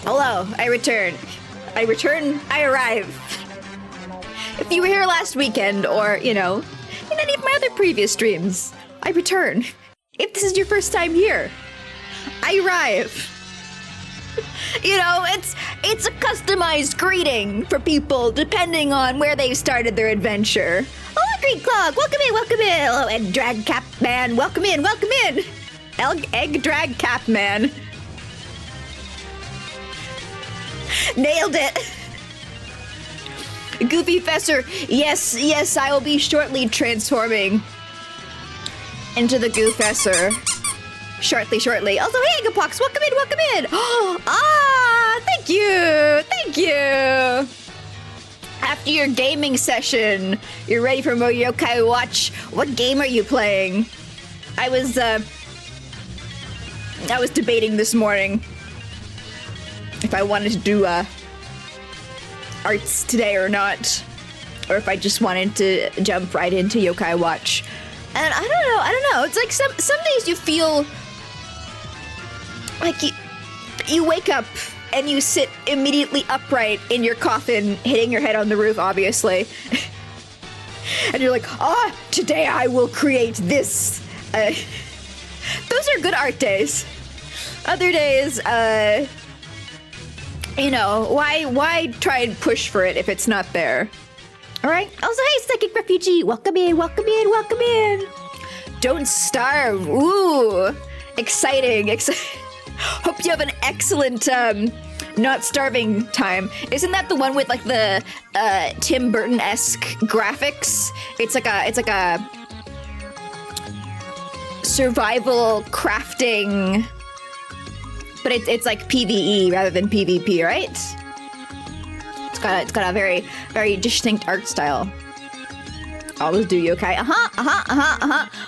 Hello, I return. I arrive. If you were here last weekend, or, in any of my other previous streams, I return. If this is your first time here, I arrive. It's a customized greeting for people depending on where they've started their adventure. Hello, Green Clog, welcome in. Hello, Egg Drag Cap Man, welcome in. Egg Drag Cap Man. Nailed it! Goofy Fesser, yes, I will be shortly transforming into the Goofesser. Shortly. Also, hey, Egapox, welcome in! Thank you! After your gaming session, you're ready for more Yokai Watch. What game are you playing? I was debating this morning if I wanted to do arts today or not, or if I just wanted to jump right into Yokai Watch. And I don't know. It's like some days you feel like you wake up and you sit immediately upright in your coffin, hitting your head on the roof, obviously. And you're like, today I will create this. Those are good art days. Other days, why try and push for it if it's not there? All right. Also, hey, Psychic Refugee, welcome in. Don't starve. Ooh, exciting. Hope you have an excellent, not starving time. Isn't that the one with like the Tim Burton-esque graphics? It's like a survival crafting. But it's like PvE rather than PvP, right? It's got a very, very distinct art style. Always do yokai.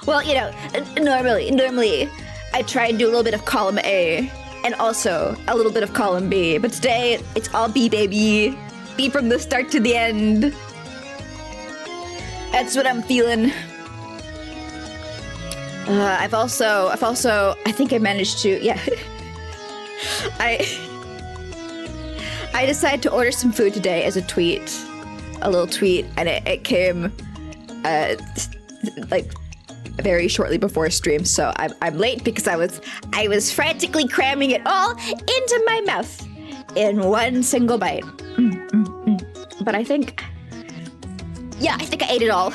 Well, normally I try and do a little bit of column A and also a little bit of column B. But today it's all B, baby. B from the start to the end. That's what I'm feeling. I've also I think I managed to, yeah. I decided to order some food today as a little tweet, and it came like very shortly before stream, so I'm late because I was frantically cramming it all into my mouth in one single bite. But I think I ate it all.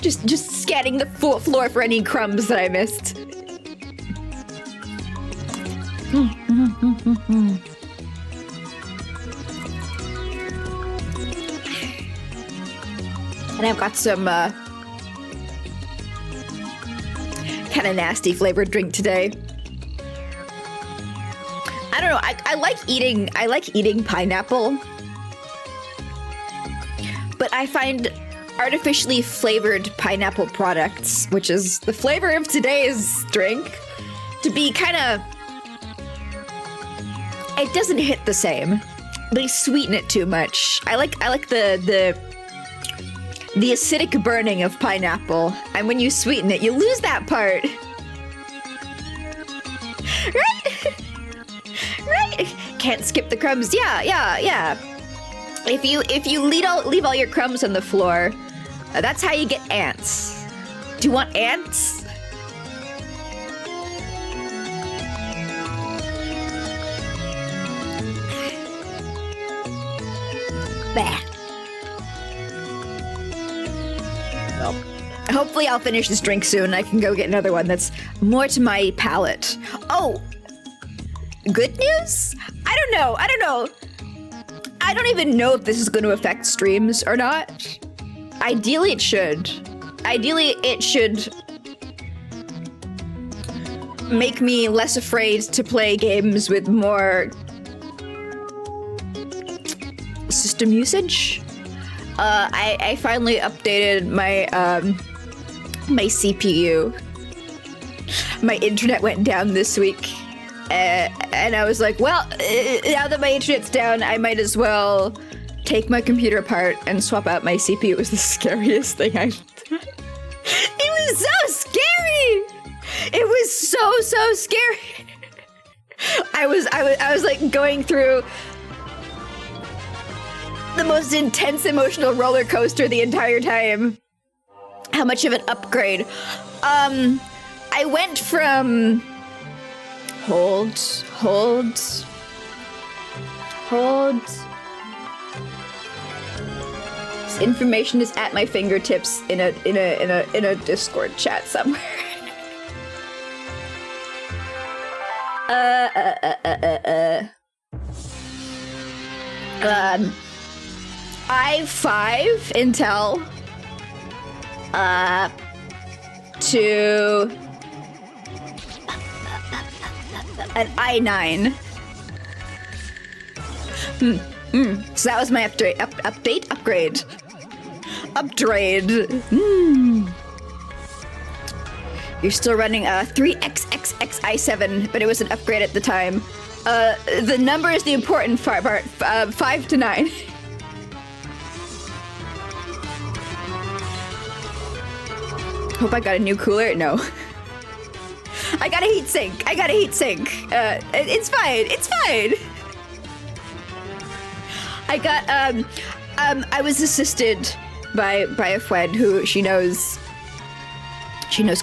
Just scanning the floor for any crumbs that I missed. And I've got some kind of nasty flavored drink today. I don't know. I like eating pineapple, but I find artificially flavored pineapple products, which is the flavor of today's drink, to be kind of, it doesn't hit the same. They sweeten it too much. I like the acidic burning of pineapple, and when you sweeten it, you lose that part. Right? Can't skip the crumbs. Yeah. If you leave all your crumbs on the floor, that's how you get ants. Do you want ants? Bah. Well, hopefully I'll finish this drink soon. I can go get another one that's more to my palate. Oh, good news? I don't know. I don't even know if this is going to affect streams or not. Ideally, it should. make me less afraid to play games with more system usage. I finally updated my my CPU. My internet went down this week, and I was like, well, now that my internet's down, I might as well take my computer apart and swap out my CPU. It was the scariest thing I've done. It was so scary. It was so scary. I was like going through the most intense emotional roller coaster the entire time. How much of an upgrade? I went from hold. This information is at my fingertips in a Discord chat somewhere. i5 Intel to an i9. So that was my upgrade. You're still running a 3XXX i7, but it was an upgrade at the time. The number is the important part. 5 to 9. Hope I got a new cooler. No. I got a heatsink. It's fine. I got I was assisted by a friend who she knows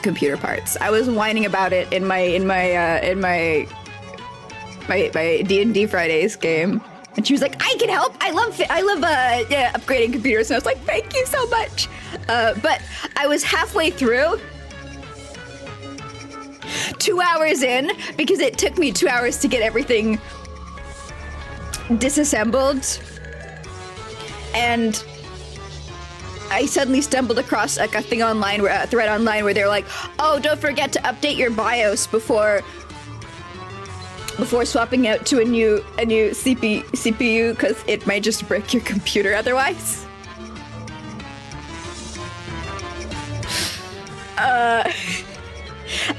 computer parts. I was whining about it in my D&D Fridays game, and she was like, "I can help. I love upgrading computers." And I was like, "Thank you so much." But I was halfway through, 2 hours in, because it took me 2 hours to get everything disassembled, and I suddenly stumbled across like a thing online, a thread online where they're like, "Oh, don't forget to update your BIOS before swapping out to a new CPU, because it might just break your computer otherwise."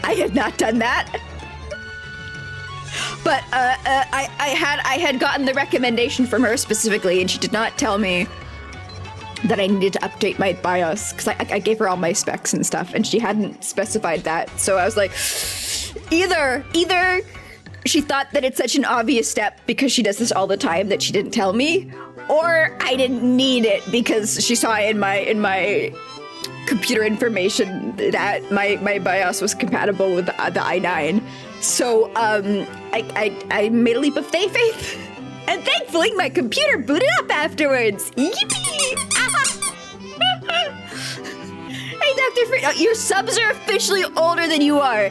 I had not done that, but I had gotten the recommendation from her specifically, and she did not tell me that I needed to update my BIOS, because I gave her all my specs and stuff, and she hadn't specified that. So I was like, either she thought that it's such an obvious step because she does this all the time that she didn't tell me, or I didn't need it because she saw in my computer information that my BIOS was compatible with the i9. So I made a leap of faith, and thankfully my computer booted up afterwards. Yippee! Hey, Dr. Freed, your subs are officially older than you are.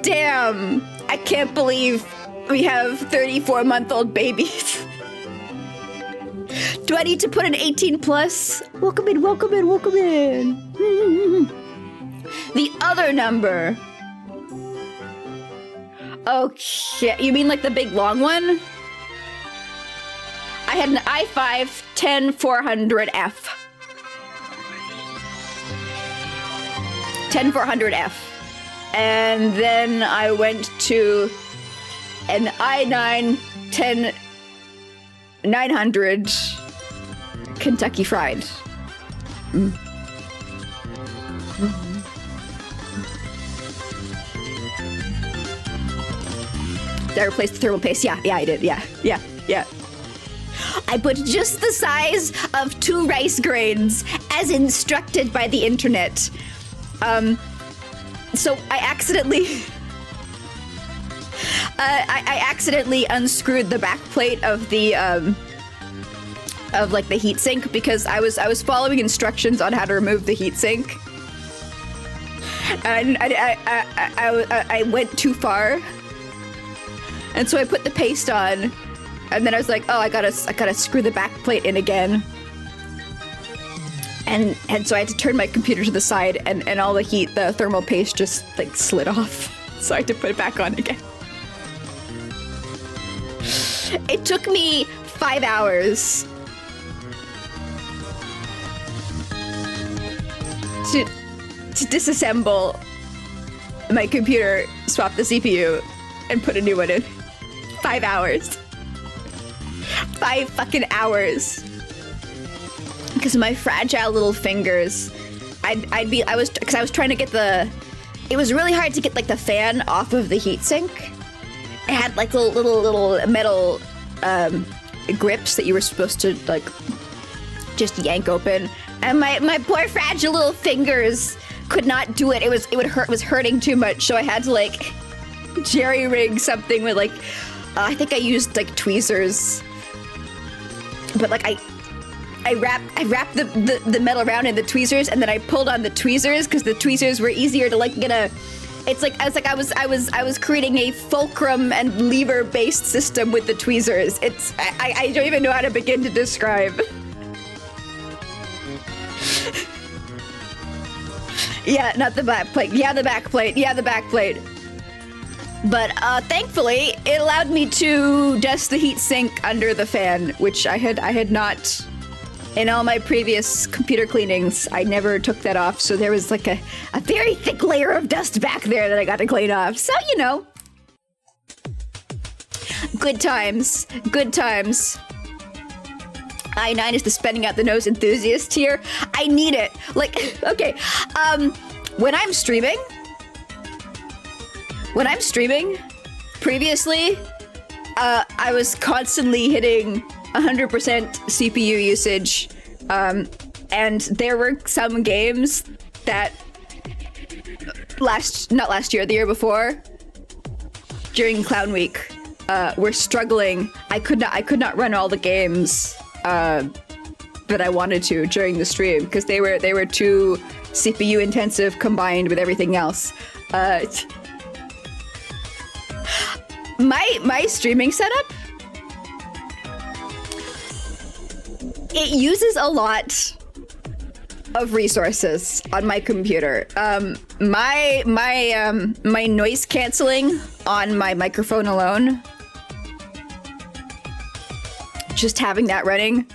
Damn, I can't believe we have 34-month-old babies. Do I need to put an 18 plus? Welcome in. The other number. Okay, you mean like the big long one? I had an i5 10400F. 10400F. And then I went to an i9 10900 Kentucky Fried. Did I replace the thermal paste? Yeah, I did. Yeah. I put just the size of 2 rice grains as instructed by the internet. So I accidentally unscrewed the back plate of the the heatsink, because I was following instructions on how to remove the heatsink, and I went too far, and so I put the paste on, and then I was like, oh, I gotta screw the back plate in again. And so I had to turn my computer to the side, and all the heat, the thermal paste just like slid off. So I had to put it back on again. It took me 5 hours to disassemble my computer, swap the CPU, and put a new one in. 5 hours. 5 fucking hours. Because of my fragile little fingers, I was trying to get it was really hard to get like the fan off of the heatsink. It had like little metal grips that you were supposed to like just yank open, and my poor fragile little fingers could not do it. It was hurting too much, so I had to like jerry rig something with like I think I used like tweezers, but like I wrapped the metal around in the tweezers, and then I pulled on the tweezers because the tweezers were easier to like get a. It's like I was creating a fulcrum and lever based system with the tweezers. I don't even know how to begin to describe. Yeah, not the back plate. Yeah, the back plate. Yeah, the back plate. But thankfully, it allowed me to dust the heat sink under the fan, which I had not. In all my previous computer cleanings, I never took that off, so there was like a very thick layer of dust back there that I got to clean off. So, you know. Good times. Good times. I9 is the spending out the nose enthusiast here. I need it. Like, okay. When I'm streaming, previously, I was constantly hitting 100% CPU usage, and there were some games that not last year, the year before, during Clown Week, were struggling. I could not run all the games that I wanted to during the stream because they were too CPU intensive combined with everything else. My streaming setup, it uses a lot of resources on my computer. My noise canceling on my microphone alone, just having that running,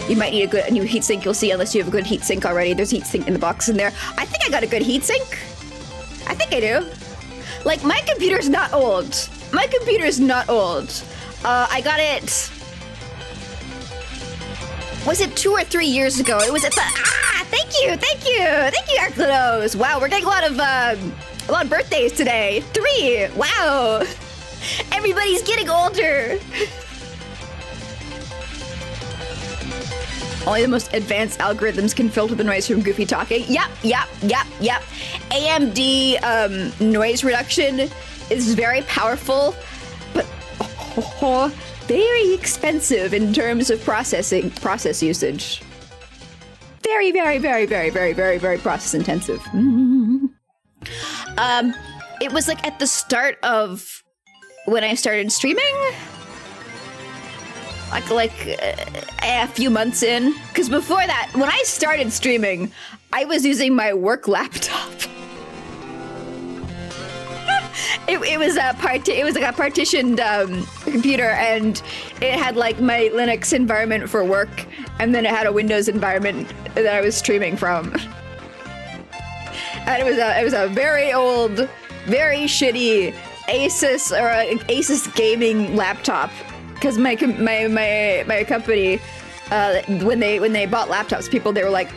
you might need a new heatsink. You'll see, unless you have a good heatsink already. There's heatsink in the box in there. I think I got a good heatsink. I think I do. Like, my computer's not old. My computer's not old. I got it. Was it 2 or 3 years ago? It was at the. Thank you, Arclinos. Wow, we're getting a lot of birthdays today. 3. Wow. Everybody's getting older. Only the most advanced algorithms can filter the noise from goofy talking. Yep. AMD noise reduction is very powerful, but very expensive in terms of process usage. Very process intensive. It was like at the start of when I started streaming. Like a few months in, because before that, when I started streaming, I was using my work laptop. It was like a partitioned computer, and it had like my Linux environment for work, and then it had a Windows environment that I was streaming from. And it was a very old, very shitty Asus gaming laptop. Because my company, when they bought laptops, they were like,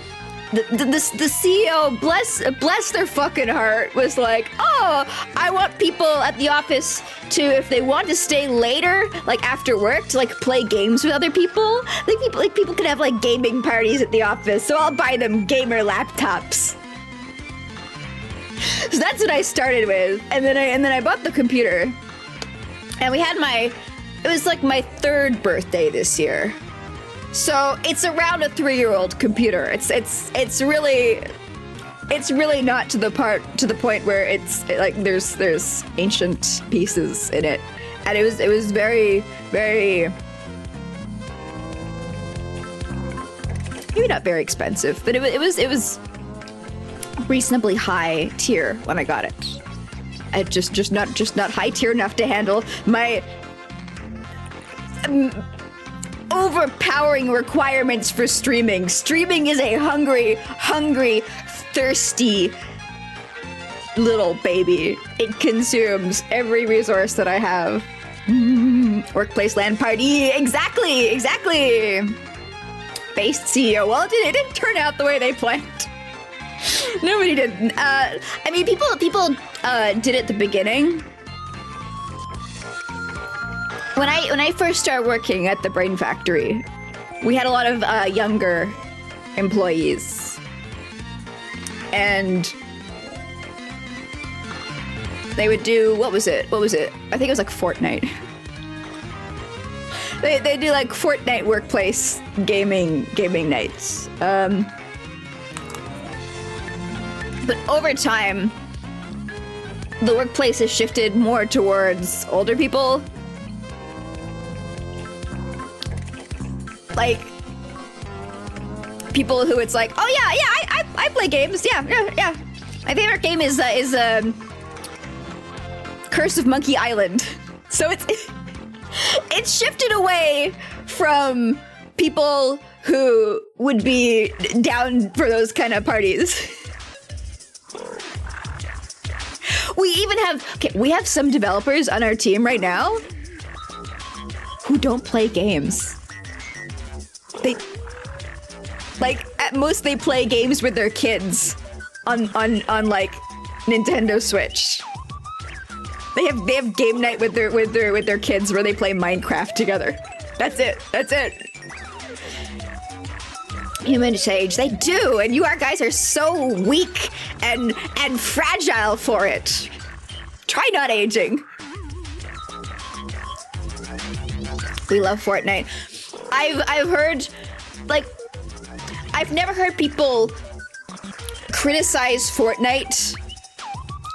the CEO, bless their fucking heart, was like, oh, I want people at the office to, if they want to stay later, like after work, to like play games with other people. People could have like gaming parties at the office, so I'll buy them gamer laptops. So that's what I started with, and then I bought the computer, and we had it was like my 3rd birthday this year. So it's around a 3-year-old computer. It's really not to the point where it's like there's ancient pieces in it. And it was very maybe not very expensive, but it was reasonably high tier when I got it. Just not high tier enough to handle my overpowering requirements for streaming. Streaming is a hungry, thirsty little baby. It consumes every resource that I have. Workplace LAN party. Exactly. Based CEO. Well, it didn't turn out the way they planned. Nobody did. I mean, people did at the beginning. When I first started working at the Brain Factory, we had a lot of younger employees, and they would do what was it? I think it was like Fortnite. They do like Fortnite workplace gaming nights. But over time, the workplace has shifted more towards older people. Like, people who it's like, oh yeah, I play games, yeah. My favorite game is Curse of Monkey Island. So it's shifted away from people who would be down for those kind of parties. We have some developers on our team right now who don't play games. They, like, at most they play games with their kids on like Nintendo Switch. They have game night with their kids where they play Minecraft together. That's it. Human age, they do, and you guys are so weak and fragile for it. Try not aging. We love Fortnite. I've heard, like, I've never heard people criticize Fortnite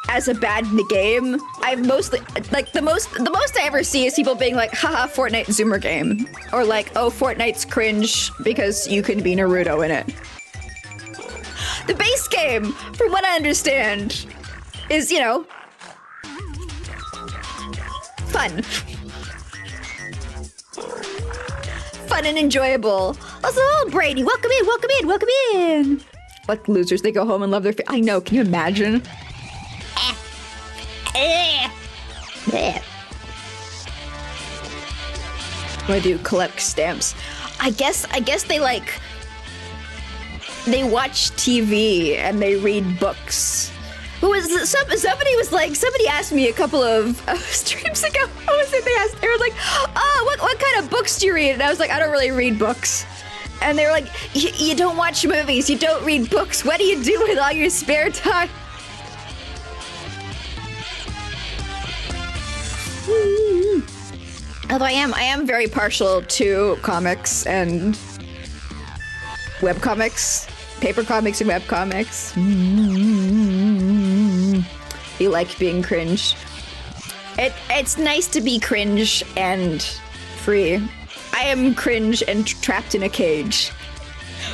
as a bad game. I've mostly, like, the most I ever see is people being like, haha, Fortnite Zoomer game. Or like, oh, Fortnite's cringe because you can be Naruto in it. The base game, from what I understand, is, you know, fun. Fun and enjoyable. Also, oh, Brady, welcome in. What losers, they go home and love their I know, can you imagine? What do I do? Collect stamps. I guess they like, they watch TV and they read books. Who was somebody asked me a couple of streams ago. What was it they asked? They were like, oh, what kind of books do you read? And I was like, I don't really read books. And they were like, you don't watch movies, you don't read books. What do you do with all your spare time? Although I am very partial to comics and webcomics, paper comics and webcomics. You like being cringe. It's nice to be cringe and free. I am cringe and trapped in a cage.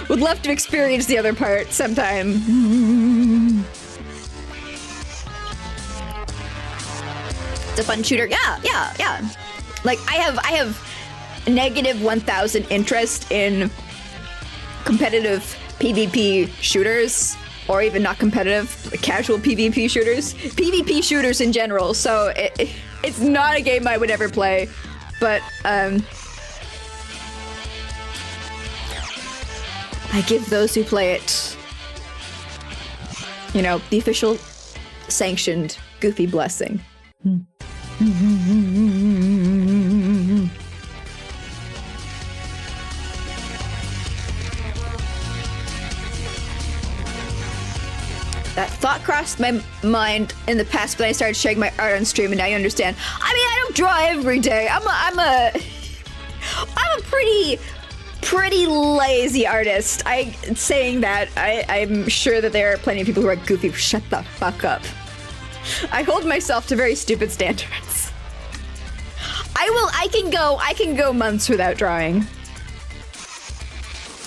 Would love to experience the other part sometime. It's a fun shooter. Yeah. Like, I have negative 1,000 interest in competitive PvP shooters, or even not competitive, casual PvP shooters. PvP shooters in general, so it's not a game I would ever play, but I give those who play it, you know, the official sanctioned Goofy blessing. That thought crossed my mind in the past, but I started sharing my art on stream, and now you understand. I mean, I don't draw every day. I'm a pretty lazy artist. Saying that, I'm sure that there are plenty of people who are goofy. Shut the fuck up. I hold myself to very stupid standards. I can go months without drawing.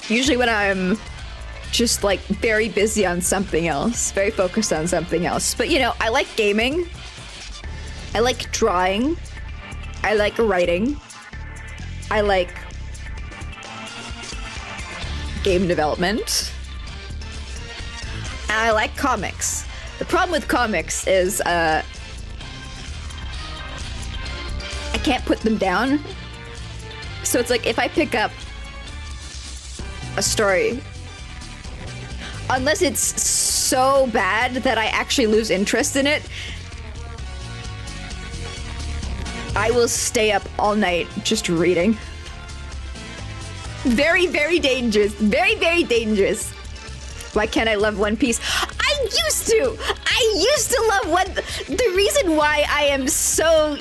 Usually when I'm just like very busy on something else, very focused on something else. But you know, I like gaming. I like drawing. I like writing. I like game development. And I like comics. The problem with comics is I can't put them down. So it's like if I pick up a story, unless it's so bad that I actually lose interest in it, I will stay up all night just reading. Very, very dangerous. Very, very dangerous. Why can't I love One Piece? I used to! I used to love One... The reason why I am so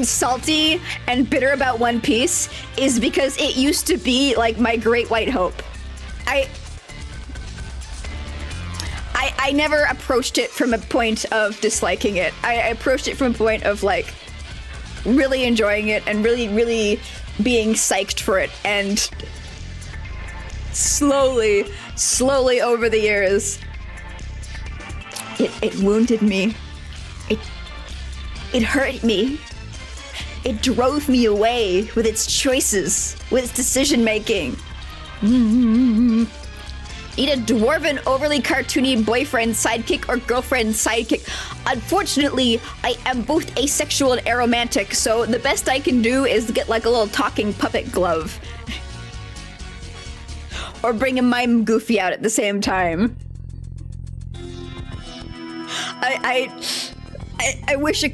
salty and bitter about One Piece is because it used to be like my great white hope. I never approached it from a point of disliking it. I approached it from a point of like really enjoying it and really, really being psyched for it. And slowly over the years, it wounded me. It hurt me. It drove me away with its choices, with its decision making. Need a dwarven, overly cartoony boyfriend sidekick or girlfriend sidekick. Unfortunately, I am both asexual and aromantic, so the best I can do is get like a little talking puppet glove. Or bring a mime Goofy out at the same time. I wish I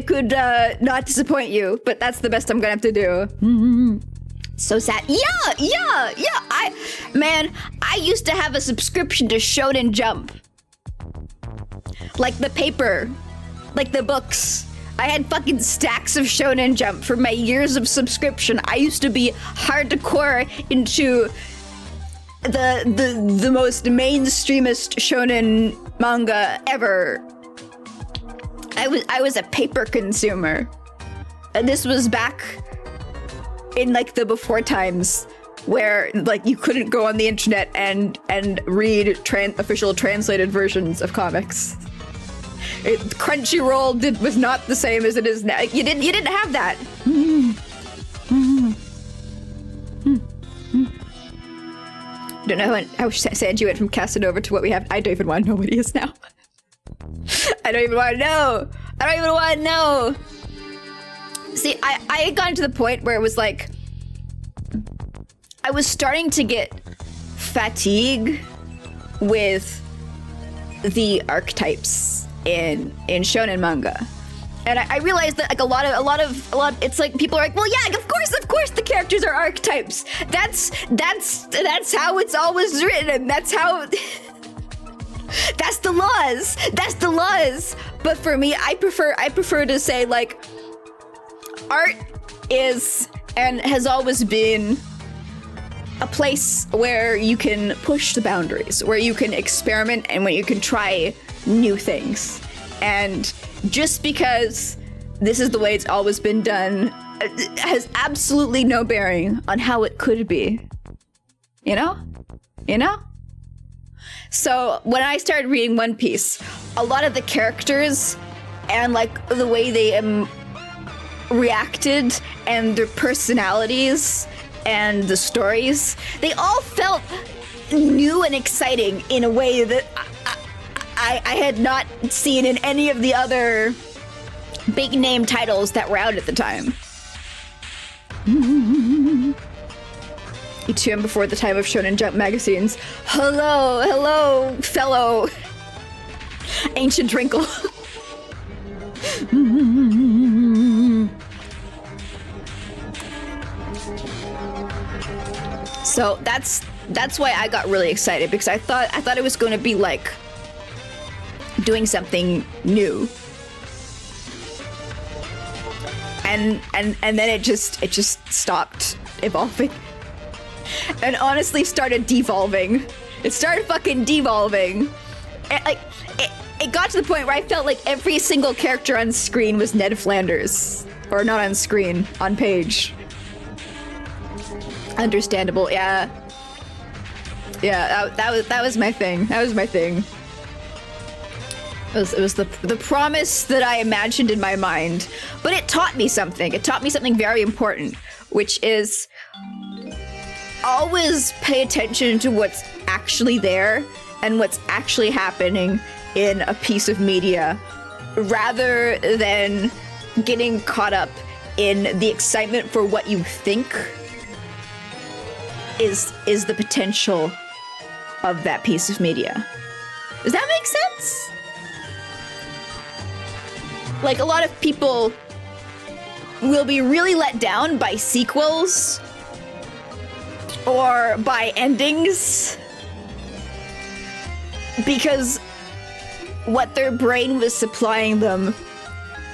could not disappoint you, but that's the best I'm gonna have to do. So sad. Yeah. I used to have a subscription to Shonen Jump. Like the paper, like the books. I had fucking stacks of Shonen Jump for my years of subscription. I used to be hardcore into the most mainstreamist shonen manga ever. I was a paper consumer. And this was back in like the before times where like you couldn't go on the internet and read official translated versions of comics. Crunchyroll was not the same as it is now. You didn't have that. Don't know how sad you went from Casanova to what we have. I don't even want to know what he is now. I don't even want to know. See, I had gotten to the point where it was like, I was starting to get fatigue with the archetypes in shonen manga. And I realized that like a lot of it's like people are like, well yeah, of course the characters are archetypes. That's how it's always written, and that's how that's the laws. But for me, I prefer to say like art is and has always been a place where you can push the boundaries, where you can experiment and where you can try new things. And just because this is the way it's always been done has absolutely no bearing on how it could be. You know? So when I started reading One Piece, a lot of the characters and like the way they reacted and their personalities and the stories, they all felt new and exciting in a way that I had not seen in any of the other big name titles that were out at the time. E2M before the time of Shonen Jump magazines. Hello, fellow ancient wrinkle. So that's why I got really excited, because I thought it was going to be like doing something new. And then it just stopped evolving. And honestly started devolving. It started fucking devolving. It got to the point where I felt like every single character on screen was Ned Flanders. Or not on screen, on page. Understandable, yeah. Yeah, that was my thing. That was my thing. It was the promise that I imagined in my mind. But it taught me something. It taught me something very important, which is always pay attention to what's actually there and what's actually happening in a piece of media, rather than getting caught up in the excitement for what you think is the potential of that piece of media. Does that make sense? Like, a lot of people will be really let down by sequels or by endings because what their brain was supplying them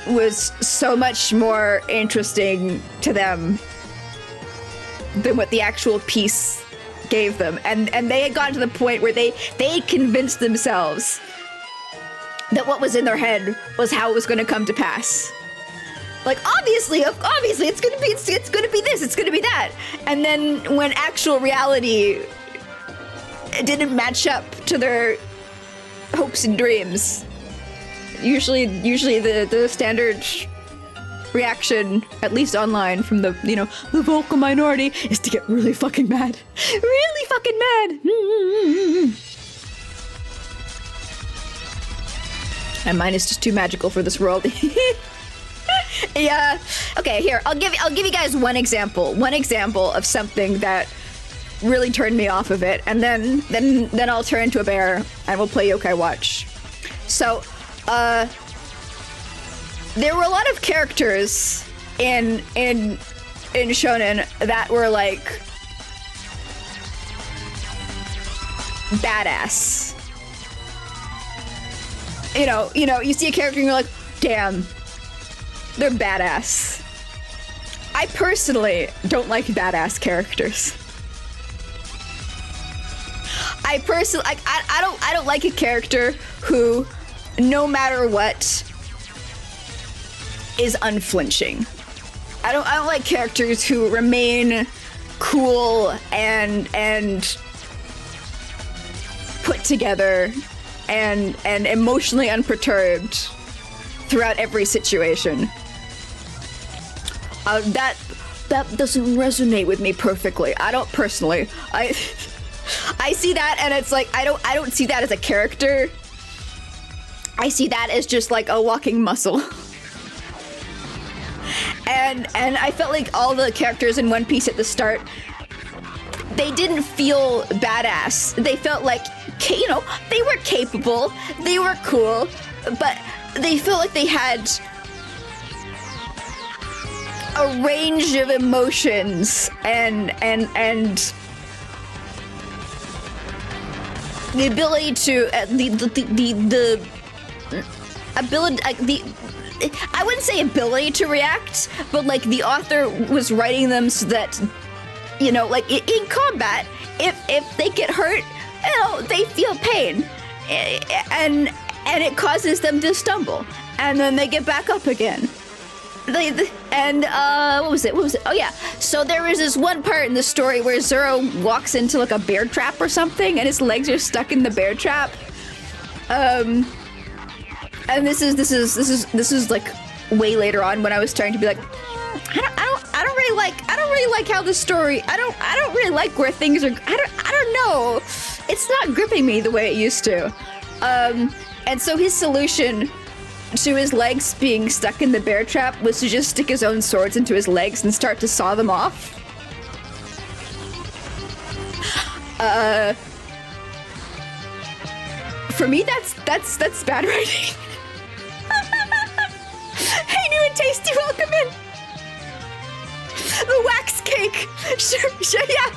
was so much more interesting to them than what the actual piece gave them. And they had gotten to the point where they convinced themselves that what was in their head was how it was going to come to pass. Like, obviously it's going to be this, it's going to be that. And then when actual reality didn't match up to their hopes and dreams, usually the standard reaction, at least online, from the the vocal minority, is to get really fucking mad. Really fucking mad. And mine is just too magical for this world. Yeah. Okay, here, I'll give you guys one example of something that really turned me off of it, and then I'll turn into a bear and we'll play Yokai Watch. So, there were a lot of characters in shonen that were like badass. You see a character and you're like, damn, they're badass. I personally don't like badass characters. I don't like a character who, no matter what, is unflinching. I don't like characters who remain cool and put together and emotionally unperturbed throughout every situation. That doesn't resonate with me perfectly. I don't personally. I see that and it's like I don't see that as a character. I see that as just like a walking muscle. And I felt like all the characters in One Piece at the start, they didn't feel badass. They felt like, they were capable, they were cool, but they felt like they had a range of emotions and the ability to the ability, I wouldn't say ability to react, but like the author was writing them so that, like in combat, if they get hurt, they feel pain, and it causes them to stumble, and then they get back up again. What was it? Oh yeah. So there was this one part in the story where Zoro walks into like a bear trap or something, and his legs are stuck in the bear trap. And this is like way later on when I was starting to be like, I don't really like how the story. I don't really like where things are. I don't know. It's not gripping me the way it used to. And so his solution to his legs being stuck in the bear trap was to just stick his own swords into his legs and start to saw them off. For me, that's bad writing. Hey, new and tasty, welcome in. The wax cake. Sure, yeah.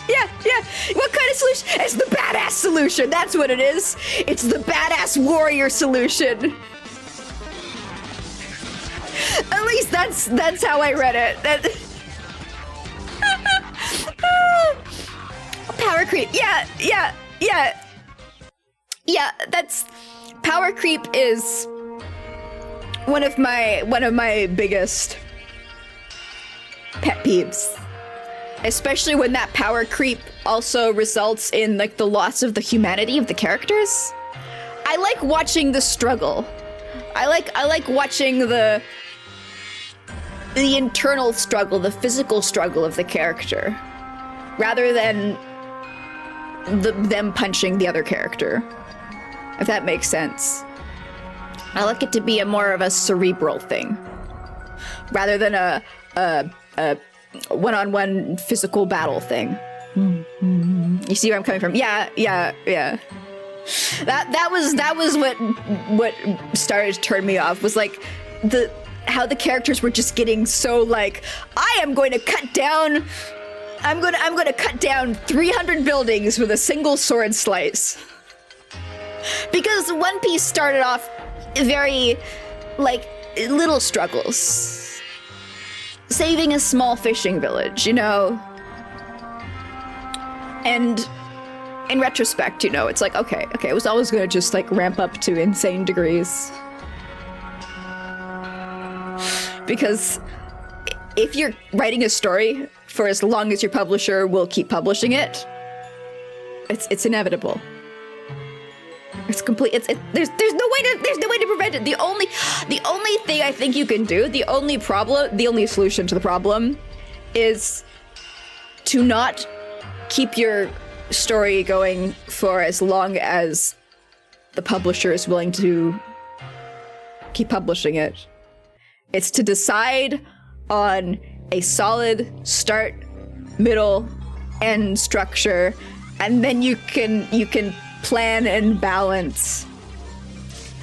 What kind of solution? It's the badass solution. That's what it is. It's the badass warrior solution. At least that's how I read it. Power creep. Yeah. That's power creep is one of my biggest pet peeves. especially when that power creep also results in like the loss of the humanity of the characters. I like watching the struggle. I like watching the internal struggle, the physical struggle of the character, rather than them punching the other character, if that makes sense. I like it to be more of a cerebral thing, rather than a one-on-one physical battle thing. You see where I'm coming from? Yeah. That was what started to turn me off, was like how the characters were just getting so like, I'm going to cut down 300 buildings with a single sword slice. Because One Piece started off very like little struggles. Saving a small fishing village, you know? And in retrospect, you know, it's like, okay, it was always gonna just like ramp up to insane degrees. Because if you're writing a story for as long as your publisher will keep publishing it, it's inevitable. It's complete. There's no way to prevent it. The only thing I think you can do, the only solution to the problem, is to not keep your story going for as long as the publisher is willing to keep publishing it. It's to decide on a solid start, middle, end structure, and then you can plan and balance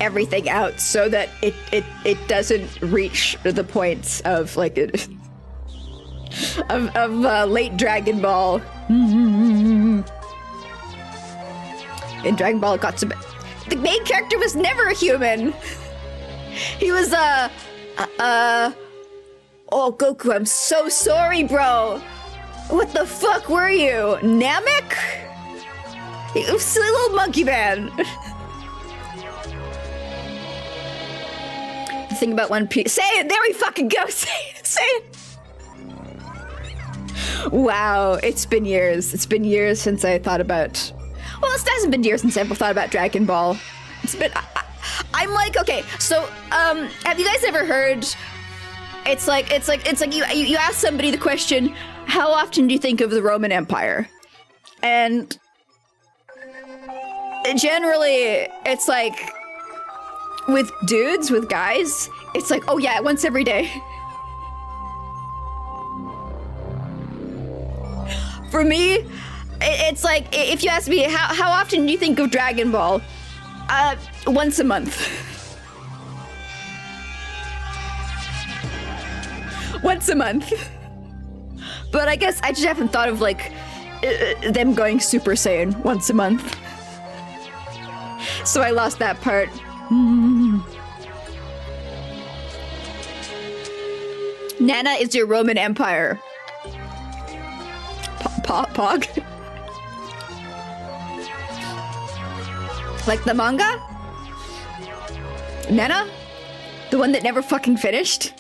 everything out so that it doesn't reach the points of like of late Dragon Ball. In Dragon Ball, it got to the main character was never a human. He was oh, Goku, I'm so sorry, bro. What the fuck were you? Namek? You silly little monkey man. The thing about One Piece. Say it! There we fucking go! Say it! Wow, it's been years. It's been years since I thought about... Well, it hasn't been years since I've thought about Dragon Ball. It's been... I'm like, okay, so, have you guys ever heard... It's like you ask somebody the question, how often do you think of the Roman Empire? And generally, it's like, with dudes, with guys, it's like, oh yeah, once every day. For me, it's like, if you ask me, how often do you think of Dragon Ball? Once a month. Once a month. But I guess I just haven't thought of like them going Super Saiyan once a month. So I lost that part. Nana is your Roman Empire. Pog? Like the manga? Nana? The one that never fucking finished?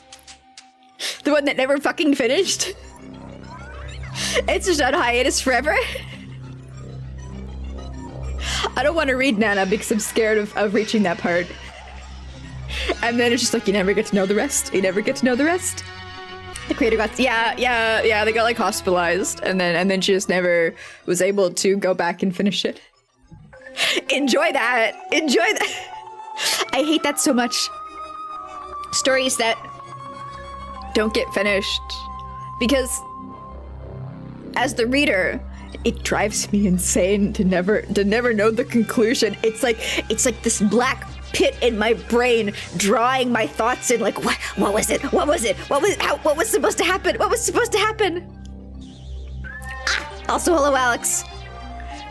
The one that never fucking finished? It's just on hiatus forever? I don't want to read Nana because I'm scared of reaching that part. And then it's just like, you never get to know the rest. You never get to know the rest. The creator got, yeah, they got like hospitalized, and then she just never was able to go back and finish it. Enjoy that. I hate that so much. Stories that don't get finished, because as the reader, it drives me insane to never know the conclusion. It's like this black pit in my brain drawing my thoughts in, like, what was it? What was supposed to happen? Also, hello, Alex.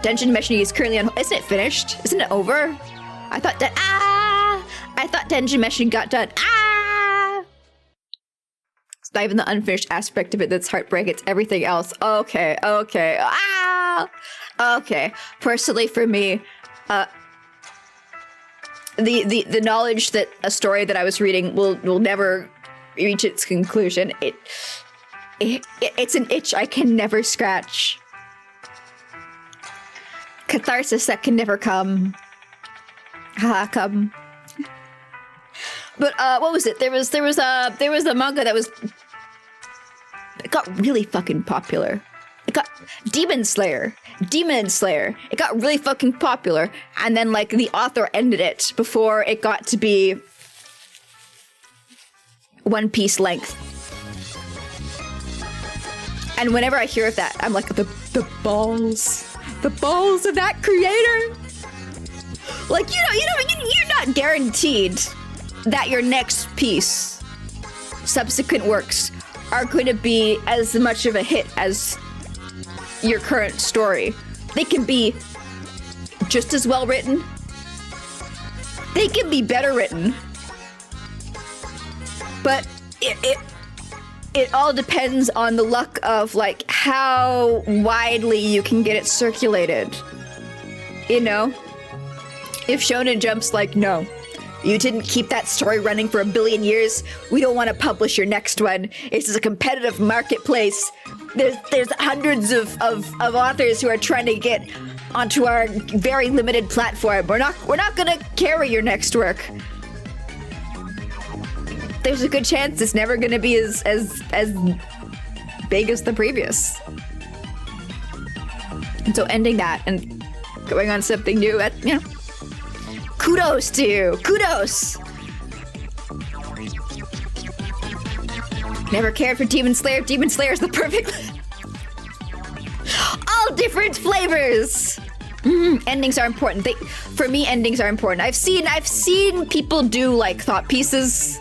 Dungeon Meshi is currently on. Isn't it finished? Isn't it over? I thought Dungeon Meshi got done. It's not even the unfinished aspect of it that's heartbreak. It's everything else. Okay. Okay. Personally, for me, the knowledge that a story that I was reading will never reach its conclusion. it's an itch I can never scratch. Catharsis that can never come. Haha, come. But what was it? There was a manga that was, it got really fucking popular. It got Demon Slayer. It got really fucking popular, and then like the author ended it before it got to be One Piece length. And whenever I hear of that, I'm like, the balls of that creator. Like, you're not guaranteed that your next piece, subsequent works, are going to be as much of a hit as your current story. They can be just as well written. They can be better written. But it all depends on the luck of like how widely you can get it circulated. You know? If Shonen Jump's like, no, you didn't keep that story running for 1 billion years, we don't want to publish your next one. This is a competitive marketplace. There's hundreds of authors who are trying to get onto our very limited platform. We're not gonna carry your next work. There's a good chance it's never gonna be as big as the previous. And so ending that and going on something new, kudos to you. Kudos. Never cared for Demon Slayer. Demon Slayer is the perfect... All different flavors. Endings are important. For me, endings are important. I've seen people do like think pieces.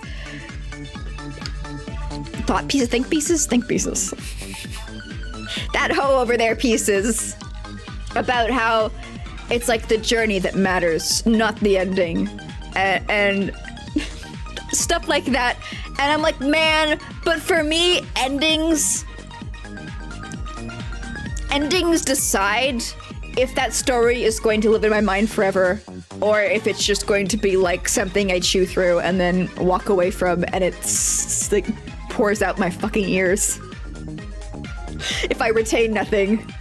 That hoe over there pieces about how it's like the journey that matters, not the ending, and stuff like that. And I'm like, man, but for me, endings decide if that story is going to live in my mind forever, or if it's just going to be like something I chew through and then walk away from, and it's like pours out my fucking ears. If I retain nothing.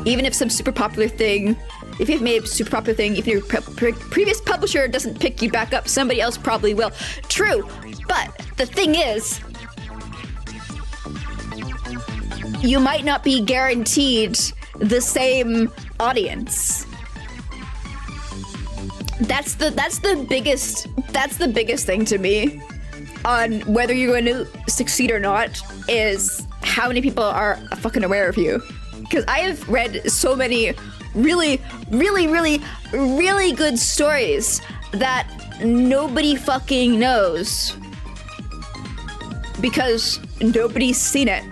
Even if some super popular thing, if you've made a super popular thing, if your previous publisher doesn't pick you back up, somebody else probably will. True, but the thing is, you might not be guaranteed the same audience. That's the biggest thing to me on whether you're going to succeed or not, is how many people are fucking aware of you. Because I have read so many really, really, really, really good stories that nobody fucking knows because nobody's seen it.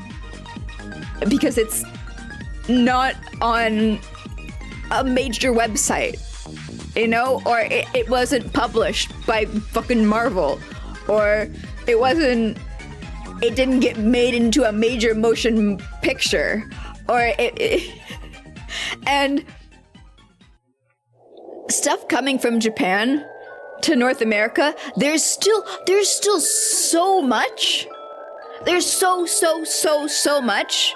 Because it's not on a major website, you know? Or it wasn't published by fucking Marvel. Or it didn't get made into a major motion picture. Or and stuff coming from Japan to North America, there's still so much. There's so much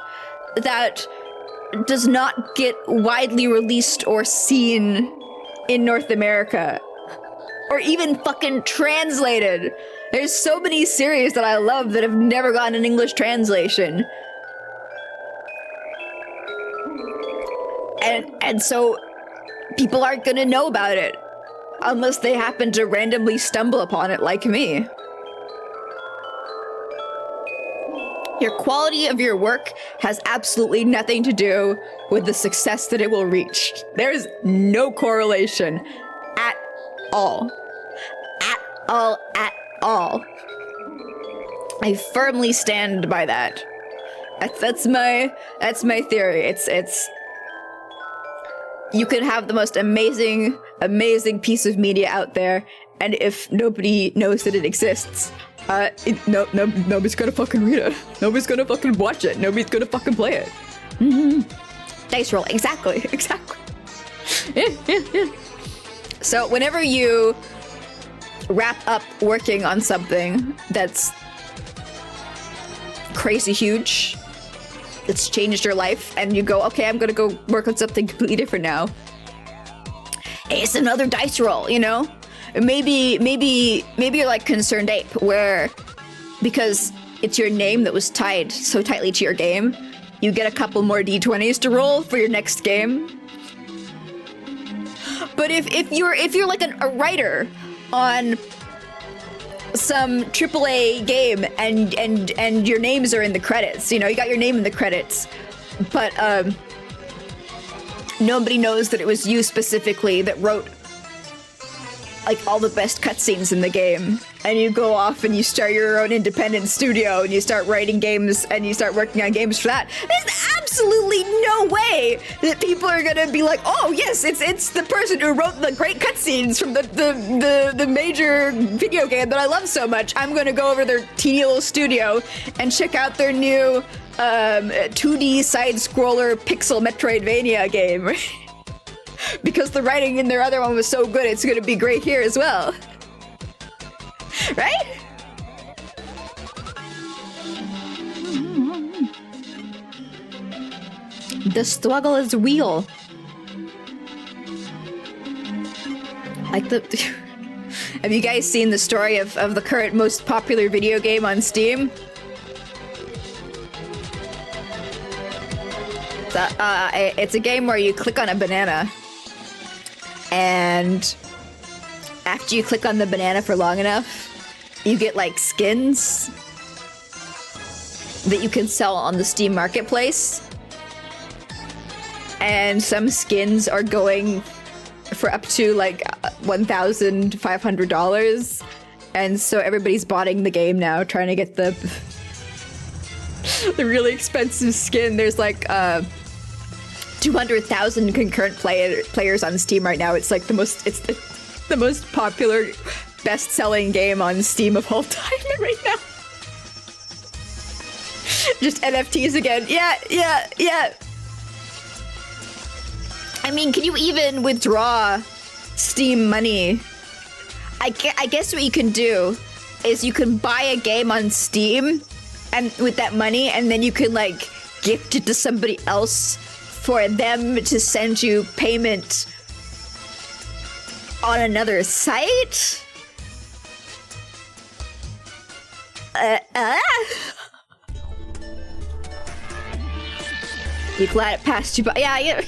that does not get widely released or seen in North America. Or even fucking translated. There's so many series that I love that have never gotten an English translation. And so people aren't gonna know about it unless they happen to randomly stumble upon it like me. Your quality of your work has absolutely nothing to do with the success that it will reach. There's no correlation at all. At all, at all. I firmly stand by that. That's my theory. It's you can have the most amazing piece of media out there, and if nobody knows that it exists, nobody's gonna fucking read it. Nobody's gonna fucking watch it. Nobody's gonna fucking play it. Dice roll. Exactly. Yeah. So whenever you wrap up working on something that's crazy huge that's changed your life, and you go, okay, I'm gonna go work on something completely different now. Hey, it's another dice roll, you know? Maybe you're like Concerned Ape, where because it's your name that was tied so tightly to your game, you get a couple more d20s to roll for your next game. But if you're like a writer on some AAA game and your names are in the credits, you know, you got your name in the credits, but nobody knows that it was you specifically that wrote like all the best cutscenes in the game, and you go off and you start your own independent studio and you start writing games and you start working on games for that. There's absolutely no way that people are gonna be like, oh yes, it's the person who wrote the great cutscenes from the major video game that I love so much. I'm gonna go over their teeny little studio and check out their new 2D side-scroller pixel Metroidvania game. Because the writing in their other one was so good, it's gonna be great here as well. Right? The struggle is real. Like the... Have you guys seen the story of the current most popular video game on Steam? It's a game where you click on a banana, and after you click on the banana for long enough, you get like skins that you can sell on the Steam marketplace, and some skins are going for up to like $1,500, and so everybody's botting the game now, trying to get the really expensive skin. There's like 200,000 concurrent players on Steam right now. It's like the most popular, best-selling game on Steam of all time right now. Just NFTs again. Yeah. I mean, can you even withdraw Steam money? I guess what you can do is you can buy a game on Steam and with that money, and then you can like gift it to somebody else for them to send you payment on another site? You glad it passed you by? Yeah.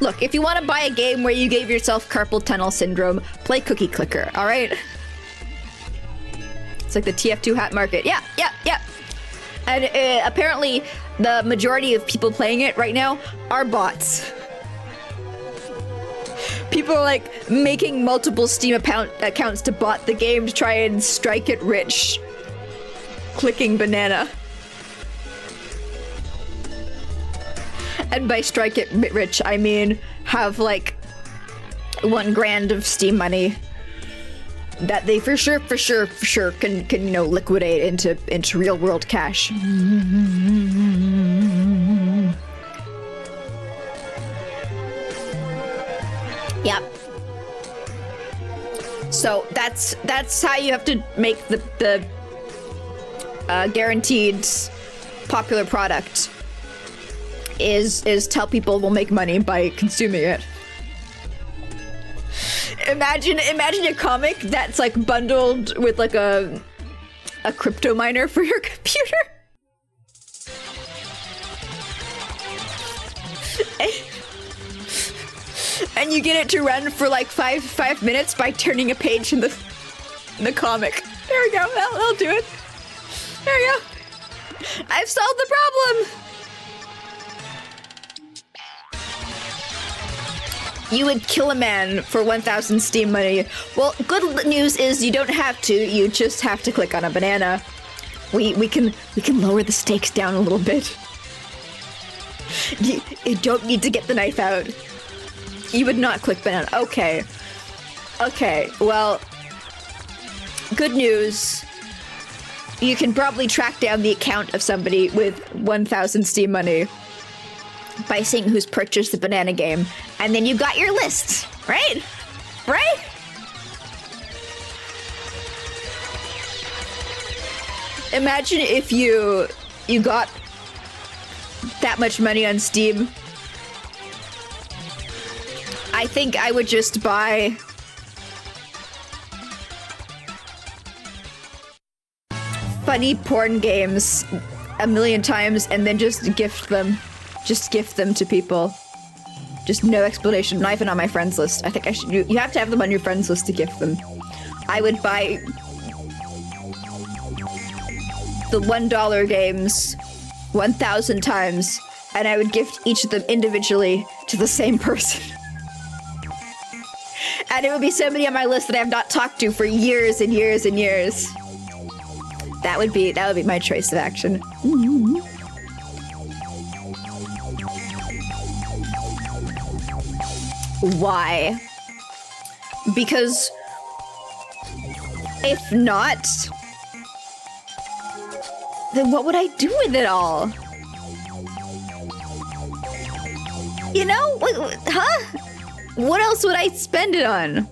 Look, if you want to buy a game where you gave yourself carpal tunnel syndrome, play Cookie Clicker, alright? It's like the TF2 hat market. Yeah. And apparently, the majority of people playing it right now are bots. People are like making multiple Steam accounts to bot the game to try and strike it rich. Clicking banana. And by strike it rich, I mean have like $1 grand of Steam money that they for sure can you know, liquidate into real world cash. Yep. So that's how you have to make the guaranteed popular product is tell people we'll make money by consuming it. Imagine a comic that's like bundled with like a crypto miner for your computer. And you get it to run for like five minutes by turning a page in the comic. There we go. That'll do it. There we go. I've solved the problem. You would kill a man for 1,000 Steam money. Well, good news is you don't have to. You just have to click on a banana. We can lower the stakes down a little bit. You don't need to get the knife out. You would not click banana. Okay, well, good news. You can probably track down the account of somebody with 1,000 Steam money by seeing who's purchased the banana game, and then you got your list, right? Right? Imagine if you you got that much money on Steam, I think I would just buy funny porn games a million times and then just gift them. Just gift them to people. Just no explanation, not even on my friends list. I think I should. You have to have them on your friends list to gift them. I would buy the $1 games 1,000 times, and I would gift each of them individually to the same person. And it would be somebody on my list that I have not talked to for years and years and years. That would be my choice of action. Why? Because if not, then what would I do with it all? You know? Huh? What else would I spend it on?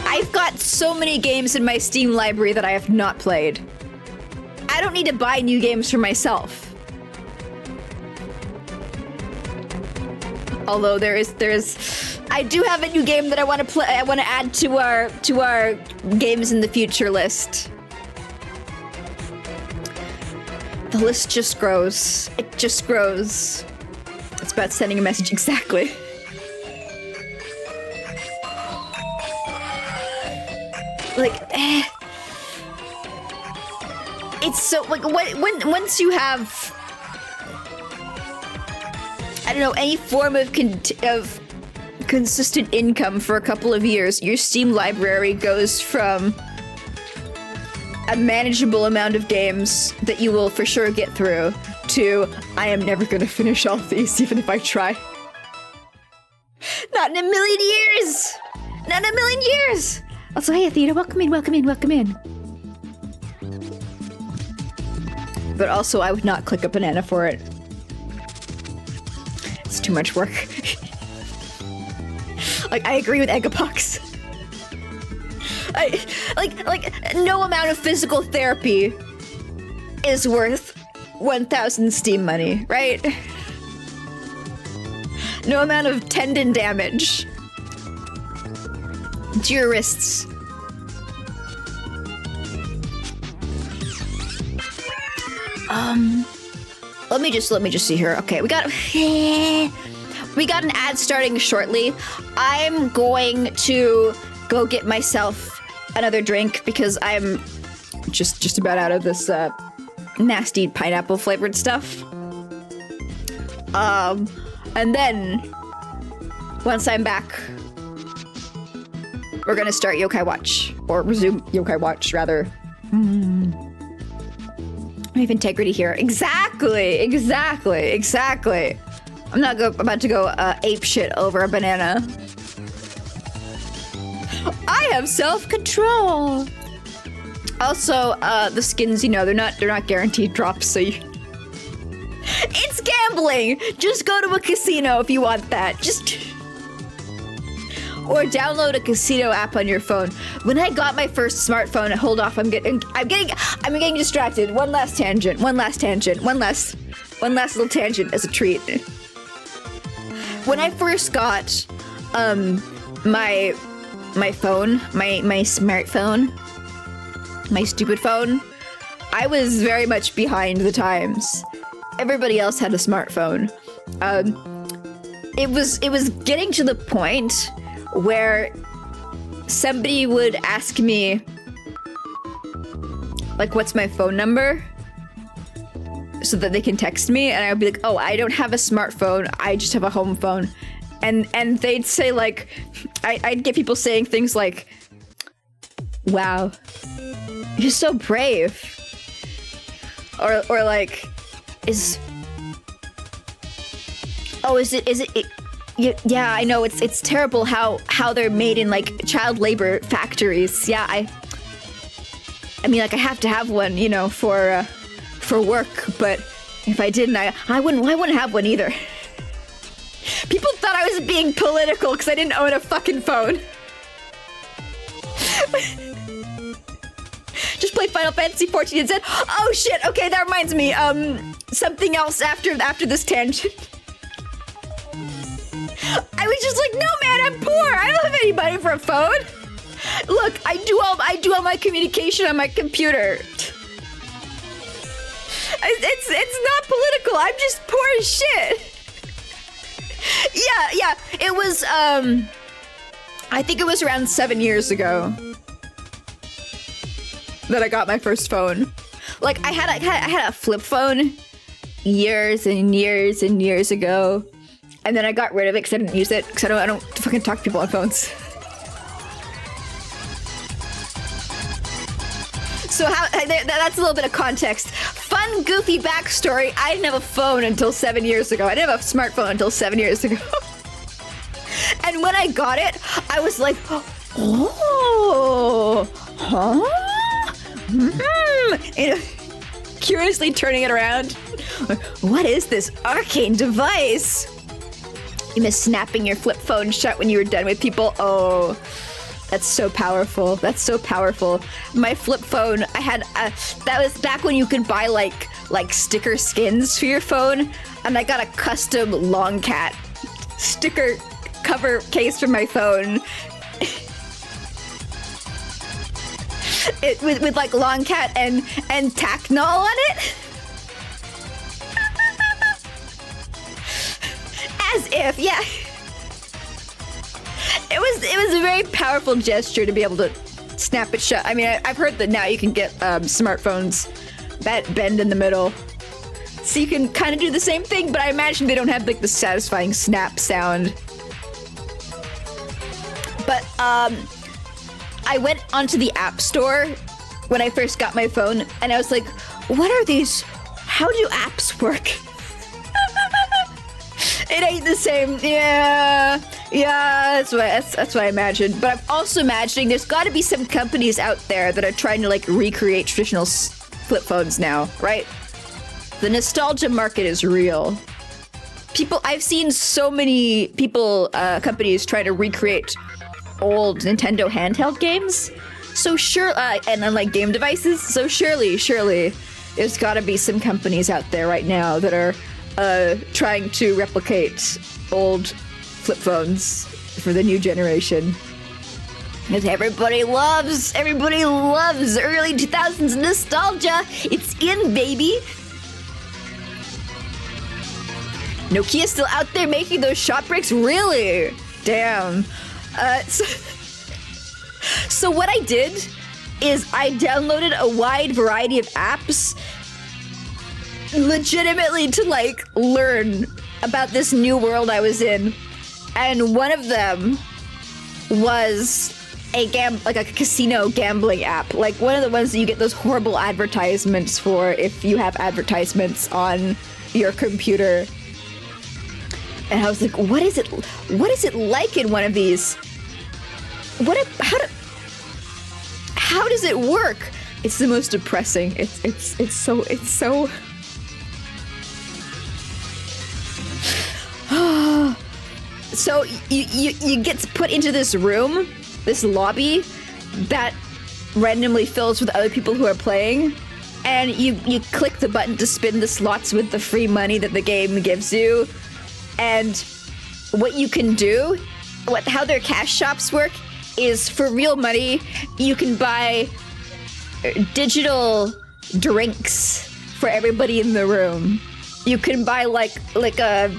I've got so many games in my Steam library that I have not played. I don't need to buy new games for myself. Although I do have a new game that I want to play. I want to add to our games in the future list. The list just grows. It just grows. It's about sending a message, exactly. Like, it's so like once you have, I don't know, any form of consistent income for a couple of years, your Steam library goes from a manageable amount of games that you will for sure get through to I am never gonna finish all these even if I try. Not in a million years! Not in a million years! Also, hey Athena, welcome in, welcome in, welcome in. But also, I would not click a banana for it. It's too much work. Like, I agree with Egapox. No amount of physical therapy is worth 1,000 Steam money, right? No amount of tendon damage to your wrists. Let me just see here. Okay, we got an ad starting shortly. I'm going to go get myself another drink because I'm just about out of this nasty pineapple flavored stuff. And then once I'm back, we're gonna start Yokai Watch, or resume Yokai Watch rather. I have integrity here. Exactly. I'm not about to go ape shit over a banana. I have self-control. Also, the skins, you know, they're not guaranteed drops, so you... It's gambling! Just go to a casino if you want that. Or download a casino app on your phone. When I got my first smartphone, hold off, I'm getting distracted. One last little tangent as a treat. When I first got my phone, my smartphone, my stupid phone, I was very much behind the times. Everybody else had a smartphone. It was getting to the point where somebody would ask me, like, what's my phone number? So that they can text me, and I would be like, oh, I don't have a smartphone, I just have a home phone. And they'd say, like, I'd get people saying things like, wow, you're so brave. Or like, is it yeah, I know it's terrible how they're made in like child labor factories. Yeah, I mean, like, I have to have one, you know, for work, but if I didn't, I wouldn't have one either. People thought I was being political because I didn't own a fucking phone. play Final Fantasy 14 instead. Oh shit, okay, that reminds me. Something else after this tangent. I was just like, no man, I'm poor. I don't have any money for a phone. Look, I do all my communication on my computer. It's not political. I'm just poor as shit. Yeah. It was I think it was around 7 years ago that I got my first phone. Like I had a flip phone years and years and years ago, and then I got rid of it because I didn't use it because I don't fucking talk to people on phones. So that's a little bit of context. Fun, goofy backstory. I didn't have a phone until 7 years ago. I didn't have a smartphone until 7 years ago. And when I got it, I was like, oh, huh? You know, curiously turning it around. What is this arcane device? You miss snapping your flip phone shut when you were done with people. Oh. That's so powerful. That's so powerful. My flip phone, I had that was back when you could buy like sticker skins for your phone, and I got a custom long cat sticker cover case for my phone. It with like long cat and Tacknall on it. As if, yeah. It was a very powerful gesture to be able to snap it shut. I mean, I've heard that now you can get smartphones that bend in the middle, so you can kind of do the same thing. But I imagine they don't have like the satisfying snap sound. But I went onto the App Store when I first got my phone, and I was like, "What are these? How do apps work?" It ain't the same. Yeah, that's what I imagined. But I'm also imagining there's got to be some companies out there that are trying to like recreate traditional flip phones now, right? The nostalgia market is real. I've seen so many companies try to recreate old Nintendo handheld games. So sure, and unlike game devices. So surely, there's got to be some companies out there right now that are trying to replicate old flip phones for the new generation. Because everybody loves early 2000s nostalgia. It's in, baby. Nokia's still out there making those shot breaks? Really? Damn. So what I did is I downloaded a wide variety of apps legitimately to like learn about this new world I was in, and one of them was a casino gambling app, like one of the ones that you get those horrible advertisements for if you have advertisements on your computer. And I was like, what is it like in one of these? How does it work? It's the most depressing. It's so So you get put into this room, this lobby that randomly fills with other people who are playing, and you click the button to spin the slots with the free money that the game gives you. And what you can do, how their cash shops work, is for real money you can buy digital drinks for everybody in the room. You can buy like a,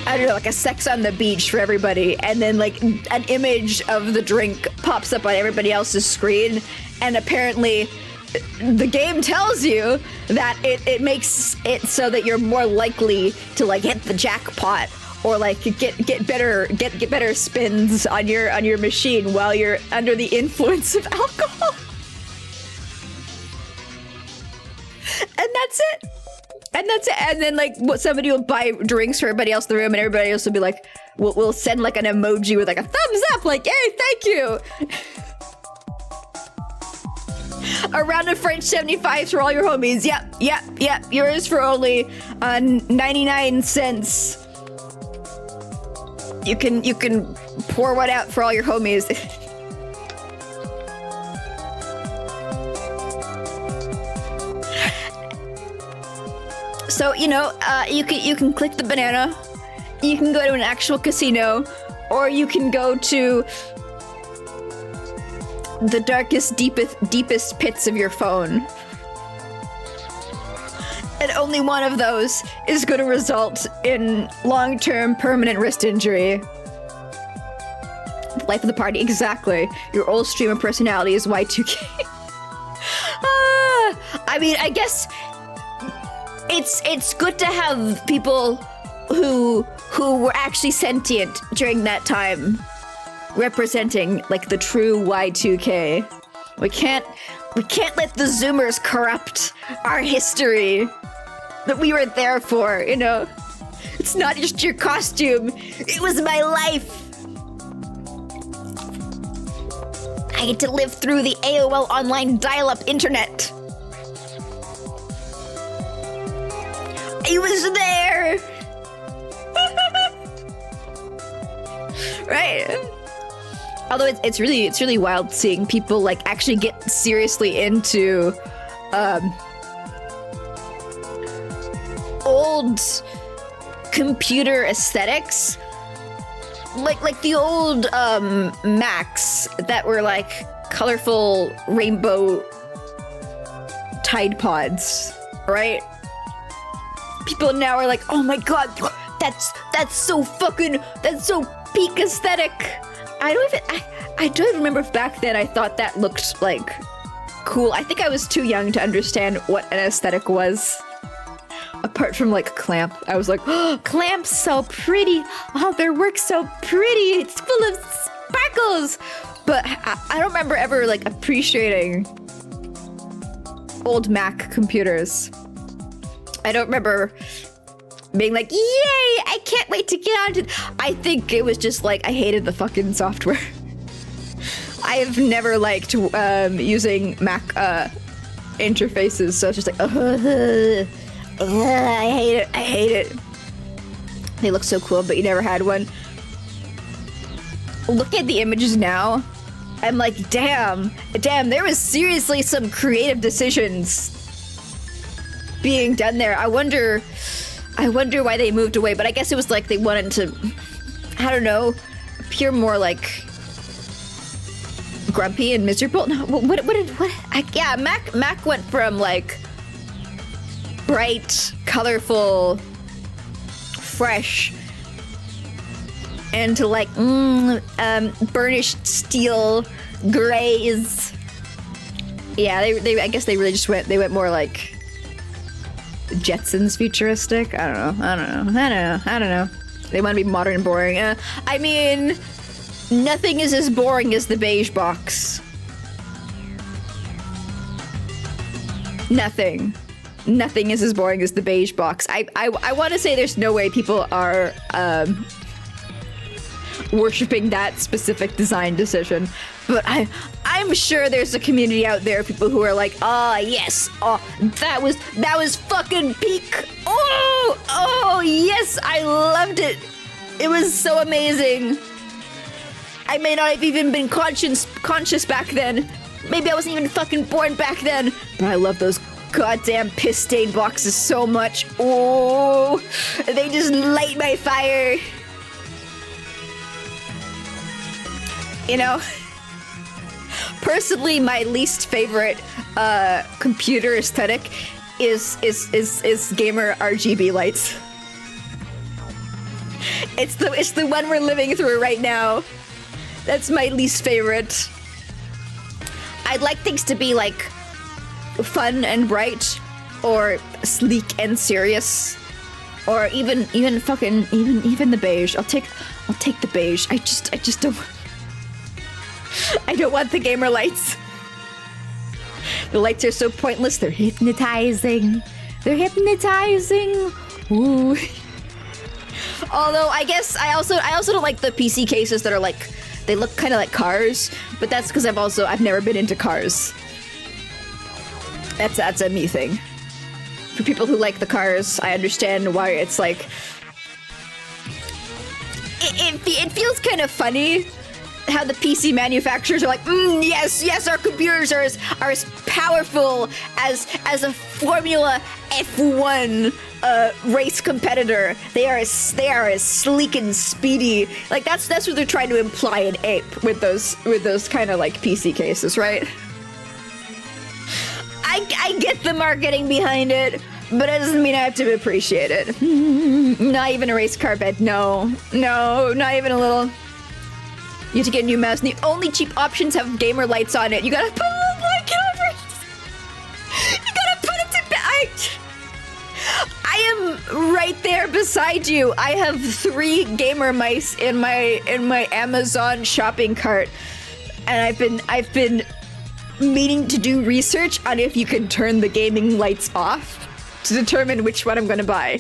I don't know, like a sex on the beach for everybody, and then like an image of the drink pops up on everybody else's screen, and apparently the game tells you that it makes it so that you're more likely to like hit the jackpot or like get better spins on your machine while you're under the influence of alcohol. And that's it. And then like somebody will buy drinks for everybody else in the room, and everybody else will be like, we'll send like an emoji with like a thumbs up, like, hey, thank you. A round of French 75s for all your homies. Yep. Yours for only 99 cents. You can pour one out for all your homies. So, you know, you can click the banana, you can go to an actual casino, or you can go to the darkest, deepest pits of your phone. And only one of those is going to result in long-term permanent wrist injury. The life of the party, exactly. Your old stream of personality is Y2K. I mean, I guess it's good to have people who were actually sentient during that time, representing like the true Y2K. We can't let the Zoomers corrupt our history that we were there for, you know? It's not just your costume, it was my life. I get to live through the AOL online dial-up internet. I was there. Right? Although it's really wild seeing people like actually get seriously into old computer aesthetics, like the old Macs that were like colorful rainbow Tide Pods, right? People now are like, oh my god, that's so peak aesthetic. I don't even remember if back then I thought that looked like cool. I think I was too young to understand what an aesthetic was. Apart from like Clamp, I was like, oh, Clamp's so pretty. Oh, their work's so pretty. It's full of sparkles. But I don't remember ever like appreciating old Mac computers. I don't remember being like, yay, I can't wait to get onto. I think it was just like, I hated the fucking software. I have never liked using Mac interfaces, so it's just like, I hate it. They look so cool, but you never had one. Look at the images now. I'm like, damn, there was seriously some creative decisions being done there. I wonder why they moved away, but I guess it was like they wanted to, I don't know, appear more like grumpy and miserable. No, yeah, Mac went from like bright, colorful, fresh, and to like burnished steel grays. Yeah, they I guess they really just went more like Jetsons futuristic. I don't know. They want to be modern and boring. I mean, nothing is as boring as the beige box. Nothing is as boring as the beige box. I want to say there's no way people are worshipping that specific design decision, but I'm sure there's a community out there, people who are like, yes, that was fucking peak. Oh yes, I loved it. It was so amazing. I may not have even been conscious back then. Maybe I wasn't even fucking born back then, but I love those goddamn piss stained boxes so much. Oh, they just light my fire. You know, personally, my least favorite computer aesthetic is gamer RGB lights. It's the one we're living through right now. That's my least favorite. I'd like things to be like fun and bright, or sleek and serious, or even the beige. I'll take the beige. I just don't. I don't want the gamer lights. The lights are so pointless. They're hypnotizing. Ooh. Although I guess I also don't like the PC cases that are like, they look kind of like cars, but that's because I've never been into cars. That's a me thing. For people who like the cars, I understand why it's like, it feels kind of funny how the PC manufacturers are like, yes, our computers are as powerful as a Formula F1 race competitor. They are as sleek and speedy. Like that's what they're trying to imply and ape with those kind of like PC cases, right? I get the marketing behind it, but it doesn't mean I have to appreciate it. Not even a race car bed. No, not even a little. You have to get a new mouse, and the only cheap options have gamer lights on it. You gotta put a little blanket over it. You gotta put it to bed. I am right there beside you. I have 3 gamer mice in my Amazon shopping cart, and I've been meaning to do research on if you can turn the gaming lights off to determine which one I'm gonna buy.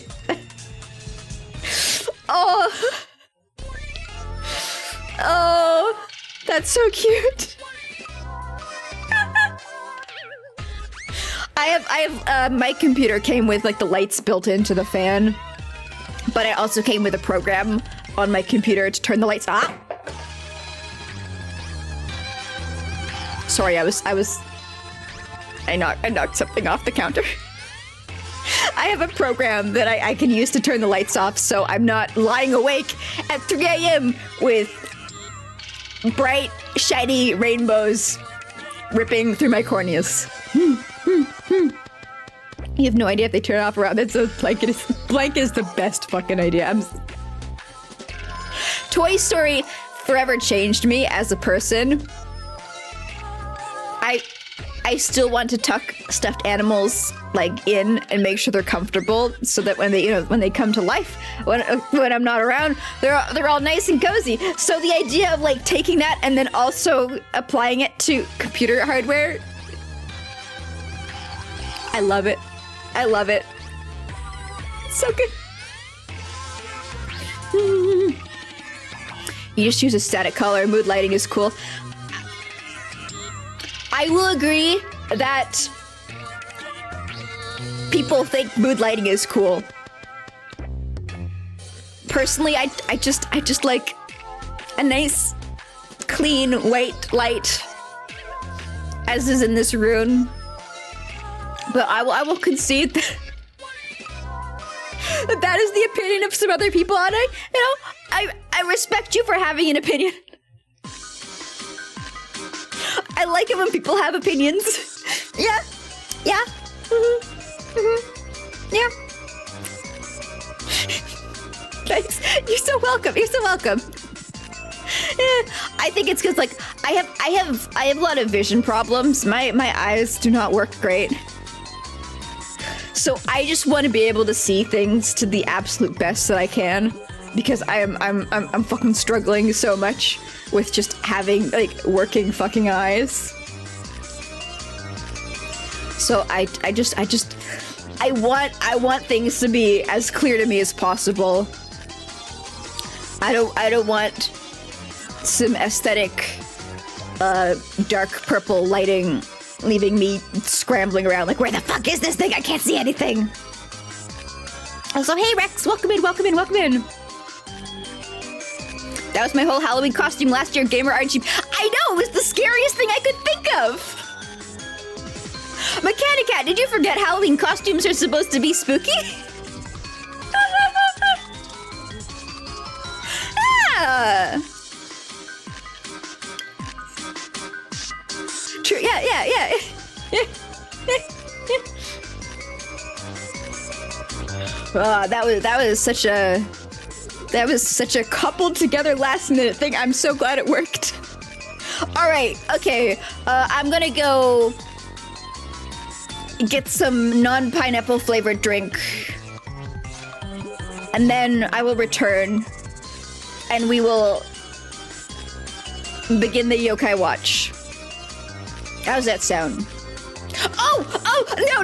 Oh, that's so cute. I have my computer came with like the lights built into the fan, but I also came with a program on my computer to turn the lights off. Sorry, I knocked something off the counter. I have a program that I can use to turn the lights off, so I'm not lying awake at 3 a.m. with bright, shiny rainbows ripping through my corneas. You have no idea if they turn it off around. That's a blanket. Blanket is the best fucking idea. Toy Story forever changed me as a person. I still want to tuck stuffed animals like in and make sure they're comfortable, so that when they come to life, when I'm not around, they're all nice and cozy. So the idea of like taking that and then also applying it to computer hardware, I love it. I love it. It's so good. You just use a static color. Mood lighting is cool. I will agree that people think mood lighting is cool. Personally, I just like a nice, clean, white light, as is in this room. But I will concede that that is the opinion of some other people, and I respect you for having an opinion. I like it when people have opinions. Yeah. Yeah. Thanks. You're so welcome. I think it's because like I have a lot of vision problems. My eyes do not work great. So I just want to be able to see things to the absolute best that I can, because I'm fucking struggling so much with just having like working fucking eyes. So I want things to be as clear to me as possible. I don't want some aesthetic dark purple lighting leaving me scrambling around like, where the fuck is this thing? I can't see anything. Also, hey Rex, welcome in. That was my whole Halloween costume last year, gamer art cheap. I know, it was the scariest thing I could think of. Mechanicat, did you forget Halloween costumes are supposed to be spooky? Yeah. True, yeah. That was such a coupled together last minute thing. I'm so glad it worked. All right, okay. I'm gonna go get some non-pineapple flavored drink, and then I will return, and we will begin the Yokai Watch. How's that sound? Oh, no.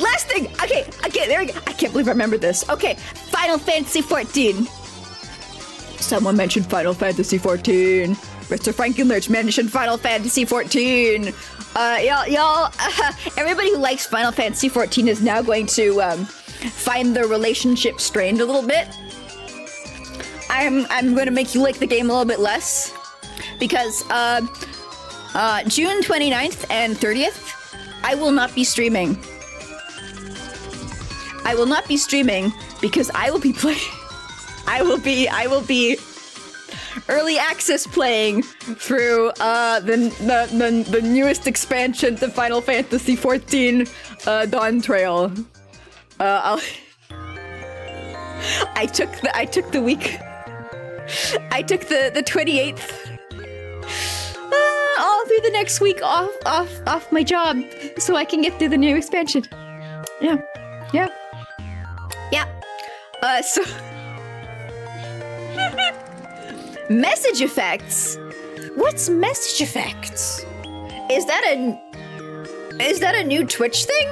Last thing. Okay, there we go. I can't believe I remembered this. Okay, Final Fantasy 14. Someone mentioned Final Fantasy 14. Mr. Frankenlurch mentioned Final Fantasy 14. Y'all, everybody who likes Final Fantasy 14 is now going to find their relationship strained a little bit. I'm going to make you like the game a little bit less. because June 29th and 30th, I will not be streaming. I will not be streaming because I will be playing. I will be early access playing through the newest expansion to Final Fantasy XIV, Dawn Trail. I took the week. I took the 28th. All through the next week off my job, so I can get through the new expansion. Yeah. So message effects. What's message effects? Is that a new Twitch thing?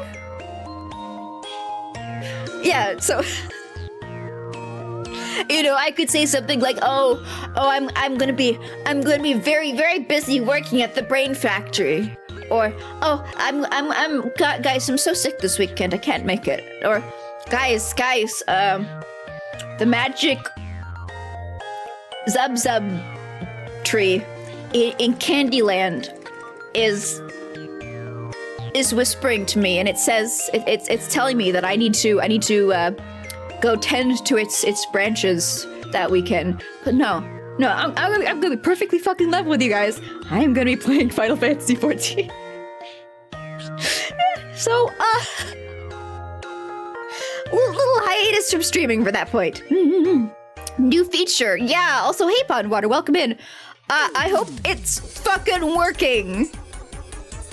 Yeah. So. You know, I could say something like, "Oh, I'm gonna be very, very busy working at the Brain Factory," or "Oh, guys, I'm so sick this weekend, I can't make it," or guys, the magic Zub tree in Candyland is whispering to me, and it says it's telling me that I need to go tend to its branches that weekend. But no, I'm gonna be perfectly fucking level with you guys. I am gonna be playing Final Fantasy XIV. So, little hiatus from streaming for that point. New feature, yeah. Also, hey Podwater, welcome in. I hope it's fucking working.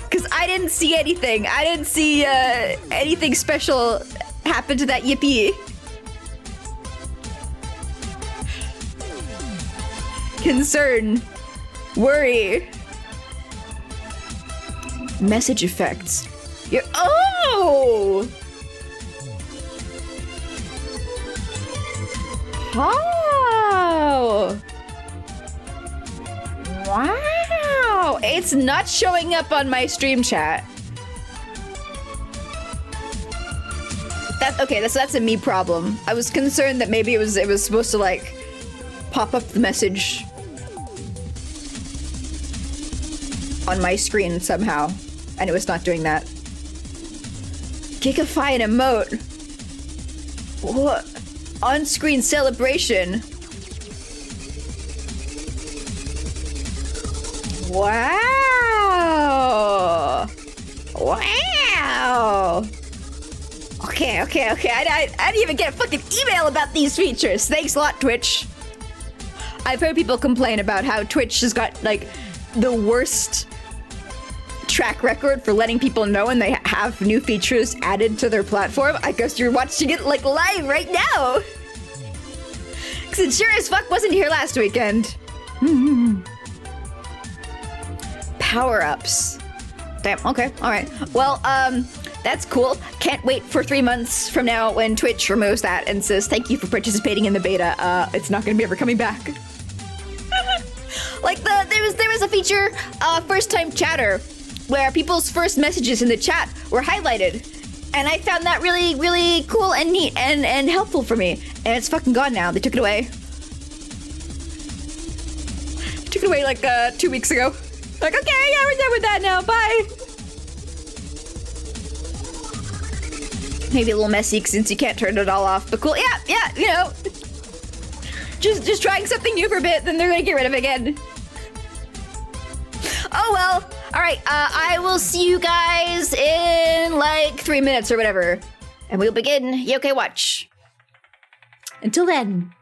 Cause I didn't see anything. I didn't see anything special happen to that yippee. Concern, worry, message effects. Oh! Wow! It's not showing up on my stream chat. That's a me problem. I was concerned that maybe it was supposed to like pop up the message on my screen somehow, and it was not doing that. Gigafy and emote. What? On-screen celebration. Wow. Wow. Okay. I didn't even get a fucking email about these features. Thanks a lot, Twitch. I've heard people complain about how Twitch has got like the worst track record for letting people know when they have new features added to their platform. I guess you're watching it like live right now. Cause it sure as fuck wasn't here last weekend. Power-ups. Damn, okay, alright. Well, that's cool. Can't wait for 3 months from now when Twitch removes that and says, thank you for participating in the beta. It's not gonna be ever coming back. Like there was a feature, first time chatter, where people's first messages in the chat were highlighted. And I found that really, really cool and neat and helpful for me. And it's fucking gone now. They took it away. Took it away like 2 weeks ago. Like, okay, yeah, we're done with that now. Bye. Maybe a little messy since you can't turn it all off, but cool. Yeah, you know. Just trying something new for a bit, then they're gonna get rid of it again. Oh well. All right, I will see you guys in like 3 minutes or whatever, and we'll begin Yokai Watch. Until then.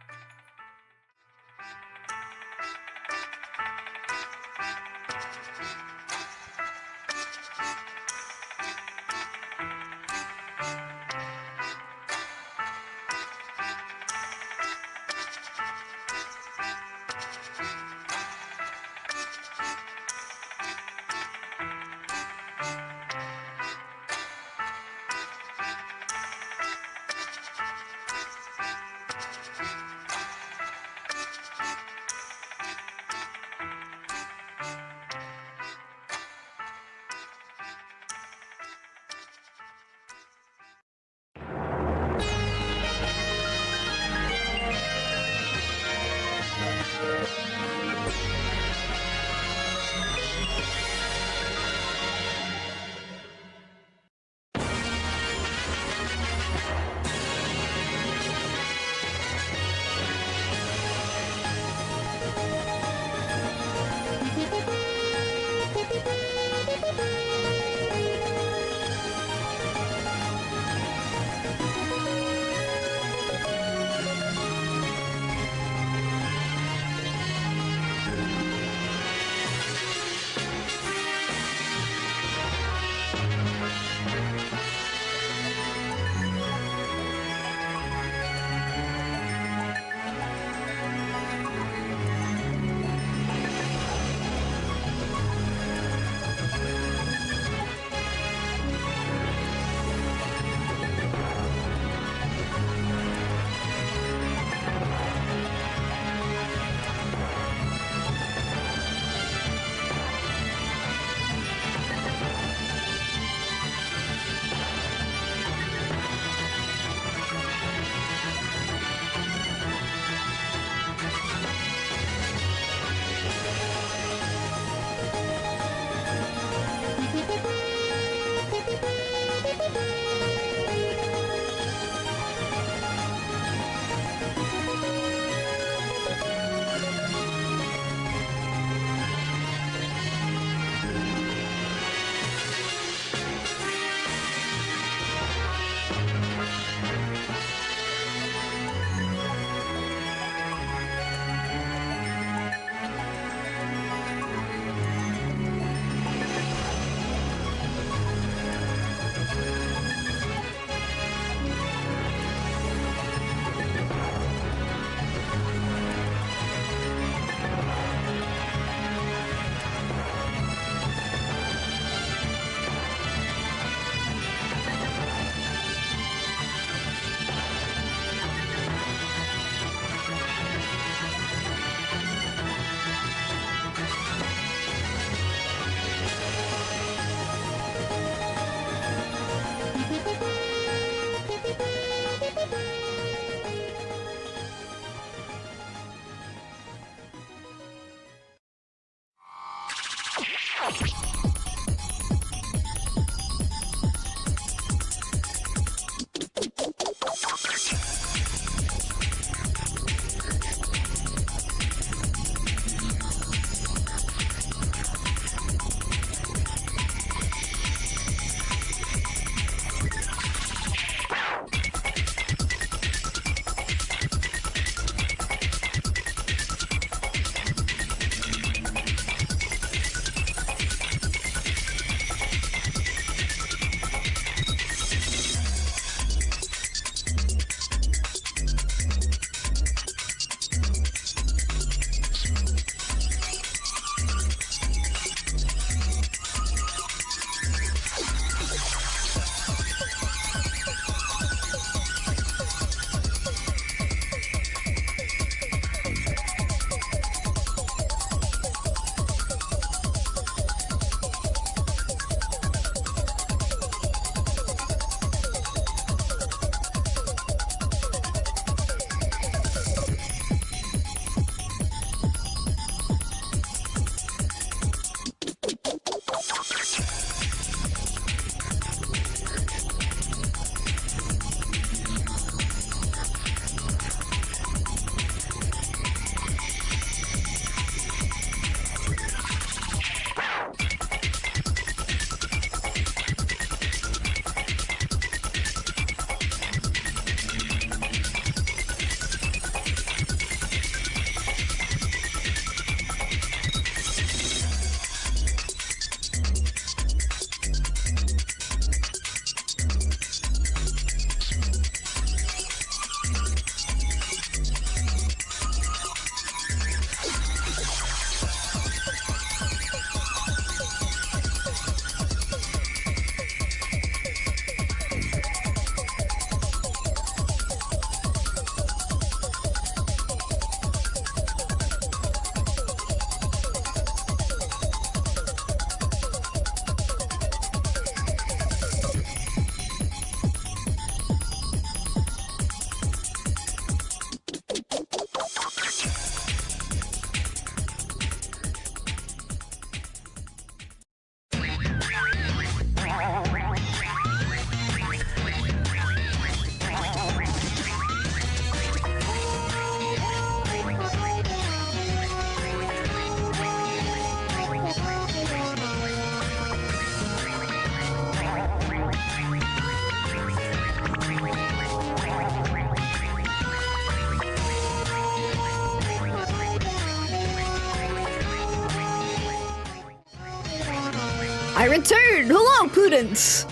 returned. Hello, Prudence.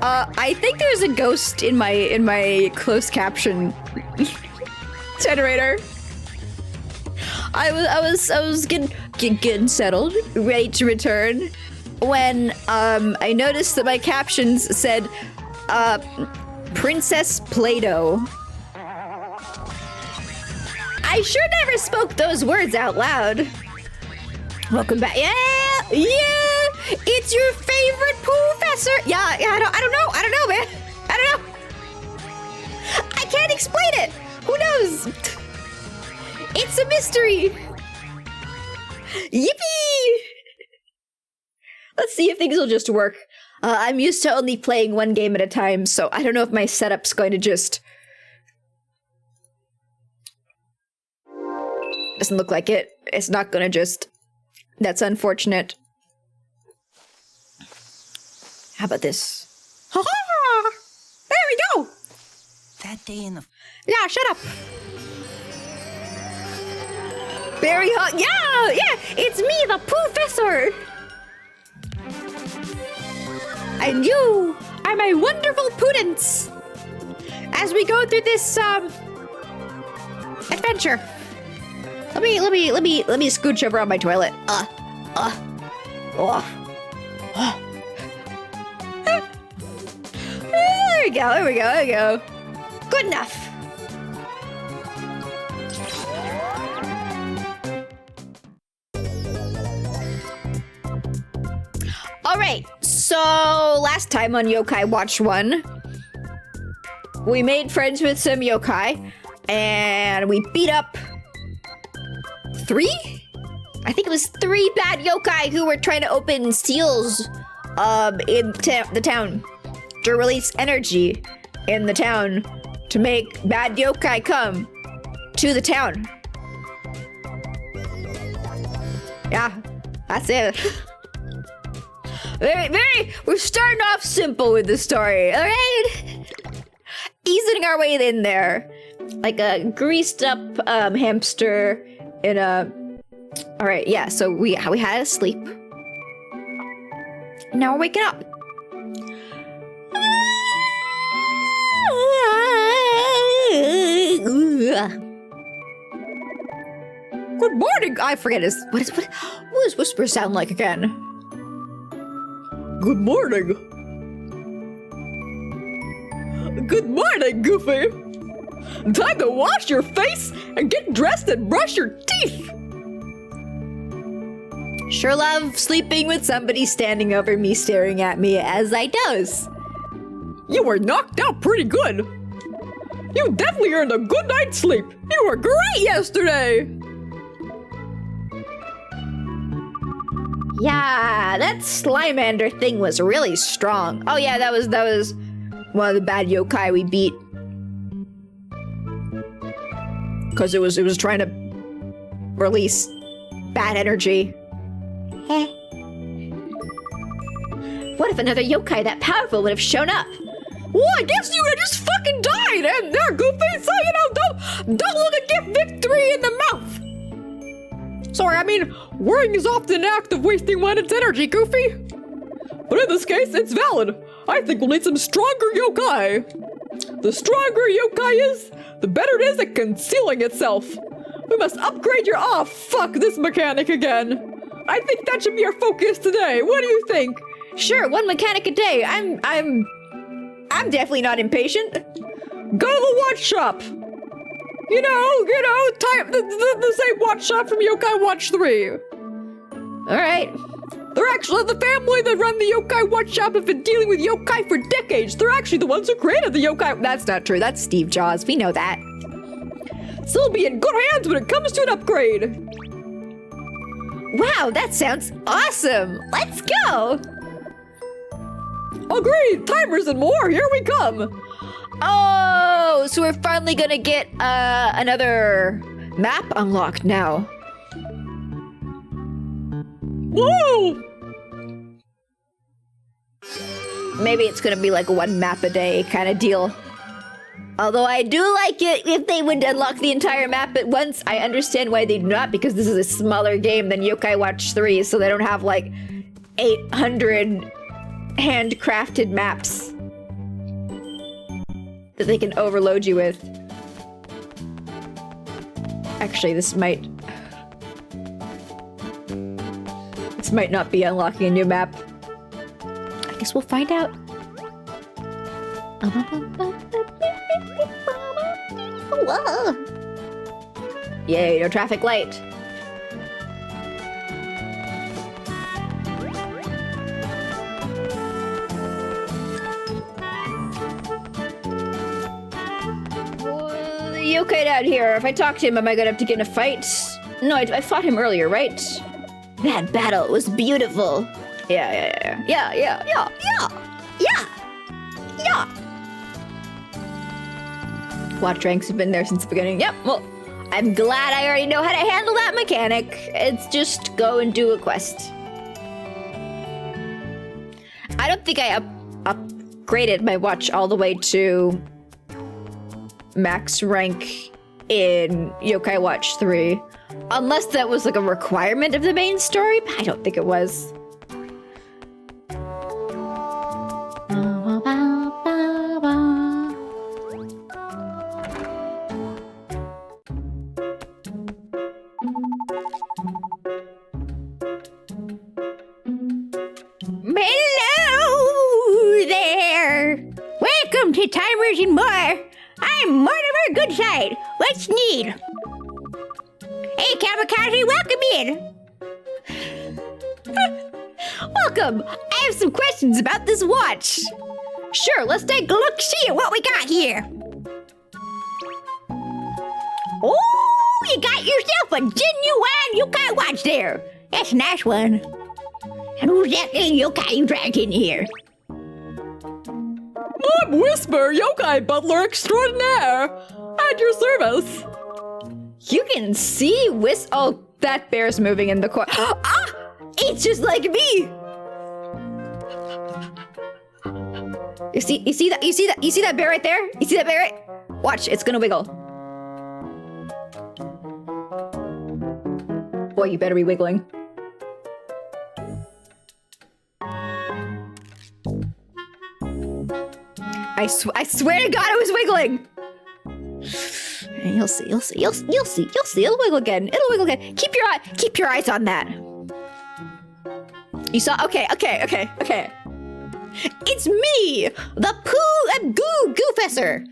I think there's a ghost in my closed caption generator. I was getting settled, ready to return, when I noticed that my captions said Princess Play-Doh. I sure never spoke those words out loud. Welcome back. Yeah, it's your favorite professor. Yeah, I don't know, man. I don't know. I can't explain it. Who knows? It's a mystery. Yippee! Let's see if things will just work. I'm used to only playing one game at a time, so I don't know if my setup's going to just... Doesn't look like it. It's not gonna just... That's unfortunate. How about this? Ha-ha! There we go! That day in the... Yeah, shut up! Very hot. Yeah! It's me, the professor! And you are my wonderful Prudence! As we go through this, adventure. Let me scooch over on my toilet. There we go. Good enough. Alright, so last time on Yokai Watch 1, we made friends with some yokai, and we beat up 3? I think it was 3 bad yokai who were trying to open seals in the town to release energy in the town to make bad yokai come to the town. Yeah, that's it. We're starting off simple with the story, alright? Easing our way in there. Like a greased up hamster in a... Alright, yeah, so we had a sleep. Now we're waking up. Good morning! I forget what does whisper sound like again? Good morning. Good morning, Goofy. Time to wash your face and get dressed and brush your teeth. Sure love sleeping with somebody standing over me staring at me as I doze. You were knocked out pretty good. You definitely earned a good night's sleep. You were great yesterday. Yeah, that Slimander thing was really strong. Oh yeah, that was one of the bad yokai we beat. Cause it was trying to release bad energy. What if another yokai that powerful would have shown up? Well, I guess you would have just fucking died, and there, Goofy, so don't look a gift victory in the mouth. Sorry, I mean, worrying is often an act of wasting one's energy, Goofy. But in this case, it's valid. I think we'll need some stronger yokai. The stronger yokai is, the better it is at concealing itself. We must upgrade your— oh, fuck this mechanic again. I think that should be our focus today. What do you think? Sure, one mechanic a day. I'm definitely not impatient. Go to the watch shop. You know, type the same watch shop from Yokai Watch 3. Alright. They're actually the family that run the Yokai Watch shop have been dealing with yokai for decades. They're actually the ones who created the yokai— That's not true. That's Steve Jobs. We know that. So we'll be in good hands when it comes to an upgrade. Wow, that sounds awesome. Let's go. Agreed. Timers and more. Here we come. Oh, so we're finally gonna get another map unlocked now. Whoa! Maybe it's gonna be like one map a day kind of deal. Although I do like it if they would unlock the entire map at once. I understand why they do not, because this is a smaller game than Yokai Watch 3, so they don't have like 800 handcrafted maps that they can overload you with. Actually, this might not be unlocking a new map. I guess we'll find out. Whoa. Yay, no traffic light. Yokai down here. If I talk to him, am I gonna have to get in a fight? No, I fought him earlier, right? That battle was beautiful. Yeah. Watch ranks have been there since the beginning. Yep, well, I'm glad I already know how to handle that mechanic. It's just go and do a quest. I don't think I upgraded my watch all the way to max rank in Yokai Watch 3. Unless that was like a requirement of the main story, but I don't think it was. Hello there! Welcome to Timers and More! I'm Mortimer Goodside. What's need? Hey, Kamikaze, welcome in. Welcome. I have some questions about this watch. Sure, let's take a look, see at what we got here. Oh, you got yourself a genuine Yokai watch there. That's a nice one. And who's that little yokai you dragged in here? I'm Whisper, Yokai Butler Extraordinaire! At your service! You can see oh, that bear's moving in the corner. Ah! It's just like me! You see that bear right there? You see that bear right? Watch, it's gonna wiggle. Boy, you better be wiggling. I swear to God, I was wiggling. And you'll see. It'll wiggle again. Keep your eyes on that. You saw? Okay. It's me, the Pooh and Goofessor.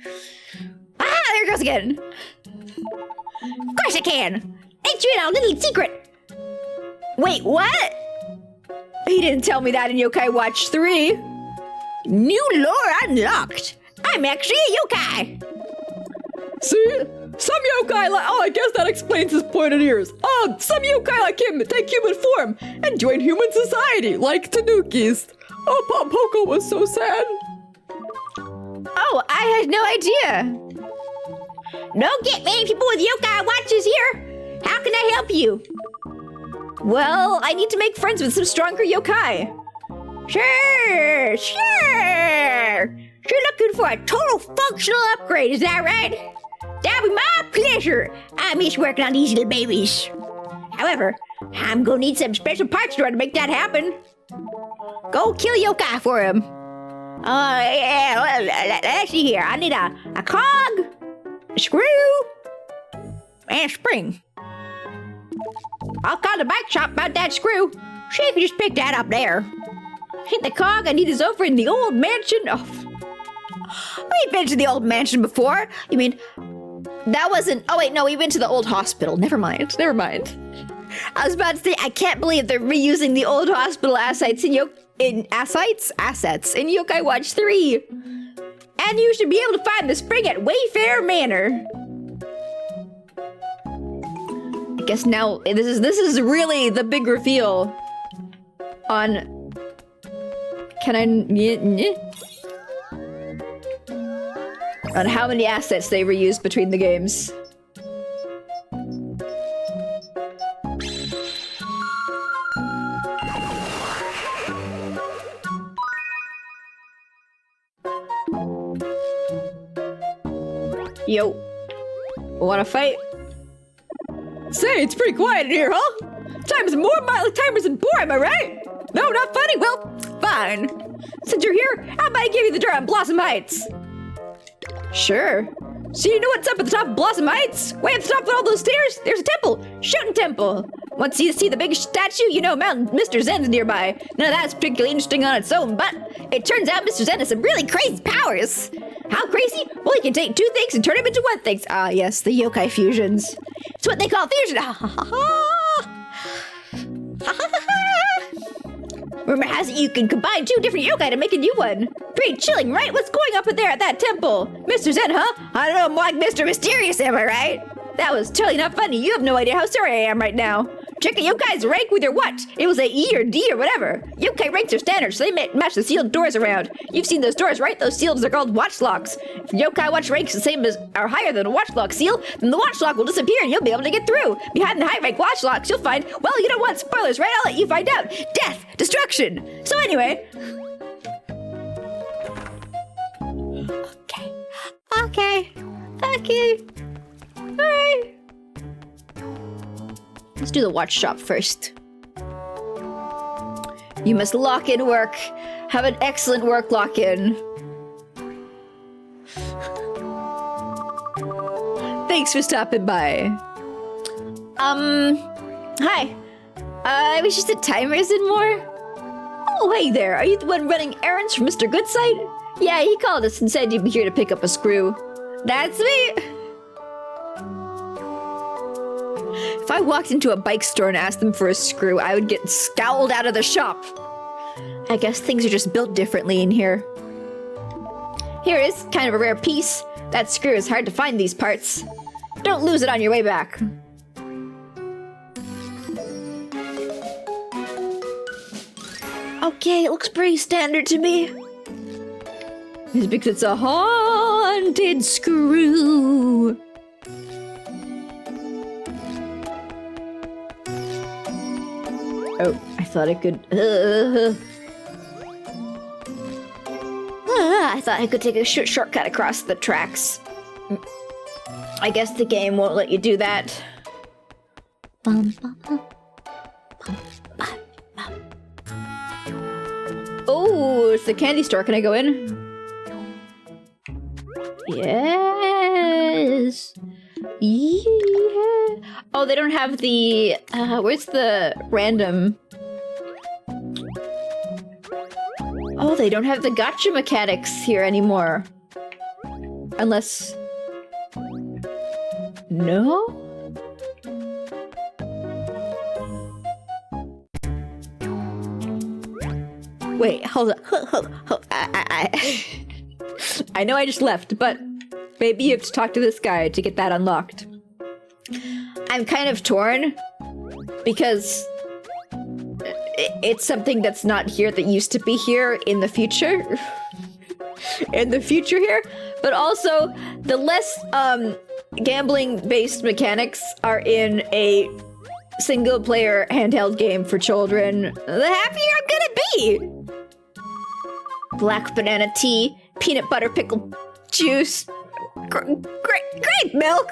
Ah, there it goes again. Of course I can. Ain't you in a little secret? Wait, what? He didn't tell me that in Yokai Watch 3. New lore unlocked. I'm actually a yokai. See? Some yokai I guess that explains his pointed ears. Some yokai like him take human form and join human society, like Tanuki's. Oh, Pop Poco was so sad. Oh, I had no idea. Don't get many people with yokai watches here. How can I help you? Well, I need to make friends with some stronger yokai. Sure. You're looking for a total functional upgrade, is that right? That'll be my pleasure. I miss working on these little babies. However, I'm gonna need some special parts in order to make that happen. Go kill yokai for him. Let's see here. I need a cog, a screw, and a spring. I'll call the bike shop about that screw. See if you just pick that up there. The cog I need is over in the old mansion. Oh, we've been to the old mansion before. You mean, that wasn't, oh wait, no, we went to the old hospital. Never mind. I was about to say, I can't believe they're reusing the old hospital assets in Yokai Watch 3. And you should be able to find the spring at Wayfair Manor. I guess now, this is really the big reveal on... Can I... on how many assets they reused between the games. Yo. Wanna fight? Say, it's pretty quiet in here, huh? Timers and More, timers and More, am I right? No, not funny? Well, fine. Since you're here, how about I give you the door on Blossom Heights? Sure. So you know what's up at the top of Blossom Heights? Way at the top of all those stairs, there's a temple. Shooting temple. Once you see the big statue, you know Mr. Zen's nearby. None of that's particularly interesting on its own, but it turns out Mr. Zen has some really crazy powers. How crazy? Well, he can take two things and turn them into one thing. Ah, yes, the yokai fusions. It's what they call fusion. Rumor has it you can combine two different yokai to make a new one. Pretty chilling, right? What's going up in there at that temple? Mr. Zen, huh? I don't know, more like Mr. Mysterious, am I right? That was totally not funny. You have no idea how sorry I am right now. Check a yokai's rank with your watch. It will say E or D or whatever. Yokai ranks are standard, so they match the sealed doors around. You've seen those doors, right? Those seals are called watch locks. If the Yokai Watch ranks the same as or higher than a watch lock seal, then the watch lock will disappear and you'll be able to get through. Behind the high rank watch locks, you'll find, well, you don't want spoilers, right? I'll let you find out. Death, destruction. So anyway. Okay. Alright. Let's do the watch shop first. You must lock in work. Have an excellent work lock-in. Thanks for stopping by. Hi. I wish the timers in more. Oh, hey there. Are you the one running errands for Mr. Goodside? Yeah, he called us and said you'd be here to pick up a screw. That's me. If I walked into a bike store and asked them for a screw, I would get scowled out of the shop. I guess things are just built differently in here. Here it is, kind of a rare piece. That screw is hard to find these parts. Don't lose it on your way back. Okay, it looks pretty standard to me. It's because it's a haunted screw. Oh, I thought I could... I thought I could take a shortcut across the tracks. I guess the game won't let you do that. Oh, it's the candy store. Can I go in? Yes. Yeah. Oh, they don't have the... where's the random... Oh, they don't have the gacha mechanics here anymore. Unless... No? Wait, hold on. I know I just left, but maybe you have to talk to this guy to get that unlocked. I'm kind of torn because it's something that's not here that used to be here in the future. In the future here, but also the less gambling-based mechanics are in a single-player handheld game for children, the happier I'm gonna be. Black banana tea, peanut butter pickle juice, great milk.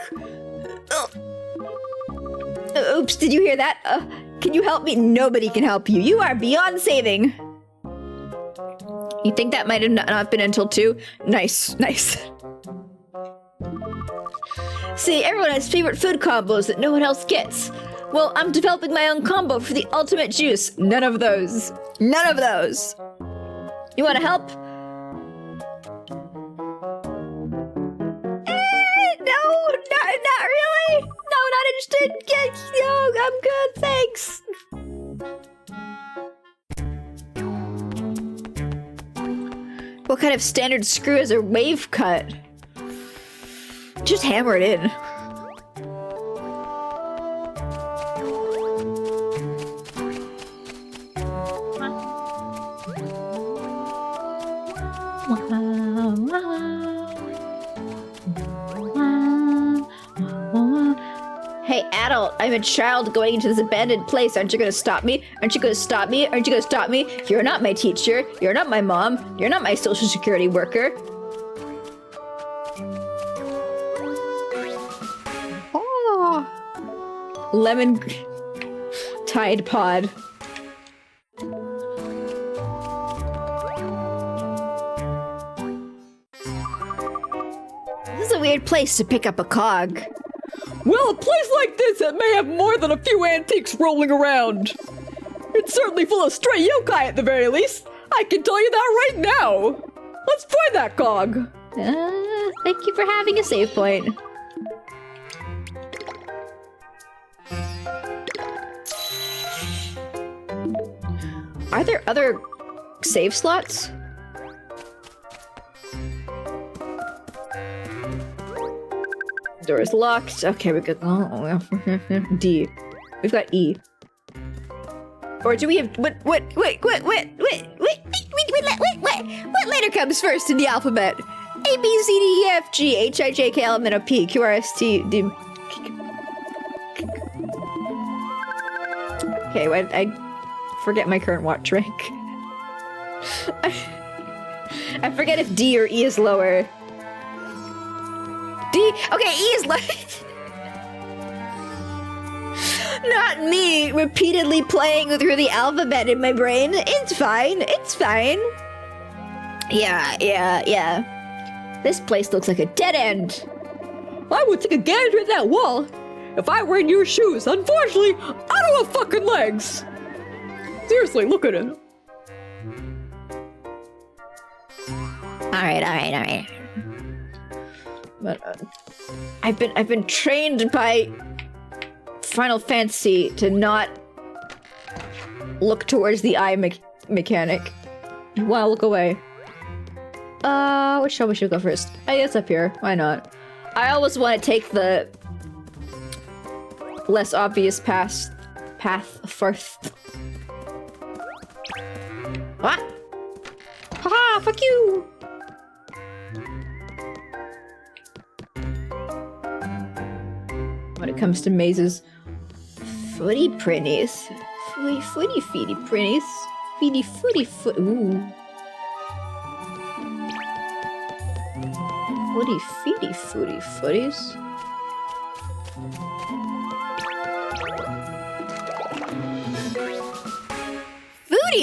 Oops, did you hear that? Can you help me? Nobody can help you. You are beyond saving. You think that might have not been until 2? Nice. See, everyone has favorite food combos that no one else gets. Well, I'm developing my own combo for the ultimate juice. None of those. You want to help? No, not really. No, not interested. No, I'm good, thanks. What kind of standard screw is a wave cut? Just hammer it in. Hey, adult, I'm a child going into this abandoned place. Aren't you gonna stop me? Aren't you gonna stop me? You're not my teacher. You're not my mom. You're not my social security worker. Oh. Lemon Tide Pod. weird place to pick up a cog. Well, a place like this, it may have more than a few antiques rolling around. It's certainly full of stray yokai at the very least. I can tell you that right now. Let's find that cog. Thank you for having a save point. Are there other save slots? Door is locked. Okay, we got D. We've got E. Or do we have what letter comes first in the alphabet? A B C D E F G H I J K L M N O P Q R S T D. Okay, I forget my current watch rank. I forget if D or E is lower. D. Okay, E is lower. Not me repeatedly playing through the alphabet in my brain. It's fine. It's fine. Yeah. This place looks like a dead end. I would take a gander at that wall if I were in your shoes. Unfortunately, I don't have fucking legs. Seriously, look at it. Alright. But I've been trained by Final Fantasy to not look towards the eye mechanic. Wow, look away. Which shall we should go first? I guess up here. Why not? I always want to take the less obvious path first. What? Haha! Fuck you! When it comes to mazes, footy printies, feety printies, footy foot. Ooh. Footy footies.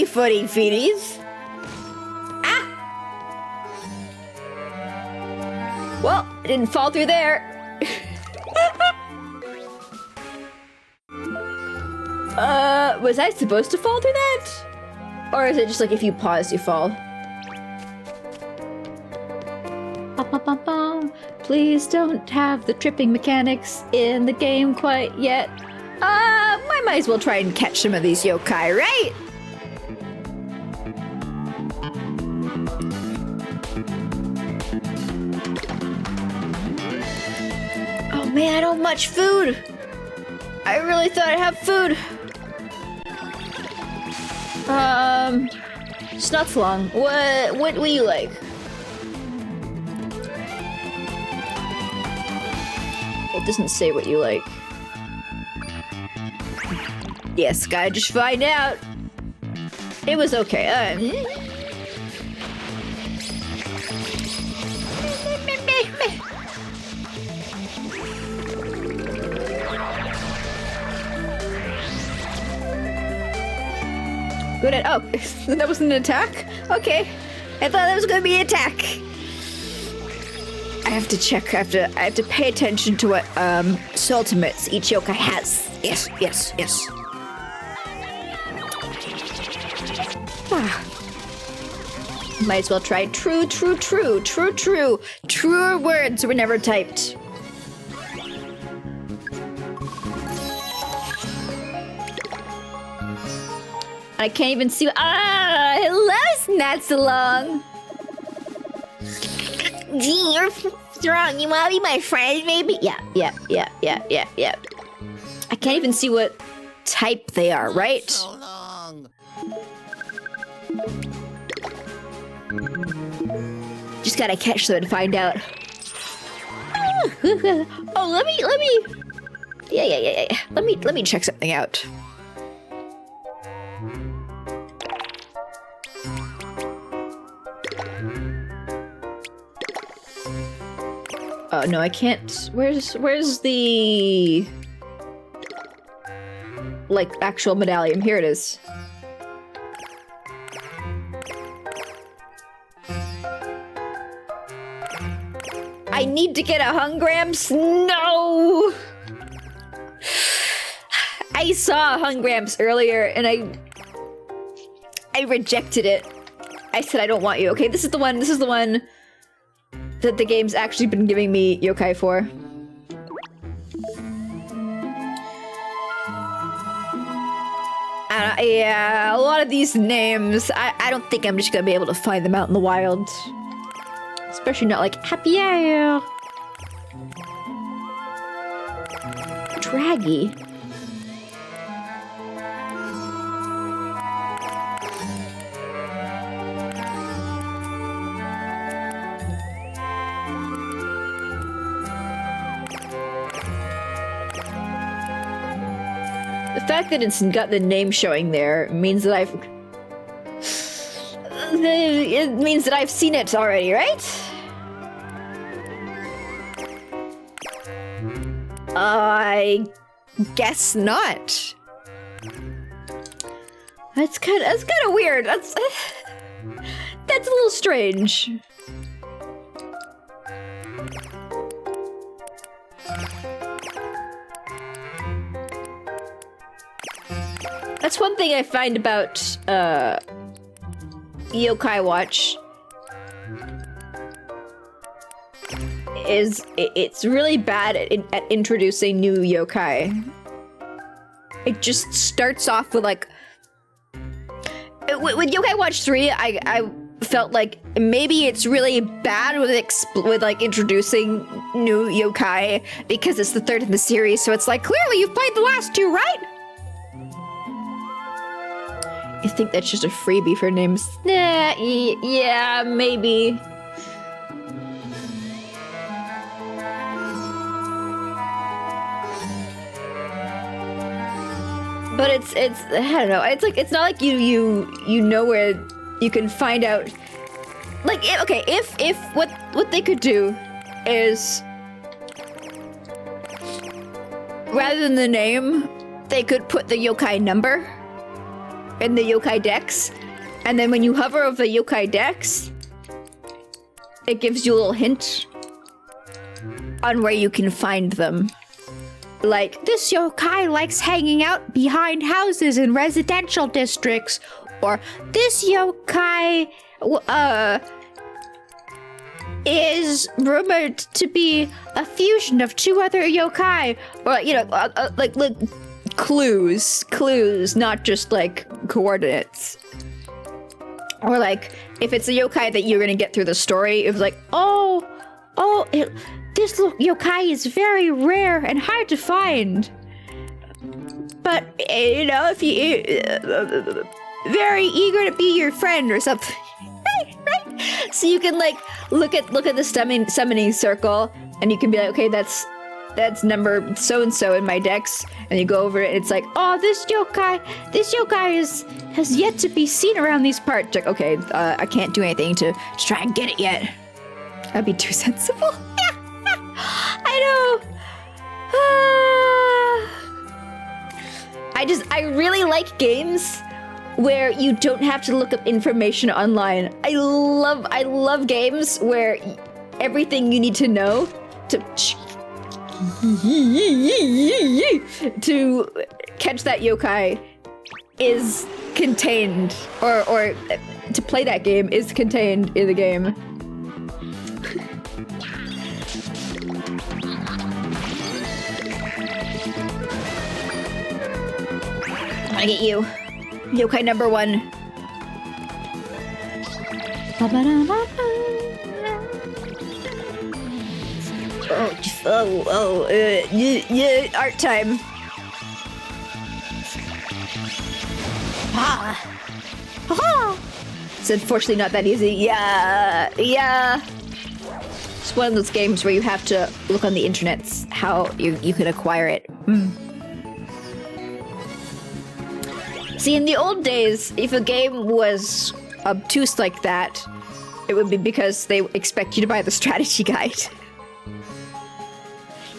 Footy feeties. Ah! Well, I didn't fall through there. Was I supposed to fall through that? Or is it just like if you pause, you fall? Please don't have the tripping mechanics in the game quite yet. I might as well try and catch some of these yokai, right? Oh man, I don't have much food. I really thought I'd have food. Snufflong, what do you like? It doesn't say what you like. Yes, gotta just find out. It was okay. Good at oh, that was an attack? Okay. I thought that was gonna be an attack. I have to check, I have to pay attention to what ultimates each yokai has. Yes. Might as well try true. Truer words were never typed. I can't even see. Hello, Snatsalong. Gee, you're strong. You wanna be my friend, maybe? Yeah. I can't even see what type they are, right? So long. Just gotta catch them and find out. Oh, let me. Yeah. Let me check something out. Oh no, I can't. Where's the like actual medallion? Here it is. I need to get a Hungramps. No! I saw a Hungramps earlier and I rejected it. I said I don't want you. Okay, this is the one that the game's actually been giving me yokai for. Yeah, a lot of these names, I don't think I'm just gonna be able to find them out in the wild. Especially not like Happy Hour. Draggy. The fact that it's got the name showing there means that it means that I've seen it already, right? I guess not. That's kind of weird. That's a little strange. That's one thing I find about Yokai Watch is it's really bad at introducing new yokai. It just starts off with like with Yokai Watch 3, I felt like maybe it's really bad with like introducing new yokai because it's the third in the series, so it's like clearly you've played the last two, right? I think that's just a freebie for names. Nah, yeah, maybe. But it's I don't know. It's like it's not like you know where you can find out. Like if what they could do is rather than the name, they could put the yokai number in the yokai dex, and then when you hover over the yokai dex, it gives you a little hint on where you can find them. Like, this yokai likes hanging out behind houses in residential districts, or this yokai is rumored to be a fusion of two other yokai, or you know, like clues, not just like coordinates. Or like, if it's a yokai that you're gonna get through the story, it was like, this yokai is very rare and hard to find. But, you know, if you... very eager to be your friend or something. Right? So you can, like, look at the summoning circle, and you can be like, okay, that's number so-and-so in my dex. And you go over it, and it's like, oh, this yokai has yet to be seen around these parts. Like, okay, I can't do anything to try and get it yet. That'd be too sensible. I know. I really like games where you don't have to look up information online. I love games where everything you need to know to catch that yokai is contained, or to play that game is contained in the game. I get you. Yokai number 1. Art time. It's unfortunately not that easy. Yeah. It's one of those games where you have to look on the internets how you can acquire it. See, in the old days, if a game was obtuse like that, it would be because they expect you to buy the strategy guide.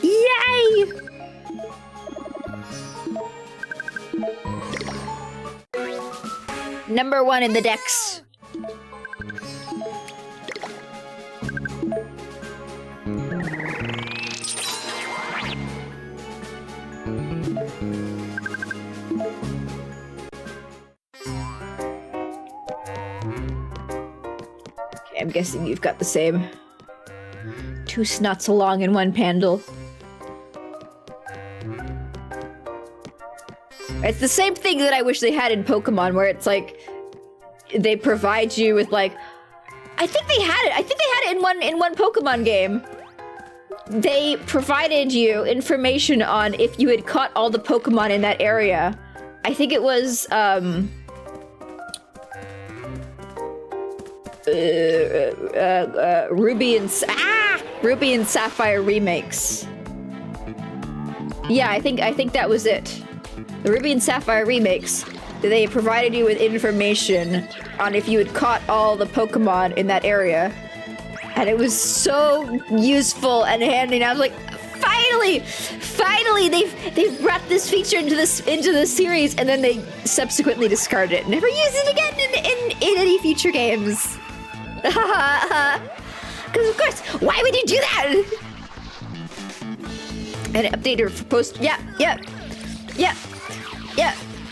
Yay! Number 1 in the dex. I'm guessing you've got the same. 2 snots along in 1 pandal. It's the same thing that I wish they had in Pokemon, where it's like they provide you with like, I think they had it in one Pokemon game. They provided you information on if you had caught all the Pokemon in that area. I think it was Ruby and Sapphire remakes. Yeah, I think that was it. The Ruby and Sapphire remakes. They provided you with information on if you had caught all the Pokemon in that area. And it was so useful and handy. And I was like, finally, they've brought this feature into the series, and then they subsequently discarded it. Never use it again in any future games. Because of course, why would you do that? And update or post. Yeah.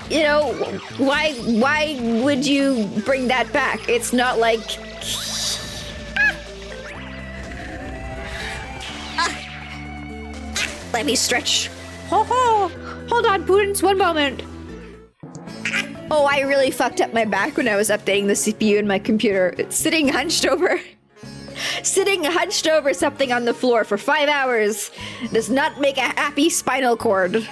You know, why would you bring that back? It's not like. Let me stretch. Hold on, Prudence, 1 moment. Oh, I really fucked up my back when I was updating the CPU in my computer. It's sitting hunched over something on the floor for 5 hours does not make a happy spinal cord.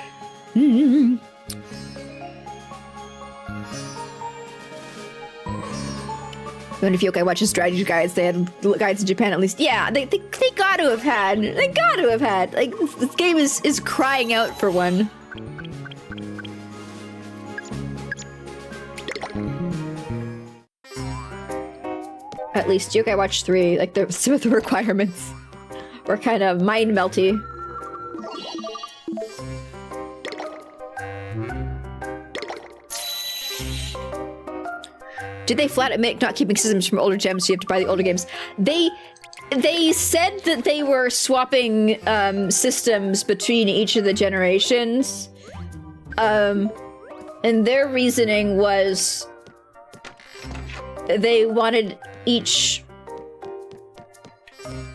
If Yokai Watch's strategy guides, they had guides in Japan at least. Yeah, they got to have had. They got to have had. Like, this game is crying out for one. At least Yokai Watch 3, like some of the requirements were kind of mind-melty. Did they flat admit not keeping systems from older gems so you have to buy the older games? They said that they were swapping systems between each of the generations. And their reasoning was they wanted each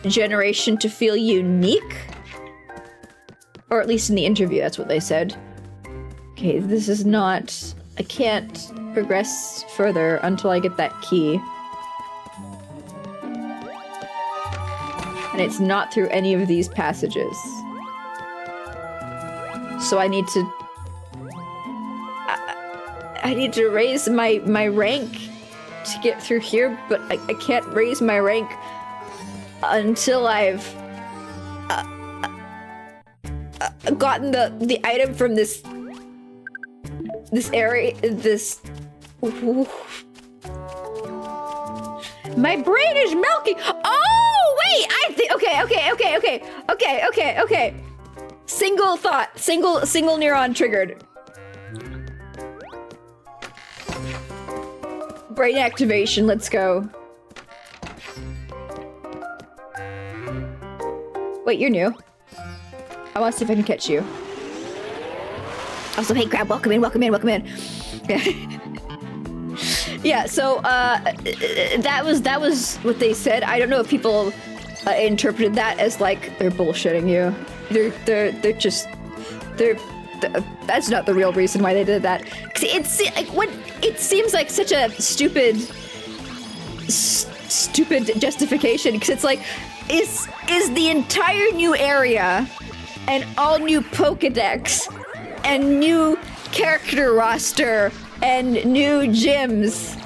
generation to feel unique. Or at least in the interview, that's what they said. Okay, this is not... I can't progress further until I get that key. And it's not through any of these passages. So I need to... I need to raise my rank to get through here, but I can't raise my rank until I've gotten the item from this area, this... Ooh. My brain is milky. Oh, wait, I think, okay. Single thought, single neuron triggered. Brain activation, let's go. Wait, you're new. I want to see if I can catch you. Also, hey, Crab, welcome in. Yeah, so, that was what they said. I don't know if people interpreted that as, like, they're bullshitting you. That's not the real reason why they did that. 'Cause it seems like such a stupid justification, because it's like, is the entire new area and all new Pokedex and new character roster and new gyms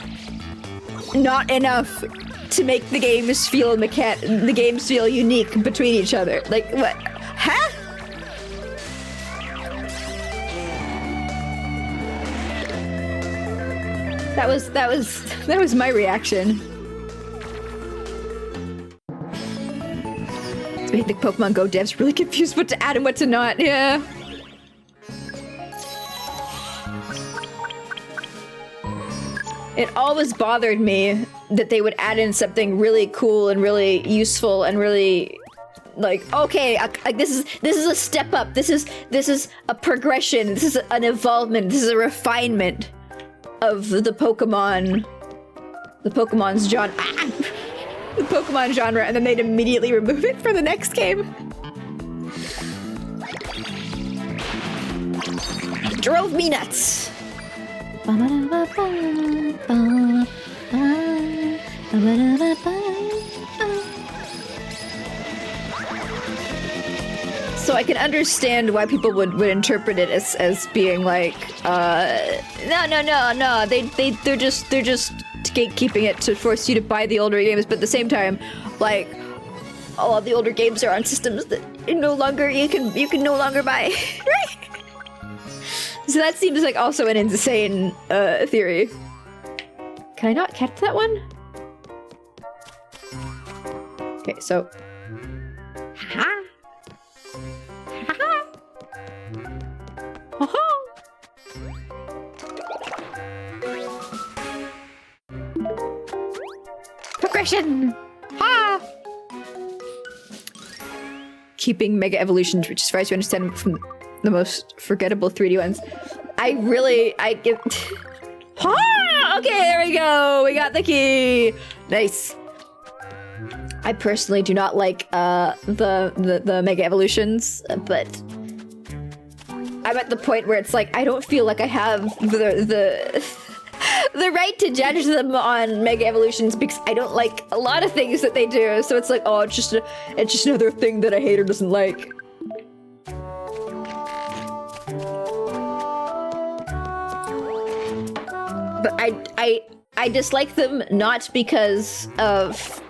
not enough to make the games feel unique between each other? Like, what? Huh? That was my reaction. It's made the Pokemon Go devs really confused what to add and what to not. Yeah. It always bothered me that they would add in something really cool and really useful and really, like, okay, like this is a step up. This is a progression. This is an evolvement. This is a refinement of the Pokemon's genre. the Pokemon genre and then they'd immediately remove it from the next game. Drove me nuts. So I can understand why people would interpret it as being like, no. They're just gatekeeping it to force you to buy the older games, but at the same time, like, all of the older games are on systems that you can no longer buy, right? So that seems like also an insane theory. Can I not catch that one? Okay, so. Ha! Ha! Ha! Progression! Ha! Keeping Mega Evolutions, which as far as you understand from the most forgettable 3D ones. I give... Ha! Okay, there we go! We got the key! Nice. I personally do not like the Mega Evolutions, but I'm at the point where it's like, I don't feel like I have the right to judge them on Mega Evolutions because I don't like a lot of things that they do. So it's like, oh, it's just another thing that a hater doesn't like. But I dislike them not because of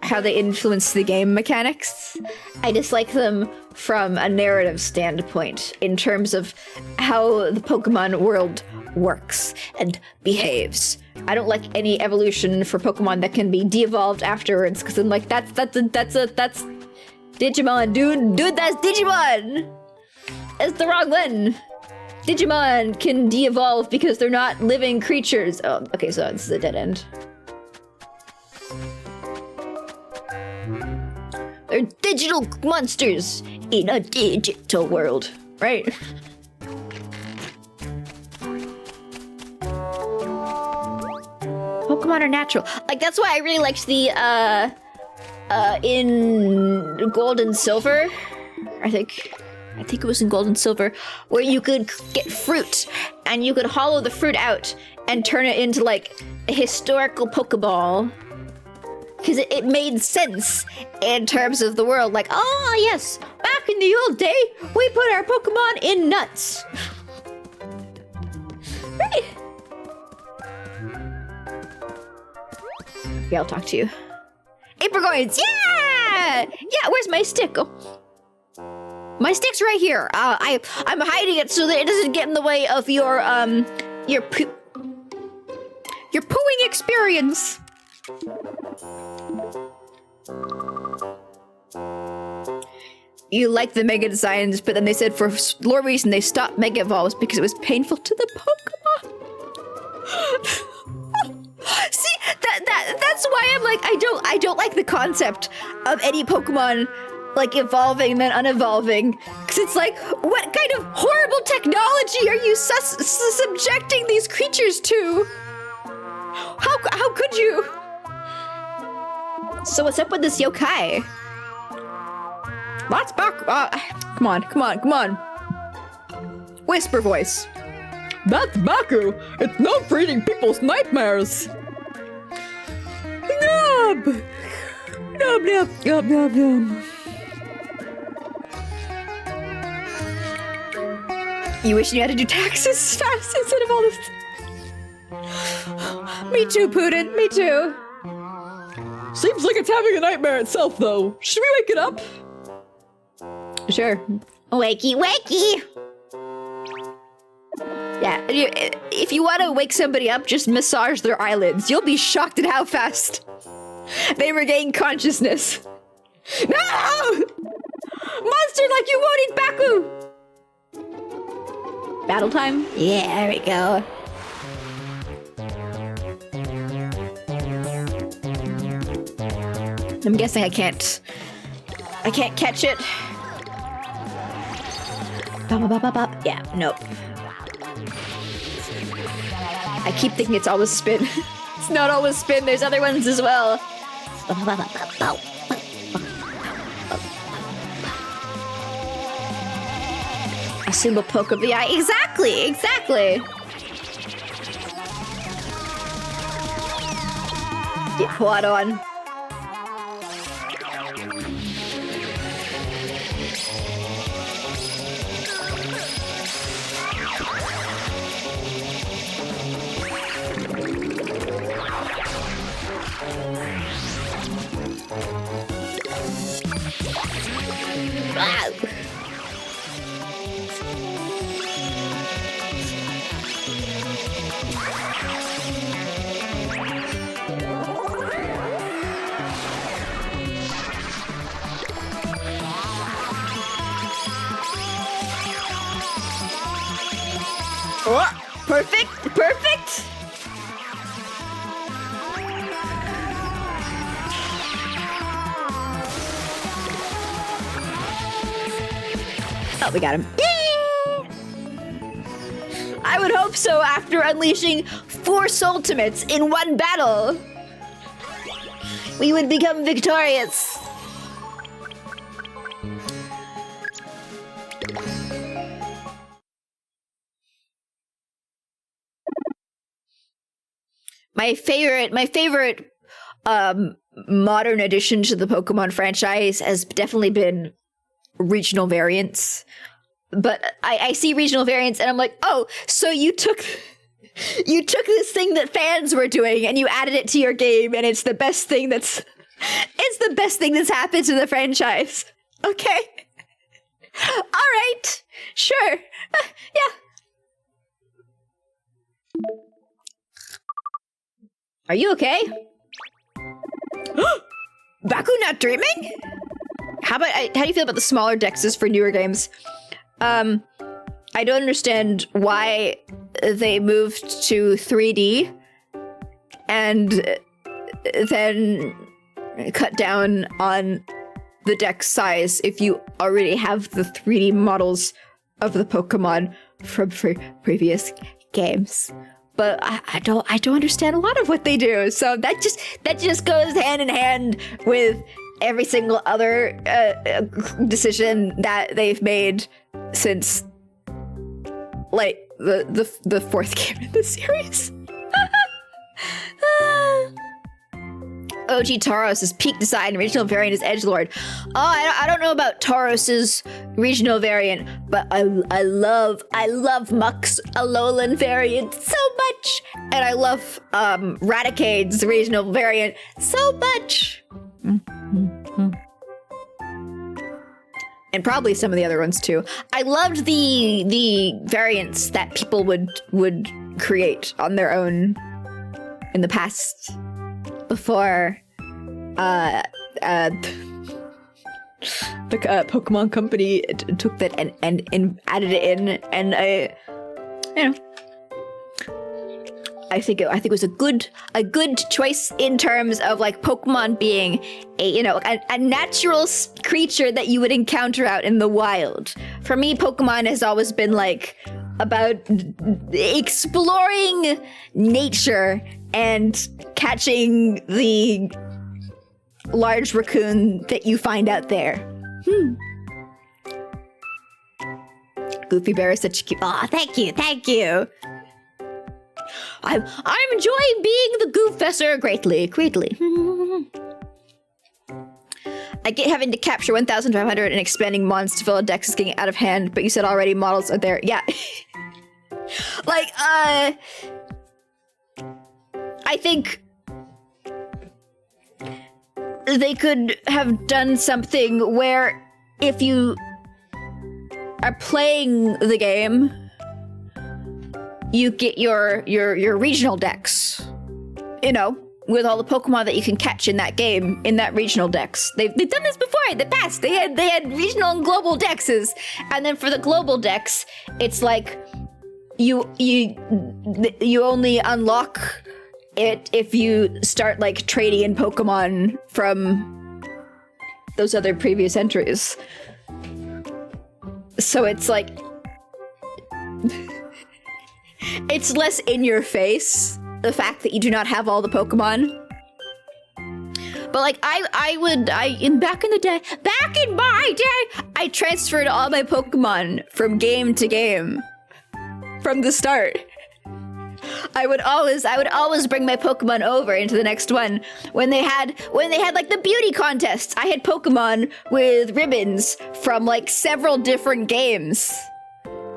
how they influence the game mechanics. I dislike them from a narrative standpoint in terms of how the Pokemon world works and behaves. I don't like any evolution for Pokemon that can be de-evolved afterwards because I'm like, that's Digimon, dude, that's Digimon. It's the wrong one. Digimon can de-evolve because they're not living creatures. Oh, okay, so this is a dead end. They're digital monsters in a digital world, right? Pokemon are natural. Like, that's why I really liked the, in Gold and Silver, I think it was in Gold and Silver, where you could get fruit, and you could hollow the fruit out and turn it into, like, a historical Pokeball. Because it made sense in terms of the world. Like, oh, yes, back in the old day, we put our Pokemon in nuts. Right. Yeah, I'll talk to you. Apricoins, yeah! Yeah, where's my stick? Oh. My stick's right here. I'm hiding it so that it doesn't get in the way of your pooing experience. You like the Mega designs, but then they said for lore reason they stopped Mega Evolves because it was painful to the Pokemon. See, that's why I'm like, I don't like the concept of any Pokemon like evolving then unevolving, because it's like, what kind of horrible technology are you subjecting these creatures to? How could you? So what's up with this yokai? That's back. Come on. Whisper voice. That's Baku. It's known for eating people's nightmares. Nub. You wish you had to do taxes fast instead of all this. Me too, Putin. Me too. Seems like it's having a nightmare itself, though. Should we wake it up? Sure. Wakey. Yeah, if you want to wake somebody up, just massage their eyelids. You'll be shocked at how fast they regain consciousness. No! Monster like you won't eat Baku! Battle time? Yeah, there we go. I'm guessing I can't catch it. Yeah, nope. I keep thinking it's always spin. It's not always spin, there's other ones as well. A single poke of the eye. Exactly, exactly. Get what on? Oh, perfect, perfect. Oh, we got him. Yay! I would hope so after unleashing 4 ultimates in one battle. We would become victorious. My favorite modern addition to the Pokemon franchise has definitely been regional variants. But I see regional variants and I'm like, oh, so you took this thing that fans were doing and you added it to your game and it's the best thing that's happened to the franchise. Okay. All right. Sure. Yeah. Are you okay? Baku not dreaming? How do you feel about the smaller dexes for newer games? I don't understand why they moved to 3D and then cut down on the dex size if you already have the 3D models of the Pokemon from previous games. But I don't understand a lot of what they do. So that just goes hand in hand with every single other decision that they've made since like the 4th game in the series. OG Tauros' peak design, regional variant is Edgelord. Oh, I don't know about Tauros's regional variant, but I love Muck's Alolan variant so much, and I love Raticade's regional variant so much. And probably some of the other ones too. I loved the variants that people would create on their own in the past before the Pokemon Company took that and added it in, and I think it was a good choice in terms of like Pokemon being a natural creature that you would encounter out in the wild. For me, Pokemon has always been like about exploring nature and catching the large raccoon that you find out there. Goofy Bear is such a cute. Aw, thank you. I'm enjoying being the Goofessor greatly. I get having to capture 1,500 and expanding mons to fill a dex is getting out of hand, but you said already models are there. Yeah. Like, I think they could have done something where if you are playing the game, you get your regional dex, with all the Pokemon that you can catch in that game, in that regional dex. They've done this before in the past. They had regional and global dexes, and then for the global dex, it's like you only unlock it if you start like trading in Pokemon from those other previous entries. So it's like it's less in your face, the fact that you do not have all the Pokemon. But like back in my day, I transferred all my Pokemon from game to game from the start. I would always bring my Pokemon over into the next one. When they had like the beauty contests, I had Pokemon with ribbons from like several different games.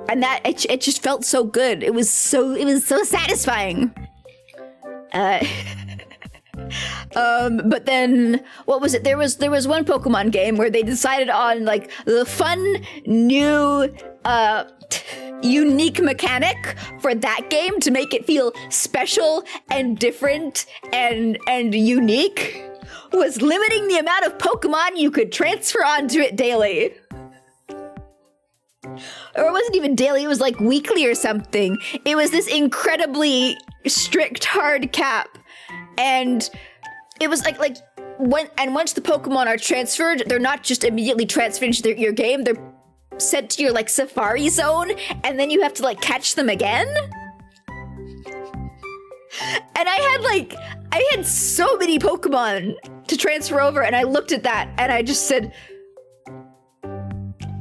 And that it just felt so good. It was so satisfying. But then what was it? There was one Pokemon game where they decided on like the fun new unique mechanic for that game to make it feel special and different and unique was limiting the amount of Pokemon you could transfer onto it daily. Or it wasn't even daily, it was like weekly or something. It was this incredibly strict hard cap. And it was like once the Pokemon are transferred, they're not just immediately transferred into your game, they're sent to your like safari zone, and then you have to like catch them again. And I had so many Pokemon to transfer over, and I looked at that and I just said,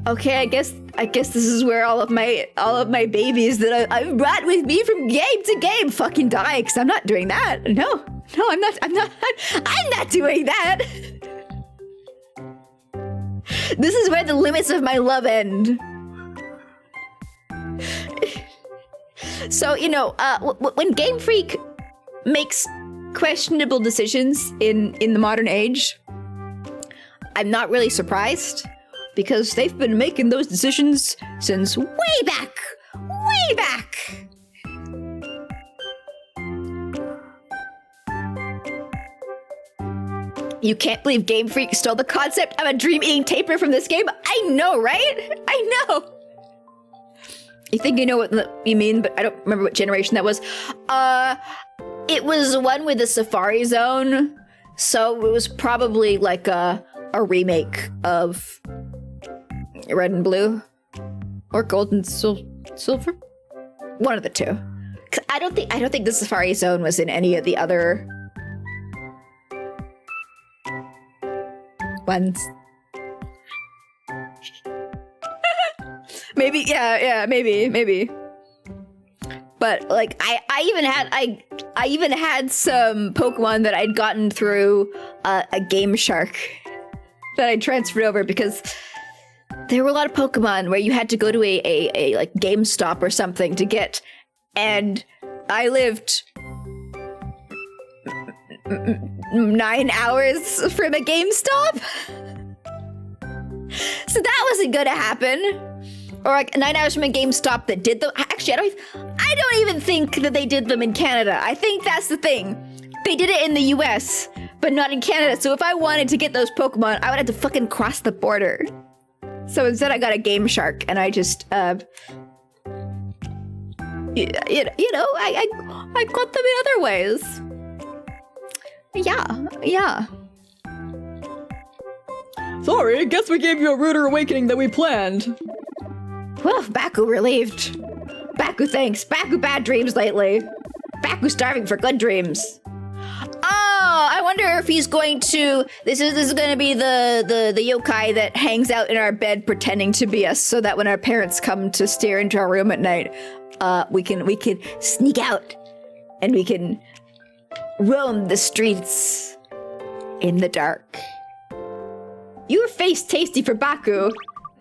okay, I guess this is where all of my babies that I've brought with me from game to game fucking die, because I'm not doing that. No, I'm not doing that. This is where the limits of my love end. So, you know, when Game Freak makes questionable decisions in the modern age, I'm not really surprised, because they've been making those decisions since way back. You can't believe Game Freak stole the concept of a dream-eating tapir from this game? I know, right? I know. I think I know what you mean, but I don't remember what generation that was. It was one with the Safari Zone, so it was probably like a remake of Red and Blue, or Gold and Silver. One of the two. 'Cause I don't think the Safari Zone was in any of the other ones. Maybe, yeah, maybe. But like, I even had some Pokemon that I'd gotten through a Game Shark that I transferred over, because there were a lot of Pokemon where you had to go to a like GameStop or something to get, and I lived 9 hours from a GameStop. So that wasn't gonna happen. Or like 9 hours from a GameStop that did them. Actually, I don't even think that they did them in Canada. I think that's the thing. They did it in the US, but not in Canada. So if I wanted to get those Pokemon, I would have to fucking cross the border. So instead I got a Game Shark, and I just, you know, I got them in other ways. Yeah. Sorry, guess we gave you a ruder awakening than we planned. Well, Baku relieved. Baku thanks. Baku bad dreams lately. Baku starving for good dreams. Oh, I wonder if he's going to... This is going to be the yokai that hangs out in our bed pretending to be us, so that when our parents come to stare into our room at night, we can sneak out and we can roam the streets in the dark. Your face tasty for Baku.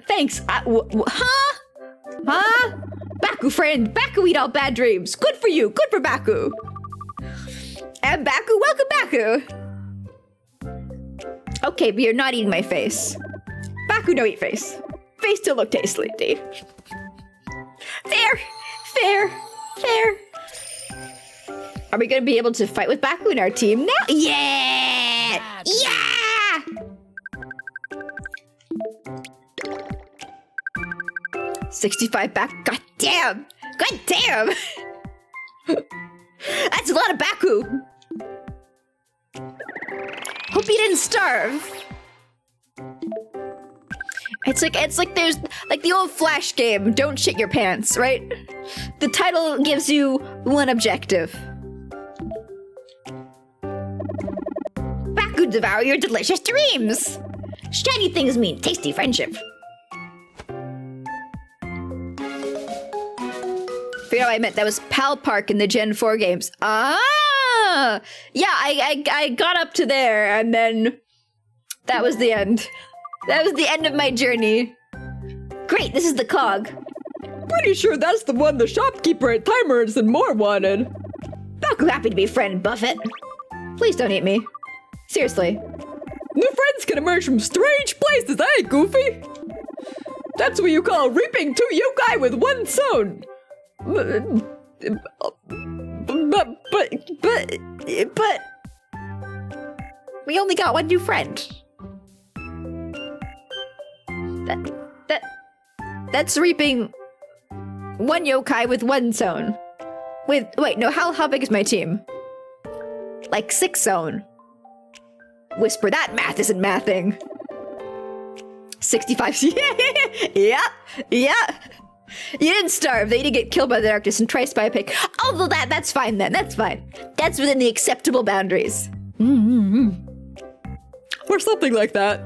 Thanks. Huh? Baku friend. Baku eat all bad dreams. Good for you. Good for Baku. And Baku, welcome Baku. Okay, but you're not eating my face. Baku, no eat face. Face still look tasty. Fair. Are we gonna be able to fight with Baku in our team now? Yeah! 65 back. God damn! That's a lot of Baku. Hope you didn't starve. It's like there's like the old Flash game, don't shit your pants, right? The title gives you one objective. Baku devour your delicious dreams. Shiny things mean tasty friendship. Forget what I meant. That was Pal Park in the Gen 4 games. Ah! Yeah, I got up to there, and then that was the end. That was the end of my journey. Great, this is the cog. Pretty sure that's the one the shopkeeper at Timers and More wanted. Baku happy to be friend, Buffett. Please don't eat me. Seriously. New friends can emerge from strange places, eh, Goofy? That's what you call reaping 2 yokai with 1 stone. But we only got 1 new friend. That's reaping 1 yokai with 1 zone. Wait, no, how big is my team? Like 6 zone. Whisper, that math isn't mathing. 65. Yeah. You didn't starve. They didn't get killed by the darkness and triced by a pig. Although that's fine then. That's fine. That's within the acceptable boundaries. Or something like that.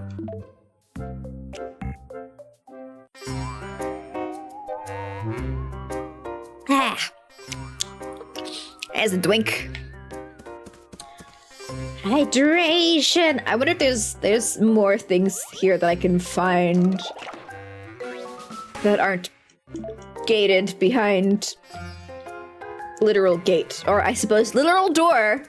There's a drink. Hydration. I wonder if there's more things here that I can find that aren't gated behind literal gate, or I suppose literal door.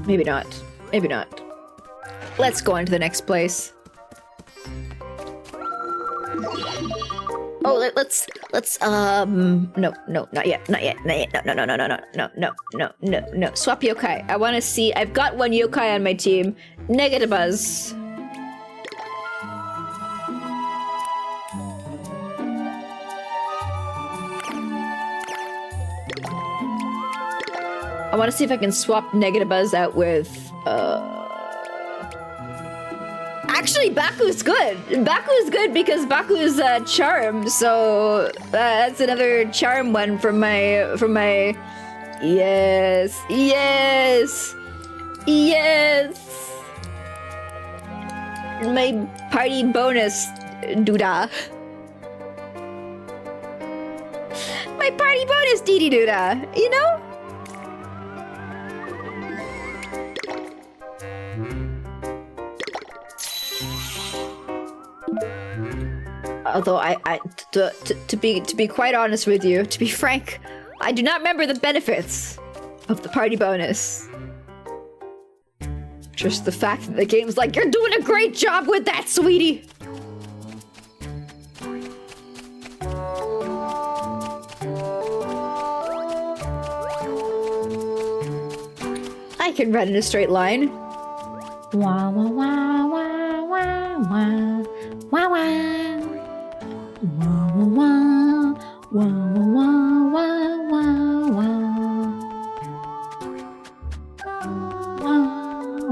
Maybe not. Maybe not. Let's go on to the next place. Oh, let's no, not yet. No. Swap yokai. I want to see. I've got 1 yokai on my team. Negative buzz. I want to see if I can swap Negative Buzz out with, Actually, Baku's good. Baku's good because Baku's charm, so that's another charm one from my... Yes. My party bonus, Duda. My party bonus, Didi Duda, you know? Although to be quite honest with you, to be frank, I do not remember the benefits of the party bonus. Just the fact that the game's like, you're doing a great job with that, sweetie. I can run in a straight line. Wah wah wah wah wah wah wah wah. Wah wah wah wah wah wah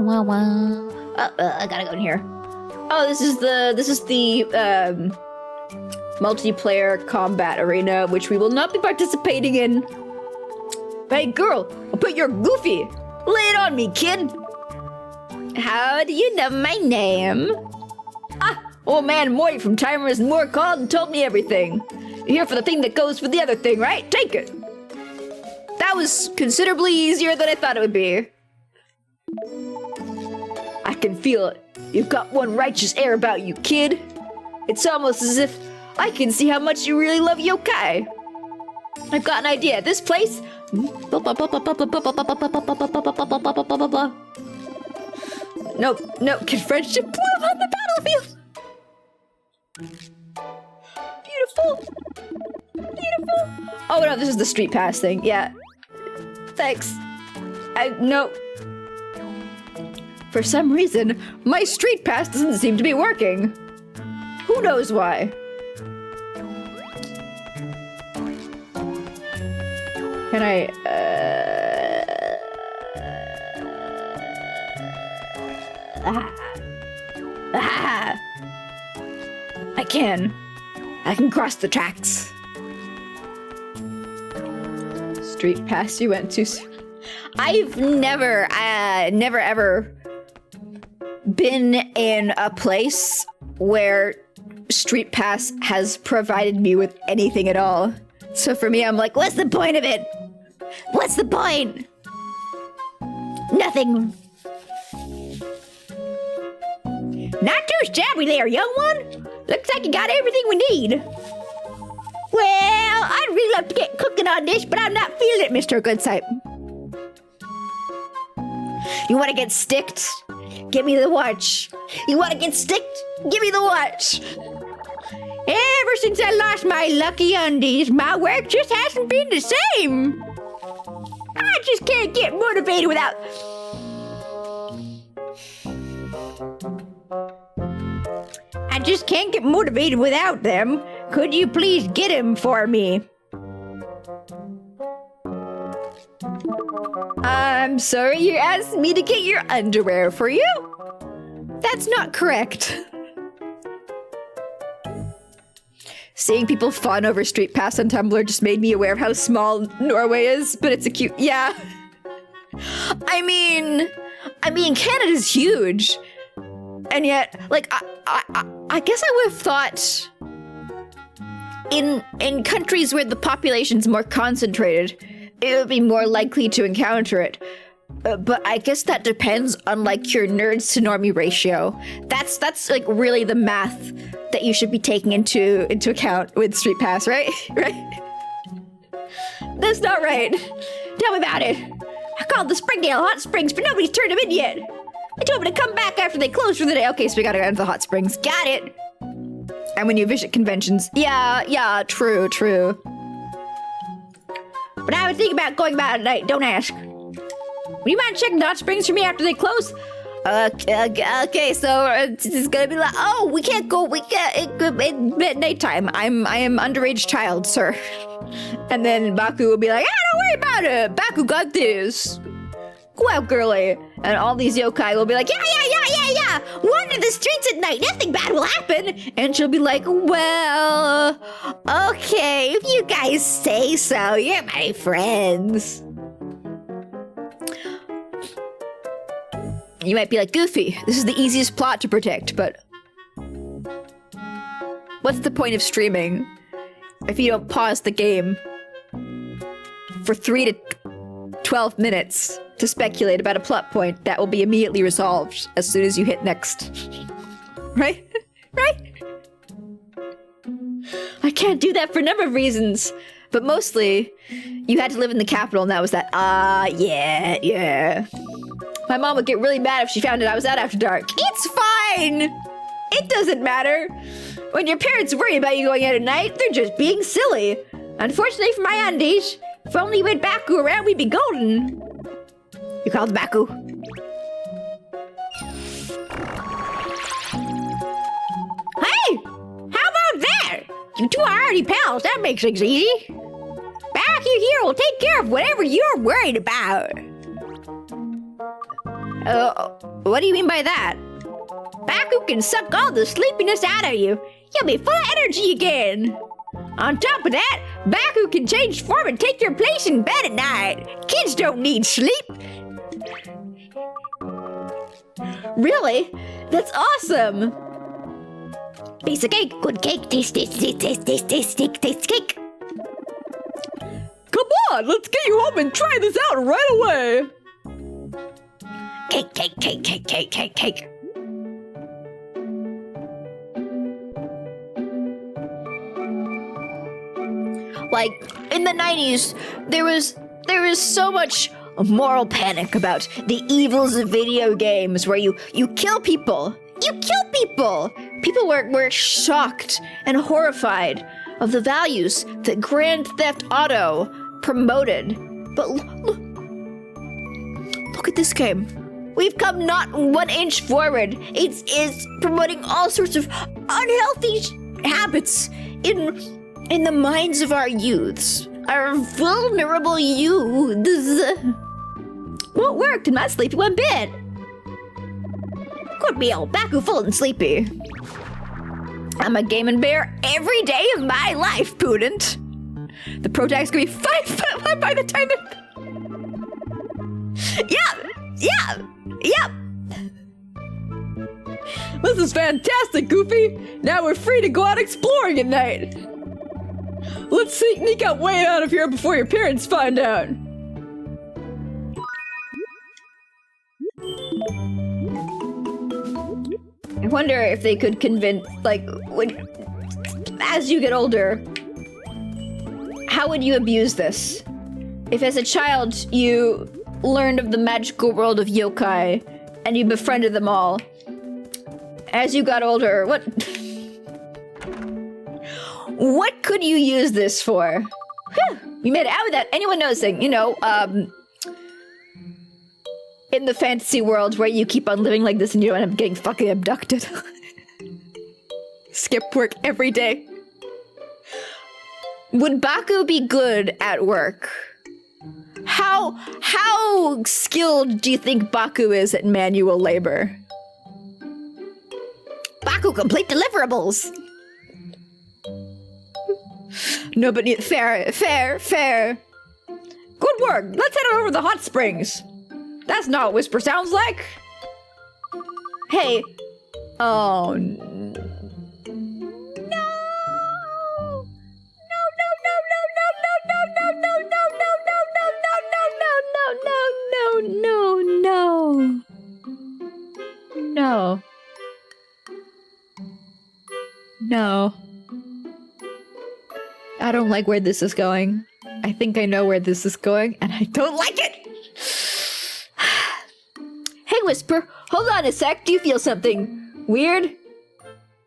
wah wah wah. I gotta go in here. Oh, this is the multiplayer combat arena, which we will not be participating in. Hey, girl, I'll put your Goofy. Lay it on me, kid. How do you know my name? Ah, old man Moy from Timers and More called and told me everything. You're here for the thing that goes with the other thing, right? Take it. That was considerably easier than I thought it would be. I can feel it. You've got one righteous air about you, kid. It's almost as if I can see how much you really love yokai. I've got an idea. This place... Nope. Can friendship live on the battlefield? Beautiful. Oh no, this is the street pass thing. Yeah. Thanks. No. For some reason, my street pass doesn't seem to be working. Who knows why? Can I, I can cross the tracks. Street pass you went too soon. I've never ever been in a place where Street Pass has provided me with anything at all. So for me, I'm like, what's the point of it? What's the point? Nothing. Not too shabby there, young one. Looks like you got everything we need. Well, I'd really love to get cooking on this, but I'm not feeling it, Mr. Goodsight. You want to get sticked? Give me the watch. You want to get sticked? Give me the watch. Ever since I lost my lucky undies, my work just hasn't been the same. I just can't get motivated without... I just can't get motivated without them. Could you please get him for me? I'm sorry, you're asking me to get your underwear for you? That's not correct. Seeing people fawn over Street Pass on Tumblr just made me aware of how small Norway is, but it's a cute, yeah. I mean, Canada's huge. And yet, like, I guess I would have thought in countries where the population's more concentrated, it would be more likely to encounter it. But I guess that depends on, like, your nerds to normie ratio. That's like really the math that you should be taking into account with Street Pass, right? Right? That's not right. Tell me about it. I called the Springdale Hot Springs, but nobody's turned them in yet. I told me to come back after they close for the day. Okay, so we gotta go into the hot springs. Got it. And when you visit conventions. Yeah, true. But I would think about going back at night. Don't ask. Would you mind checking the hot springs for me after they close? Okay, so it's gonna be like, oh, we can't go. We can't. At nighttime. I am underage child, sir. And then Baku will be like, don't worry about it. Baku got this. Go out, girly. And all these yokai will be like, yeah. Wander the streets at night. Nothing bad will happen. And she'll be like, well, okay, if you guys say so. You're my friends. You might be like, Goofy, this is the easiest plot to predict, but what's the point of streaming if you don't pause the game for 3 to 12 minutes to speculate about a plot point that will be immediately resolved as soon as you hit next? Right? Right? I can't do that for a number of reasons, but mostly you had to live in the capital and that was that, yeah. My mom would get really mad if she found out I was out after dark. It's fine! It doesn't matter. When your parents worry about you going out at night, they're just being silly. Unfortunately for my undies, if only we had Baku around, we'd be golden. You called Baku? Hey! How about that? You two are already pals. That makes things easy. Baku here will take care of whatever you're worried about. What do you mean by that? Baku can suck all the sleepiness out of you. You'll be full of energy again. On top of that, Baku can change form and take your place in bed at night. Kids don't need sleep. Really? That's awesome. Piece of cake, good cake, taste cake. Come on, let's get you home and try this out right away. Cake. Like, in the 90s, there was so much moral panic about the evils of video games where you kill people. You kill people! People were shocked and horrified of the values that Grand Theft Auto promoted. But look at this game. We've come not 1 inch forward. It's promoting all sorts of unhealthy habits in the minds of our youths. Our vulnerable youths. What worked in my sleepy one bit? Could be old Baku full and sleepy. I'm a gaming bear every day of my life, Pudent. The protagonist gonna be 5 foot by the time they're... Yep. This is fantastic, Goofy! Now we're free to go out exploring at night! Let's sneak out way out of here before your parents find out! I wonder if they could convince, like, as you get older, how would you abuse this? If as a child you learned of the magical world of yokai and you befriended them all, as you got older, what could you use this for? Whew, you made it out without anyone noticing, you know, in the fantasy world where you keep on living like this and you don't end up getting fucking abducted. Skip work every day. Would Baku be good at work? How skilled do you think Baku is at manual labor? Baku, complete deliverables! No, but fair. Good work! Let's head over to the hot springs! That's not what Whisper sounds like! Hey. Oh, No. I don't like where this is going. I think I know where this is going, and I don't like it! Hey, Whisper, hold on a sec. Do you feel something weird?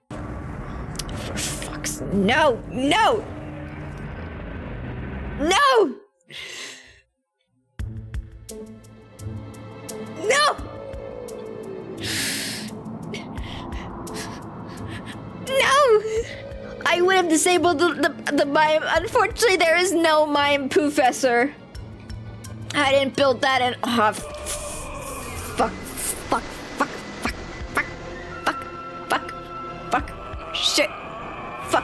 For fuck's... No! No! No! No! No! I would have disabled the mime. Unfortunately, there is no mime poofessor. I didn't build that in. Oh, fuck. Shit. Fuck.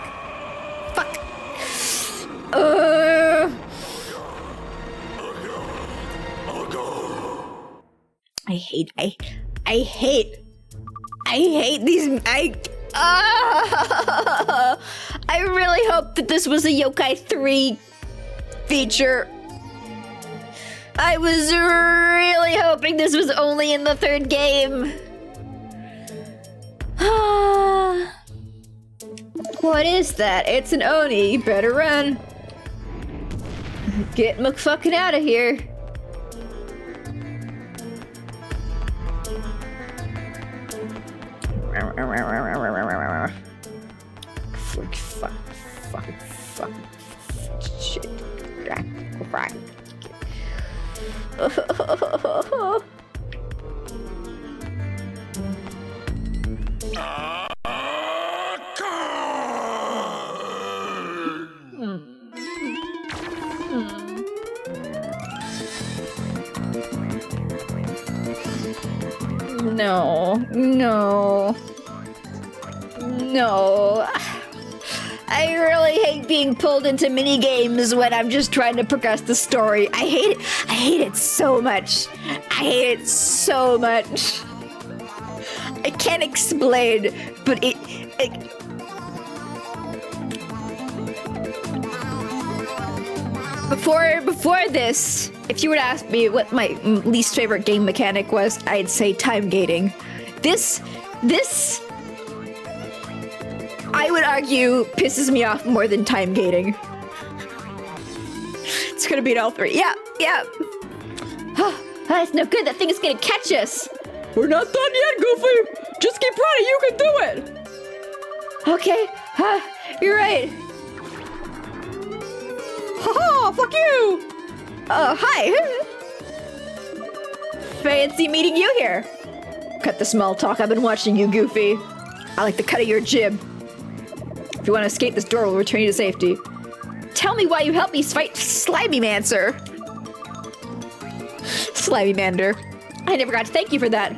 I hate these. I really hope that this was a Yokai 3 feature. I was really hoping this was only in the third game. What is that? It's an Oni. You better run. Get McFucking out of here. Fuck. Shit. Right. No. I really hate being pulled into mini games when I'm just trying to progress the story. I hate it so much. I can't explain, but Before this, if you were to ask me what my least favorite game mechanic was, I'd say time gating. This, I would argue, pisses me off more than time gating. It's gonna beat all three. Yeah. That's no good. That thing is gonna catch us. We're not done yet, Goofy! Just keep running, you can do it! Okay, you're right. Haha, fuck you! Hi. Fancy meeting you here. Cut the small talk. I've been watching you, Goofy. I like the cut of your jib. If you want to escape this door, we'll return you to safety. Tell me why you helped me fight Slimy Mancer. Slimy Mander. I never got to thank you for that.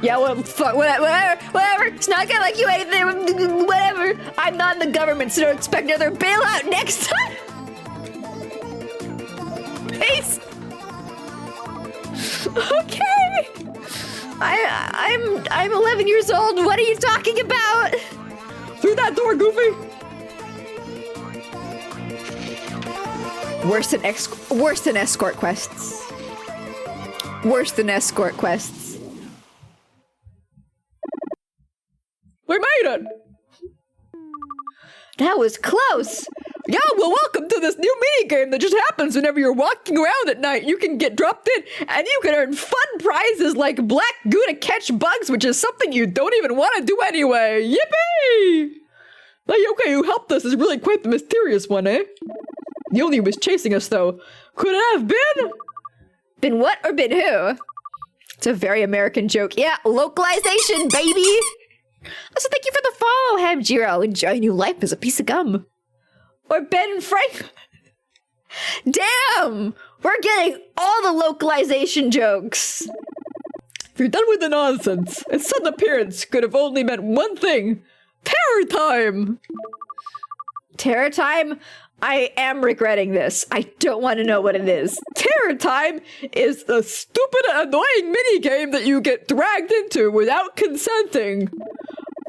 Yeah, well, fuck, whatever. It's not gonna like you anything, whatever. I'm not in the government, so don't expect another bailout next time. Peace. Okay. I'm 11 years old. What are you talking about? Through that door, Goofy! Worse than escort quests. Worse than escort quests. We made it! That was close. Yeah, well, welcome to this new mini game that just happens whenever you're walking around at night. You can get dropped in, and you can earn fun prizes like black goo to catch bugs, which is something you don't even want to do anyway. Yippee! The Yokai who helped us is really quite the mysterious one, eh? The only who was chasing us, though. Could it have been? Been what or been who? It's a very American joke. Yeah, localization, baby. Also, thank you for the follow, Hamjiro. Enjoy new life as a piece of gum. Or Ben Frank. Damn! We're getting all the localization jokes. If you're done with the nonsense, its sudden appearance could have only meant one thing. Terror time! Terror time? I am regretting this. I don't want to know what it is. Terror time is the stupid, annoying minigame that you get dragged into without consenting.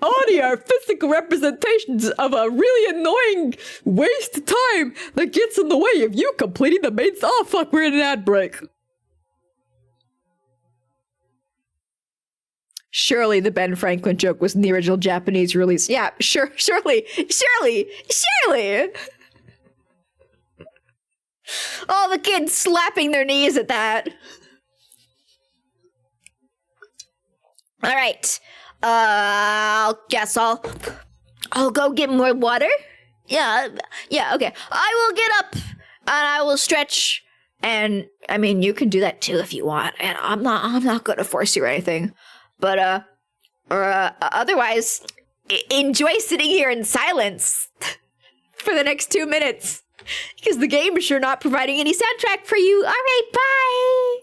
Oni are physical representations of a really annoying waste of time that gets in the way of you completing the main. Oh fuck, we're in an ad break. Surely the Ben Franklin joke was in the original Japanese release. Yeah, surely. All the kids slapping their knees at that. All right. I'll go get more water. Yeah, okay. I will get up and I will stretch. And I mean, you can do that too if you want. And I'm not gonna force you or anything. But otherwise, enjoy sitting here in silence for the next 2 minutes because the game is sure not providing any soundtrack for you. All right, bye.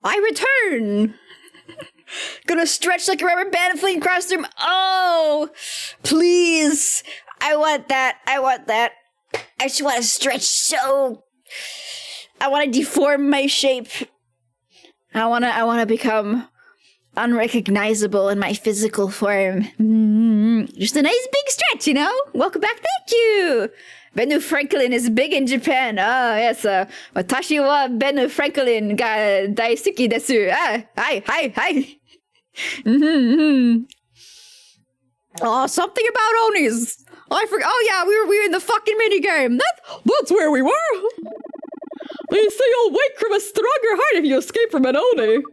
I return. Gonna stretch like a rubber band fleeing across the room. Oh, please. I want that. I want that. I just want to stretch so. I want to deform my shape. I want to become unrecognizable in my physical form. Just a nice big stretch, you know? Welcome back. Thank you. Bennu Franklin is big in Japan. Ah, yes. Watashi wa Bennu Franklin ga daisuki desu. Ah, hi. Oh, something about Onis. I forgot. Oh yeah, we were in the fucking minigame. That's where we were. They say you'll wake from a stronger heart if you escape from an Oni.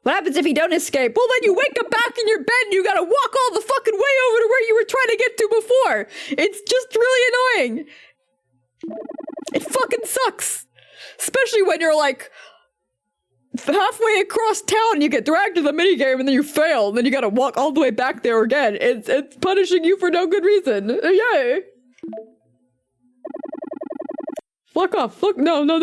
What happens if you don't escape? Well, then you wake up back in your bed and you gotta walk all the fucking way over to where you were trying to get to before. It's just really annoying. It fucking sucks. Especially when you're like halfway across town and you get dragged to the minigame and then you fail and then you gotta walk all the way back there again. It's punishing you for no good reason. Yay. Fuck off. Fuck no. This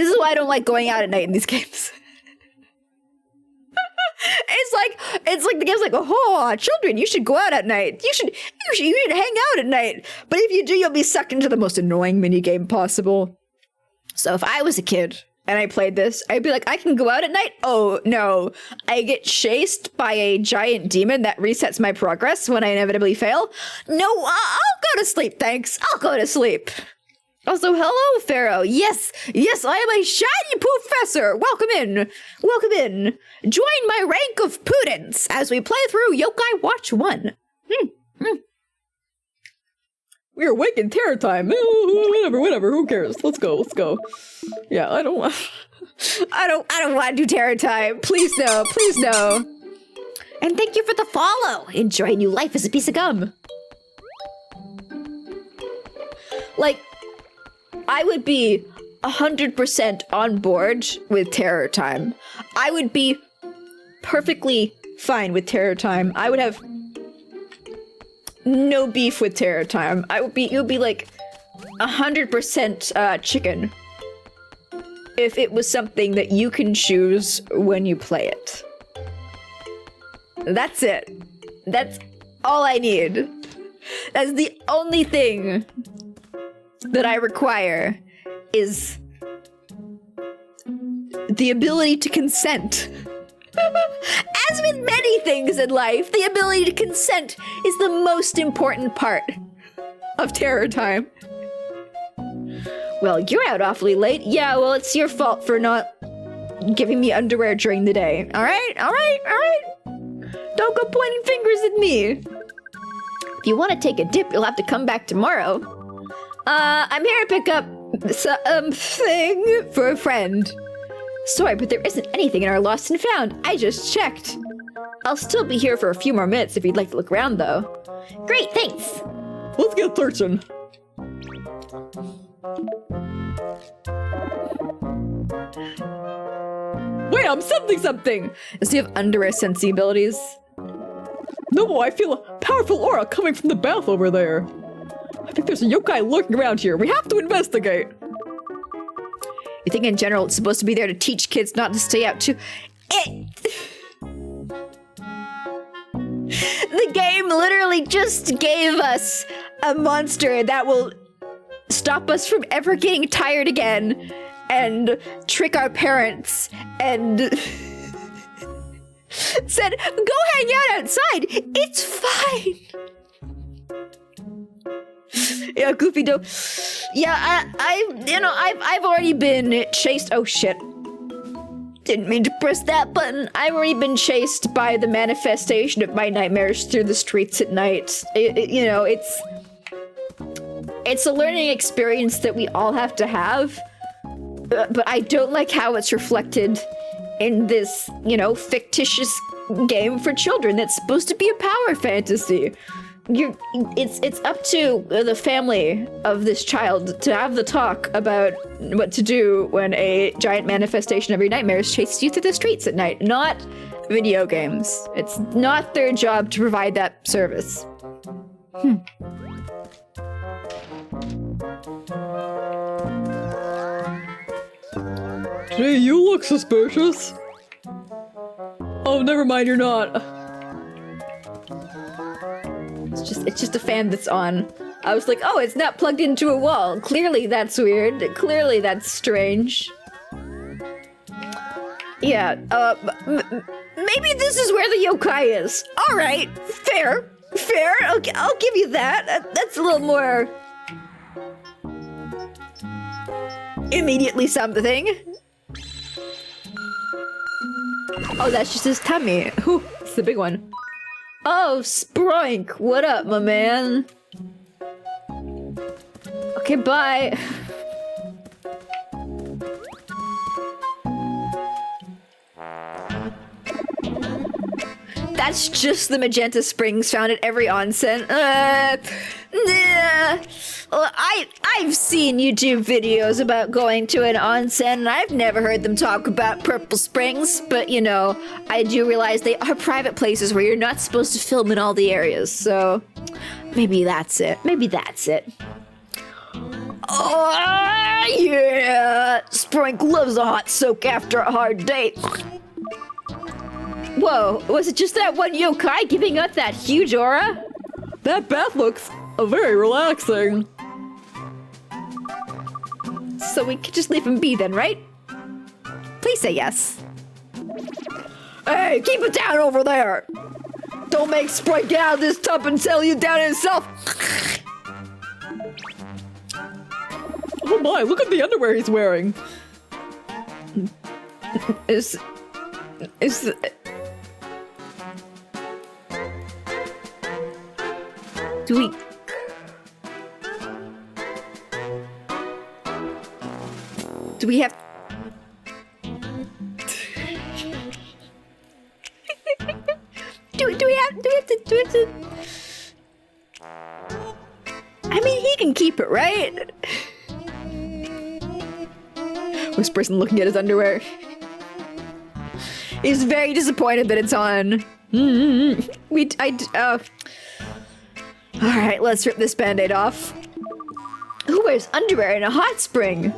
is why I don't like going out at night in these games. It's like the game's like, oh, children, you should go out at night. You should hang out at night. But if you do, you'll be sucked into the most annoying minigame possible. So if I was a kid and I played this, I'd be like, I can go out at night? Oh, no. I get chased by a giant demon that resets my progress when I inevitably fail. No, I'll go to sleep, thanks. I'll go to sleep. Also, hello, Pharaoh. Yes, I am a shiny professor. Welcome in. Join my rank of prudence as we play through Yokai Watch 1. We're awake in terror time. Whatever. Who cares? Let's go. Yeah, I don't want to do terror time. Please no. And thank you for the follow. Enjoy new life as a piece of gum. Like, I would be 100% on board with terror time. I would be perfectly fine with terror time. I would have no beef with terror time. It would be like 100% chicken if it was something that you can choose when you play it. That's it. That's all I need. That's the only thing that I require is the ability to consent. As with many things in life, the ability to consent is the most important part of terror time. Well, you're out awfully late. Yeah, well, it's your fault for not giving me underwear during the day. All right. Don't go pointing fingers at me. If you want to take a dip, you'll have to come back tomorrow. I'm here to pick up something for a friend. Sorry, but there isn't anything in our lost and found. I just checked. I'll still be here for a few more minutes if you'd like to look around, though. Great, thanks. Let's get searching. Wait, I'm sensing something. Does he have underwear sensibilities? No, I feel a powerful aura coming from the bath over there. I think there's a yokai lurking around here. We have to investigate. You think in general it's supposed to be there to teach kids not to stay out too... The game literally just gave us a monster that will stop us from ever getting tired again and trick our parents and said, go hang out outside. It's fine. Yeah, Goofy Doe. Yeah, I've already been chased. Oh shit. Didn't mean to press that button. I've already been chased by the manifestation of my nightmares through the streets at night. It's a learning experience that we all have to have. But I don't like how it's reflected in this, fictitious game for children that's supposed to be a power fantasy. It's up to the family of this child to have the talk about what to do when a giant manifestation of your nightmares chases you through the streets at night, not video games. It's not their job to provide that service. Hey, you look suspicious. Oh, never mind, you're not. It's just a fan that's on. I was like, oh, it's not plugged into a wall. Clearly that's weird. Clearly that's strange. Yeah, maybe this is where the yokai is. All right, fair. Okay, I'll give you that. That's a little more immediately something. Oh, that's just his tummy. Ooh, it's the big one. Oh, Sproink, what up, my man? Okay, bye. That's just the magenta springs found at every onsen. Well, I've seen YouTube videos about going to an onsen, and I've never heard them talk about purple springs, but you know, I do realize they are private places where you're not supposed to film in all the areas, so maybe that's it. Oh, yeah! Sprink loves a hot soak after a hard day. Whoa, was it just that one yokai giving up that huge aura? That bath looks very relaxing. So we could just leave him be then, right? Please say yes. Hey, keep it down over there! Don't make Sprite get out of this tub and settle you down himself! Oh my, look at the underwear he's wearing! Do we have... do we have to... I mean, he can keep it, right? This person looking at his underwear. He's very disappointed that it's on. Alright, let's rip this band-aid off. Who wears underwear in a hot spring?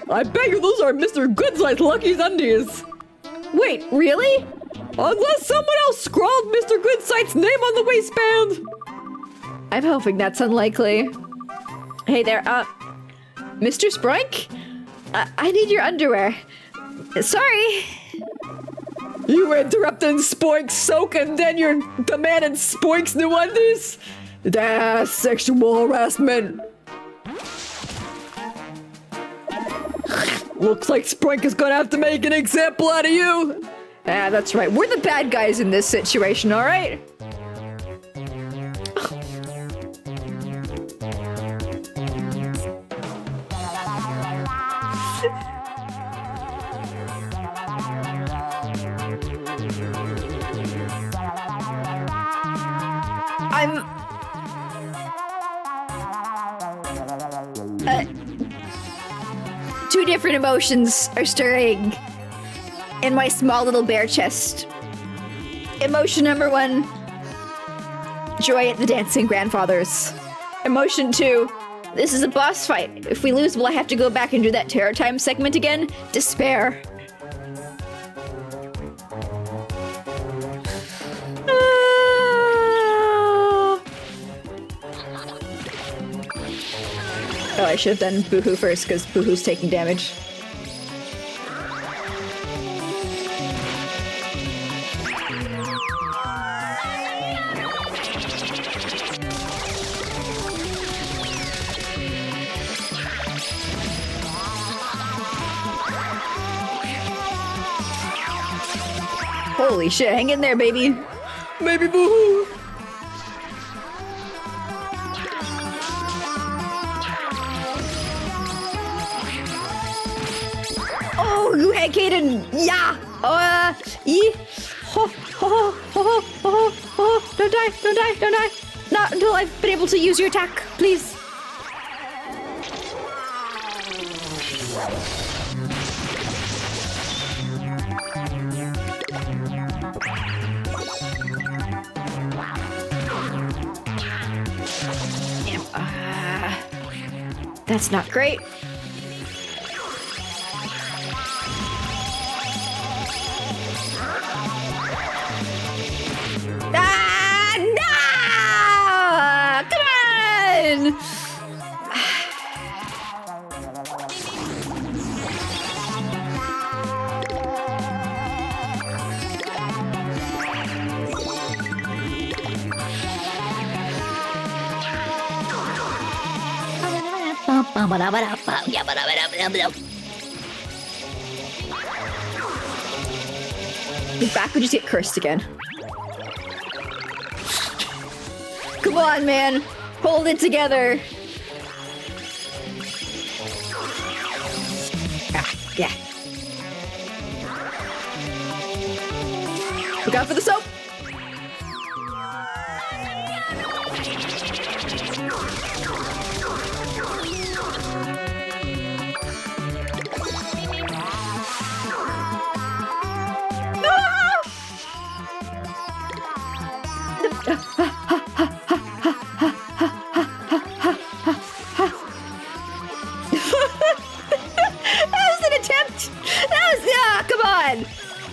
I bet you those are Mr. Goodside's Lucky's undies. Wait, really? Unless someone else scrawled Mr. Goodside's name on the waistband. I'm hoping that's unlikely. Hey there, Mr. Sprink? I need your underwear. Sorry. You interrupting Spoink's soak and then you're demanding Spoink's new undies? That's sexual harassment. Looks like Spoink is gonna have to make an example out of you. Ah, that's right. We're the bad guys in this situation, all right? Two different emotions are stirring in my small little bear chest. Emotion number 1, joy at the dancing grandfathers. Emotion 2, this is a boss fight. If we lose, will I have to go back and do that Terror Time segment again? Despair. Oh, I should have done Boohoo first, because Boohoo's taking damage. Holy shit, hang in there, baby. Baby Boohoo. Oh, you had Kaden! Yeah! Don't die! Not until I've been able to use your attack, please. That's not great. Your back would just get cursed again. Come on, man. Hold it together. Ah, yeah. Look out for the soap.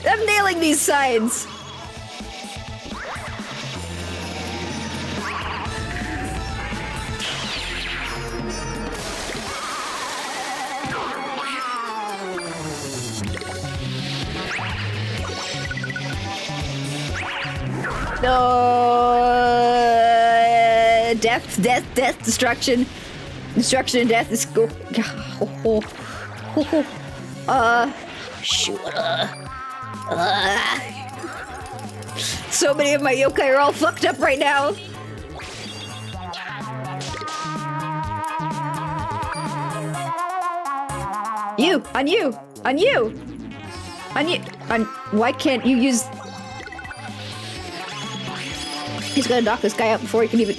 I'm nailing these signs. No, death, destruction, and death is go. Shoot. So many of my yokai are all fucked up right now. Why can't you use? He's gonna knock this guy out before he can even.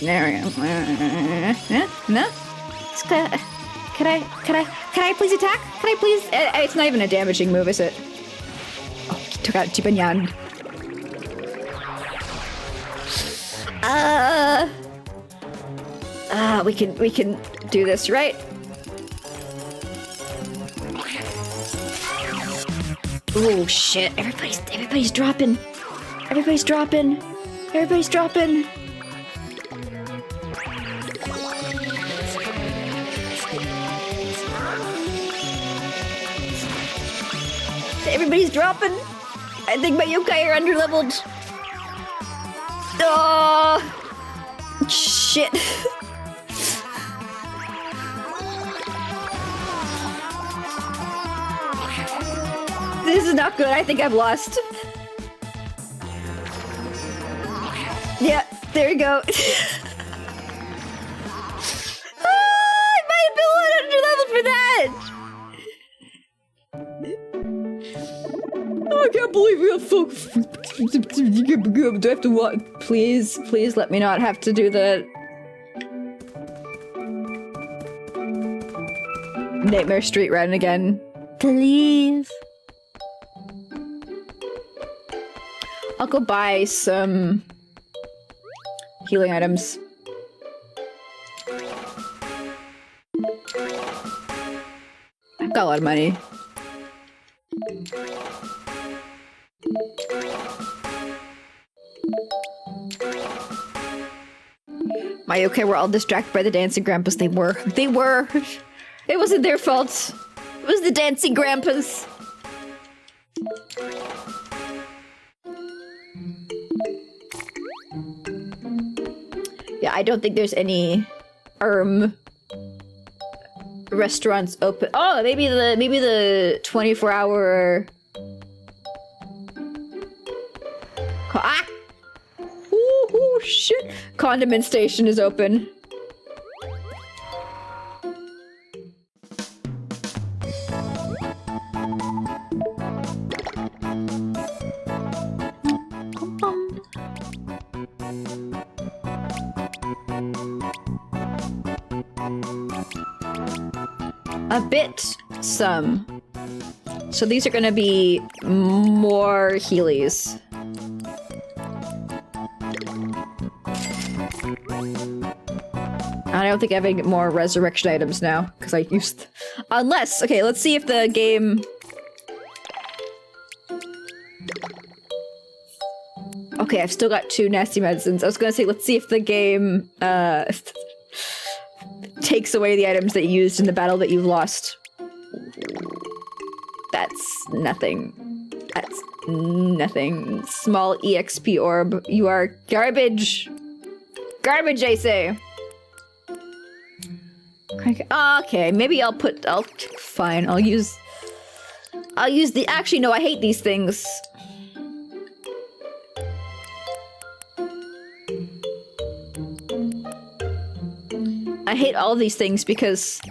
No. Can I please attack? Can I please? It's not even a damaging move, is it? Oh, he took out Jibanyan. We can do this, right? Oh shit! Everybody's dropping. Everybody's dropping. Everybody's dropping. Everybody's dropping. I think my yokai are underleveled. Oh, shit. This is not good. I think I've lost. Yeah, there we go. I might have been underleveled for that. Oh, I can't believe we have folks. Do I have to what? Please let me not have to do that. Nightmare Street Run again. Please. I'll go buy some healing items. I've got a lot of money. My yokai were all distracted by the dancing grandpas. They were. It wasn't their fault. It was the dancing grandpas. Yeah, I don't think there's any restaurants open. Oh, maybe the 24-hour. Ah! Ooh, shit! Condiment station is open. A bit, some. So these are gonna be more Heelys. I don't think I have any more resurrection items now, because I used... Unless, okay, let's see if the game... Okay, I've still got 2 nasty medicines. I was gonna say, let's see if the game, takes away the items that you used in the battle that you've lost. That's nothing. That's nothing. Small EXP orb. You are garbage. Garbage, I say. Okay, maybe fine, I'll use the, actually no, I hate these things. I hate all these things because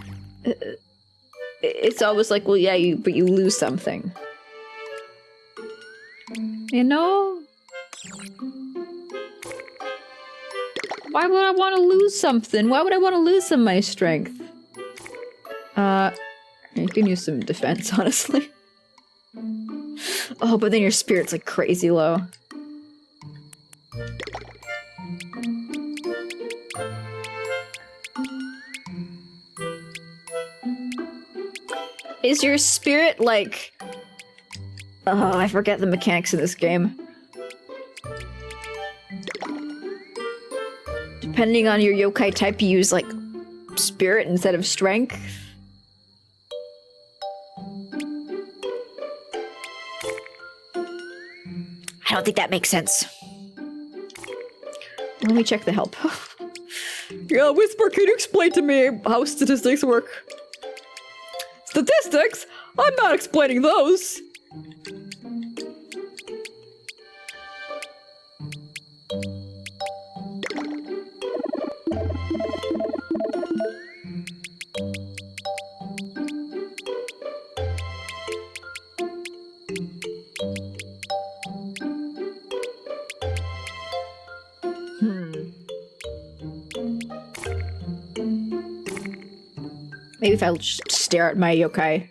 it's always like, well, yeah, but you lose something. You know? Why would I want to lose something? Why would I want to lose some of my strength? You can use some defense, honestly. Oh, but then your spirit's like crazy low. Is your spirit like... Oh, I forget the mechanics in this game. Depending on your yokai type, you use like spirit instead of strength. I don't think that makes sense. Let me check the help. Yeah, Whisper, can you explain to me how statistics work? Statistics? I'm not explaining those. Maybe if I'll just stare at my yokai.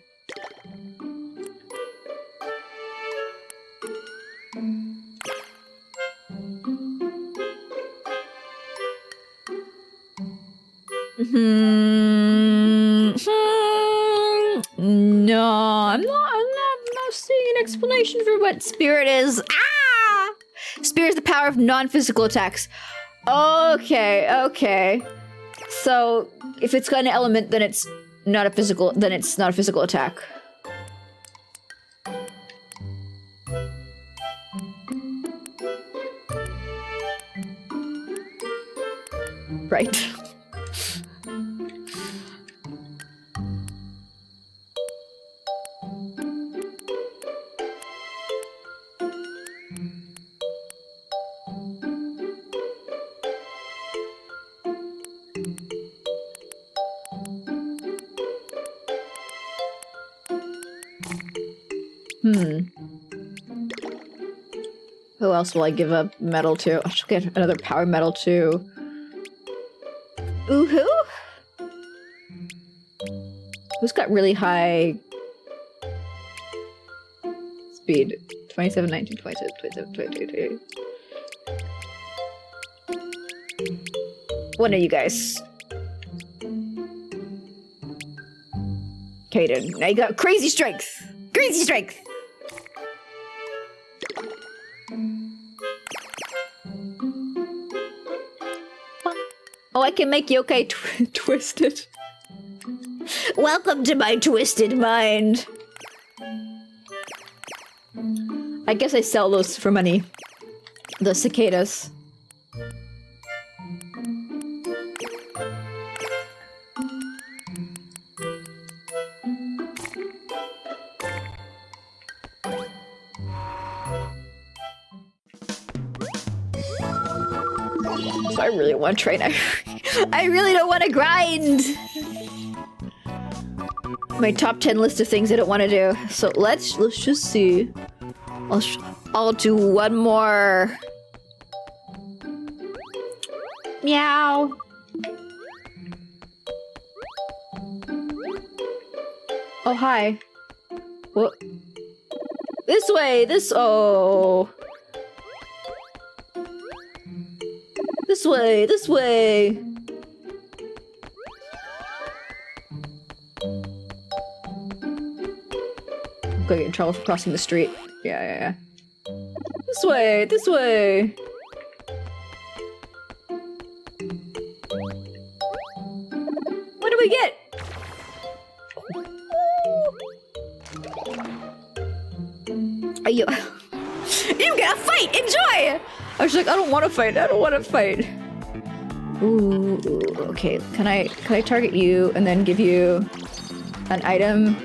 No, I'm not seeing an explanation for what spirit is. Ah! Spirit is the power of non-physical attacks. Okay. So, if it's got an element, then it's not a physical attack. Right. Who else will I give a medal to? I should get another power medal to. Ooh, who? Who's got really high speed? 27, 19, 27, 22. One of you guys. Kaden, now you got crazy strength! Crazy strength! Oh, I can make yokai twisted. Welcome to my twisted mind. I guess I sell those for money. The cicadas. So I really want to train. I really don't want to grind. My top 10 list of things I don't want to do. So let's just see. I'll do one more. Meow. Oh, hi. What? This way. Oh. This way. I'm gonna get in trouble for crossing the street. Yeah. This way. What do we get? Are you? You gotta fight! Enjoy! I was like, I don't want to fight. Ooh, okay. Can I target you and then give you an item?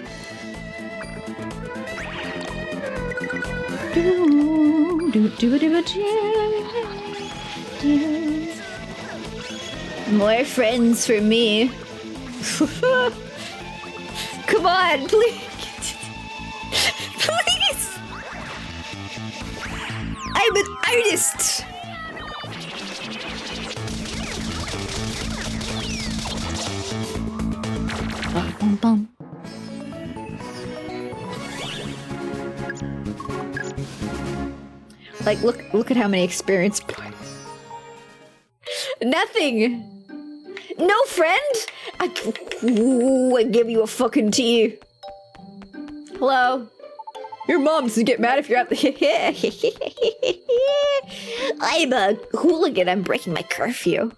More friends for me. Come on, please. Please. I'm an artist. Bum, bum. Like, look at how many experience points. Nothing. No friend. I give you a fucking tea. Hello. Your mom doesn't get mad if you're out. I'm a hooligan. I'm breaking my curfew.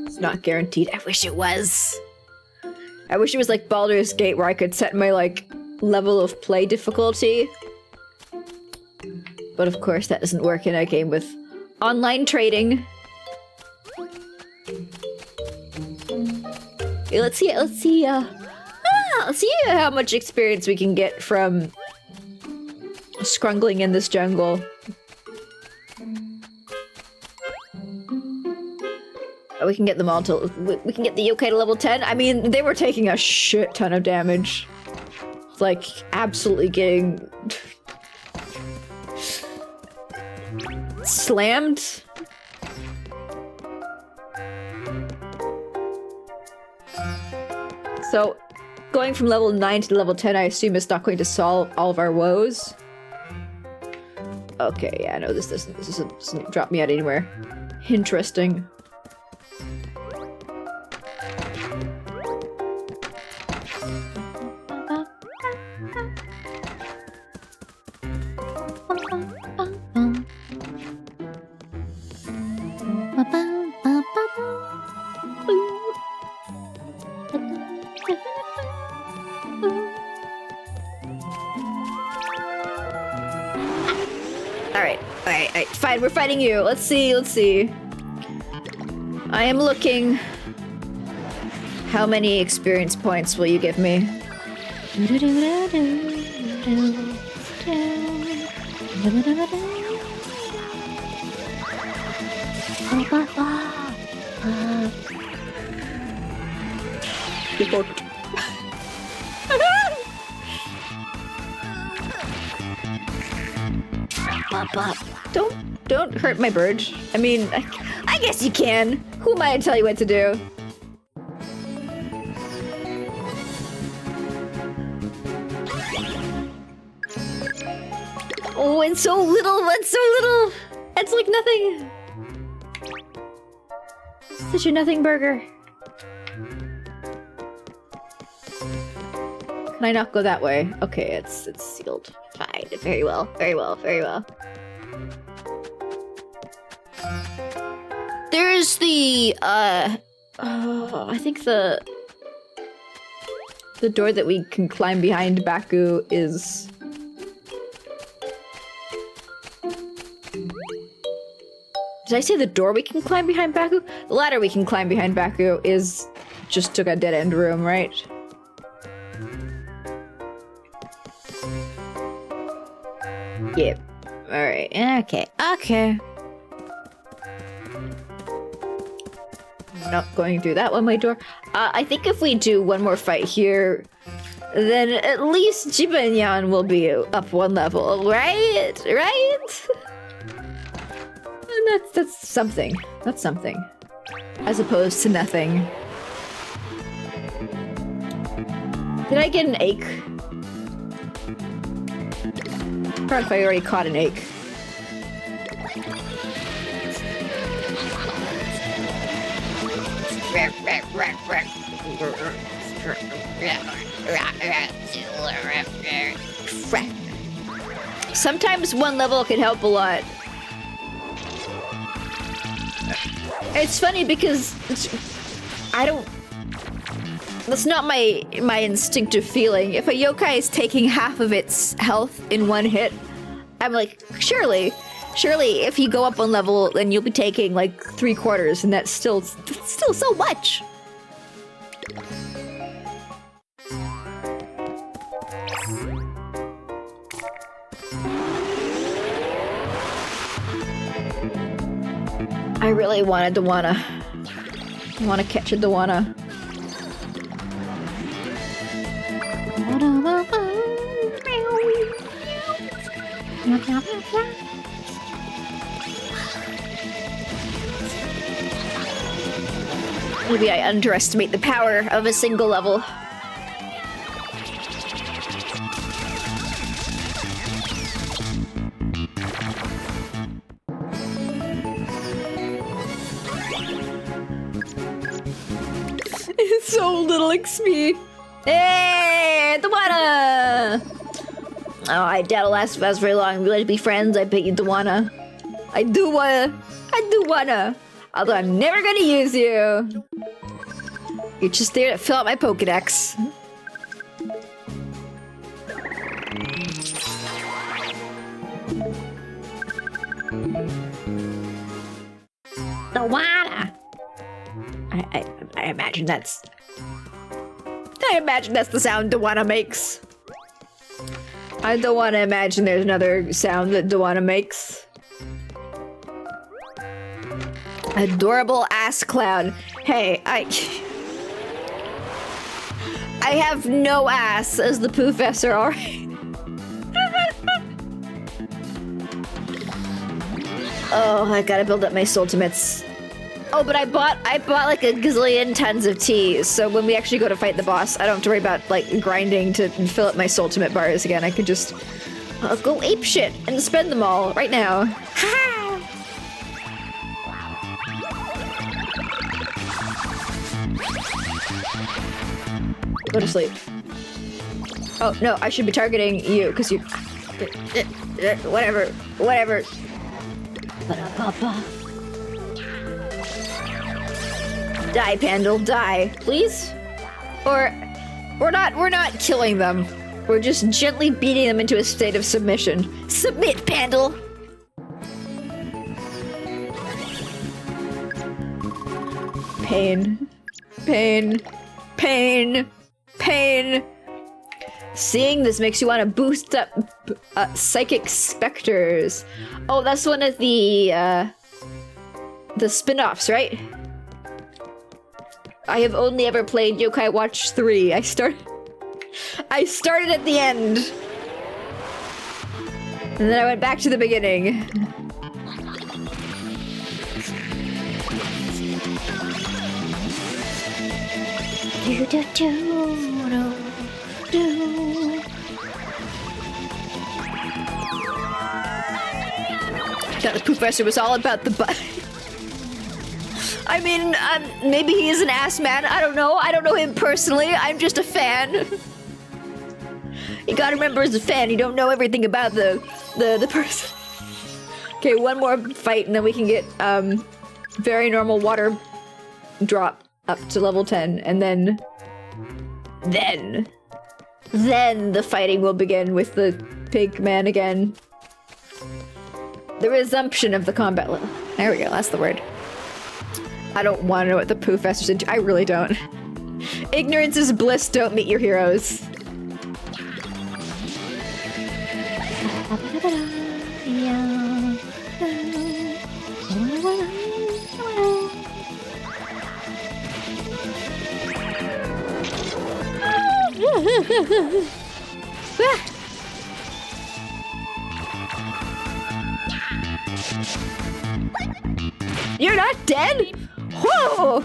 It's not guaranteed. I wish it was. I wish it was like Baldur's Gate where I could set my like level of play difficulty. But of course that doesn't work in a game with online trading. Okay, let's see how much experience we can get from scrungling in this jungle. We can get them all to. We can get the yokai to level 10. I mean, they were taking a shit ton of damage. Like, absolutely getting slammed. So, going from level 9 to level 10, I assume is not going to solve all of our woes. Okay, yeah, no, this doesn't drop me out anywhere. Interesting. Alright, fine, we're fighting you. Let's see. I am looking. How many experience points will you give me? Get booked. Don't hurt my bird. I mean, I guess you can. Who am I to tell you what to do? Oh, it's so little. It's like nothing. Such a nothing burger. Can I not go that way? Okay, it's sealed. Fine. Very well. There's the I think the door that we can climb behind Baku is Did I say the door we can climb behind Baku? The ladder we can climb behind Baku is just took a dead end room, right? Yep. Alright. Okay. Not going through that one-way door. I think if we do one more fight here, then at least Jibanyan will be up one level, right? And that's something. That's something. As opposed to nothing. Did I get an ache? Probably if I already caught an ache. Sometimes one level can help a lot. It's funny because I don't That's not my instinctive feeling. If a yokai is taking half of its health in one hit, I'm like, surely if you go up one level, then you'll be taking like 3/4, and that's still so much. I really wanted to wanna catch a Dawana. Maybe I underestimate the power of a single level. So little XP. Hey, Dawana! Oh, I doubt it'll last very long. We like to be friends. I bet you Dawana. I do wanna. Although I'm never gonna use you. You're just there to fill out my Pokedex. Dawana. I imagine that's the sound Dawana makes. I don't want to imagine there's another sound that Dawana makes. Adorable ass clown. Hey, I have no ass as the Poofessor, alright? Oh, I gotta build up my Soultimates. Oh, but I bought like a gazillion tons of teas, so when we actually go to fight the boss, I don't have to worry about like grinding to fill up my Soultimate bars again. I could just go ape shit and spend them all right now. Go to sleep. Oh no, I should be targeting you because you. Whatever. Die, Pandal, die, please. Or we're not killing them. We're just gently beating them into a state of submission. Submit, Pandal. Pain. Seeing this makes you want to boost up Psychic Specters. Oh, that's one of the spin-offs, right? I have only ever played Yokai Watch 3. I started at the end. And then I went back to the beginning. That the Poofessor was all about the butt. I mean, maybe he is an ass man. I don't know. I don't know him personally. I'm just a fan. You gotta remember, as a fan, you don't know everything about the person. Okay, one more fight, and then we can get very normal water drop up to level 10, and then the fighting will begin with the pig man again. The resumption of the combat level. There we go. That's the word. I don't want to know what the Poofessor's into. I really don't. Ignorance is bliss. Don't meet your heroes. You're not dead? Whoa!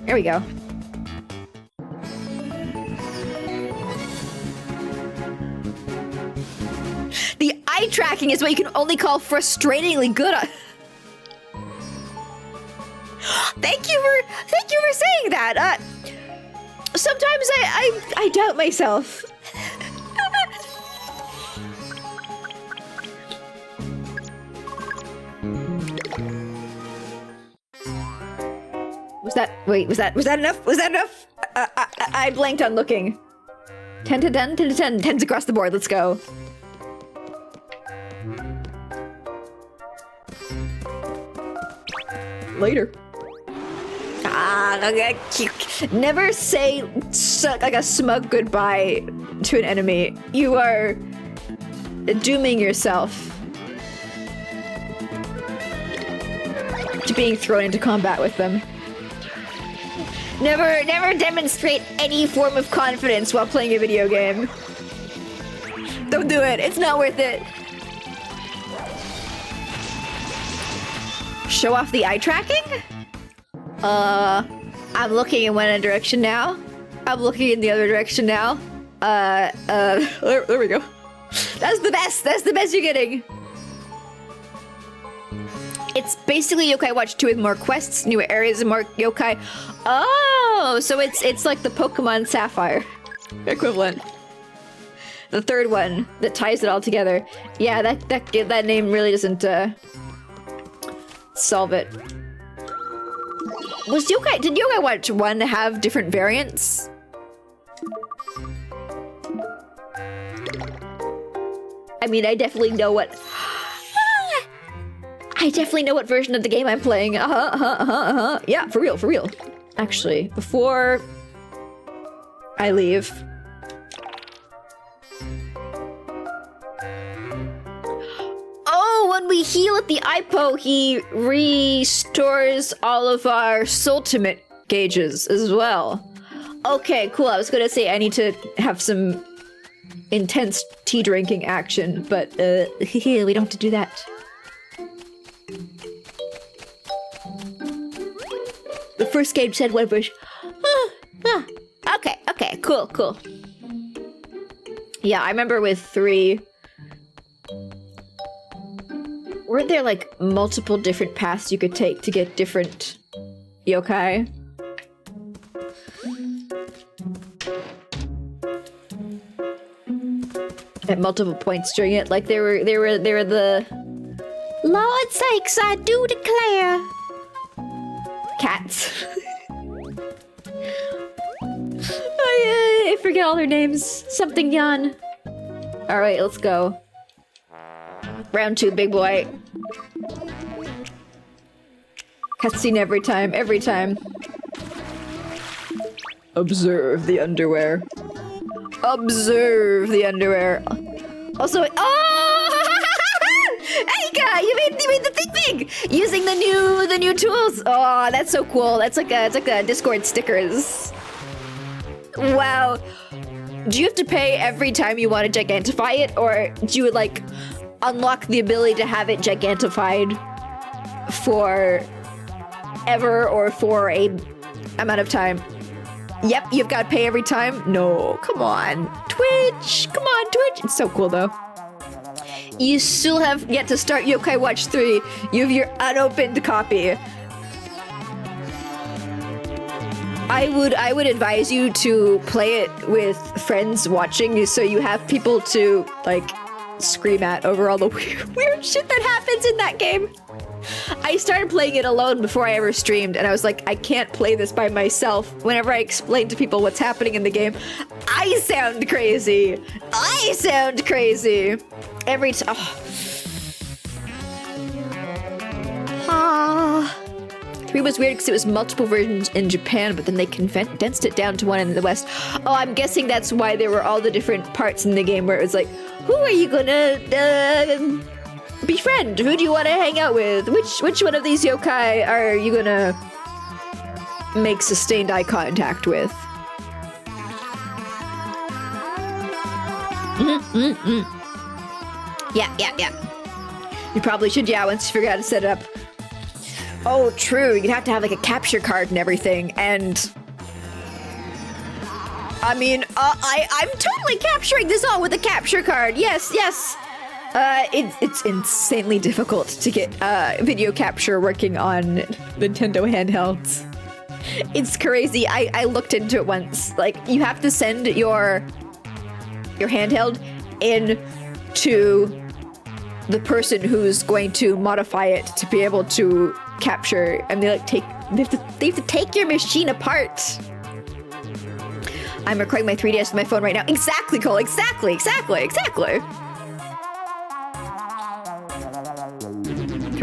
There we go. The eye tracking is what you can only call frustratingly good. Thank you for saying that. Sometimes I doubt myself. Wait, was that enough? Was that enough? I blanked on looking. 10 to 10, 10 to 10, 10s across the board, let's go. Later. Okay. Never say like a smug goodbye to an enemy. You are dooming yourself to being thrown into combat with them. Never demonstrate any form of confidence while playing a video game. Don't do it. It's not worth it. Show off the eye tracking? I'm looking in one direction now. I'm looking in the other direction now. There we go. That's the best. That's the best you're getting. It's basically Yokai Watch 2 with more quests, new areas, and more yokai. Oh, so it's like the Pokemon Sapphire Equivalent. the third one that ties it all together. Yeah, that name really doesn't solve it. Did Yokai Watch 1 have different variants? I mean, I definitely know what version of the game I'm playing. Yeah, for real. Actually, before I leave, when we heal at the IPO, he restores all of our Soultimate gauges as well. Okay, cool. I was gonna say I need to have some intense tea drinking action, but we don't have to do that. The first game said one bush. Okay, cool. Yeah, I remember with 3. Weren't there like multiple different paths you could take to get different yokai? At multiple points during it, like they were the Lord sakes, I do declare cats. I forget all their names. Something Yan. All right, let's go. Round 2, big boy. Cutscene every time. Observe the underwear. Observe the underwear. Also, Aika, you made the thing big using the new tools. Oh, that's so cool. It's like a Discord stickers. Wow. Do you have to pay every time you want to gigantify it, or do you like unlock the ability to have it gigantified for ever or for a amount of time? Yep, you've got to pay every time. No, come on, Twitch. It's so cool though. You still have yet to start Yokai Watch 3. You have your unopened copy. I would advise you to play it with friends watching you, so you have people to like scream at over all the weird shit that happens in that game. I started playing it alone before I ever streamed, and I was like, I can't play this by myself. Whenever I explain to people what's happening in the game, I sound crazy. Every time. Oh. 3 was weird because it was multiple versions in Japan, but then they condensed it down to one in the West. Oh, I'm guessing that's why there were all the different parts in the game where it was like, who are you gonna befriend? Who do you want to hang out with? Which one of these yokai are you gonna make sustained eye contact with? Yeah. You probably should, once you figure out how to set it up. Oh, true. You'd have to have like a capture card and everything, and I mean, I'm totally capturing this all with a capture card. Yes. It's insanely difficult to get video capture working on Nintendo handhelds. It's crazy. I looked into it once. Like, you have to send your handheld in to the person who's going to modify it to be able to capture, and they have to take your machine apart. I'm recording my 3DS with my phone right now. Exactly, Cole. Exactly. 3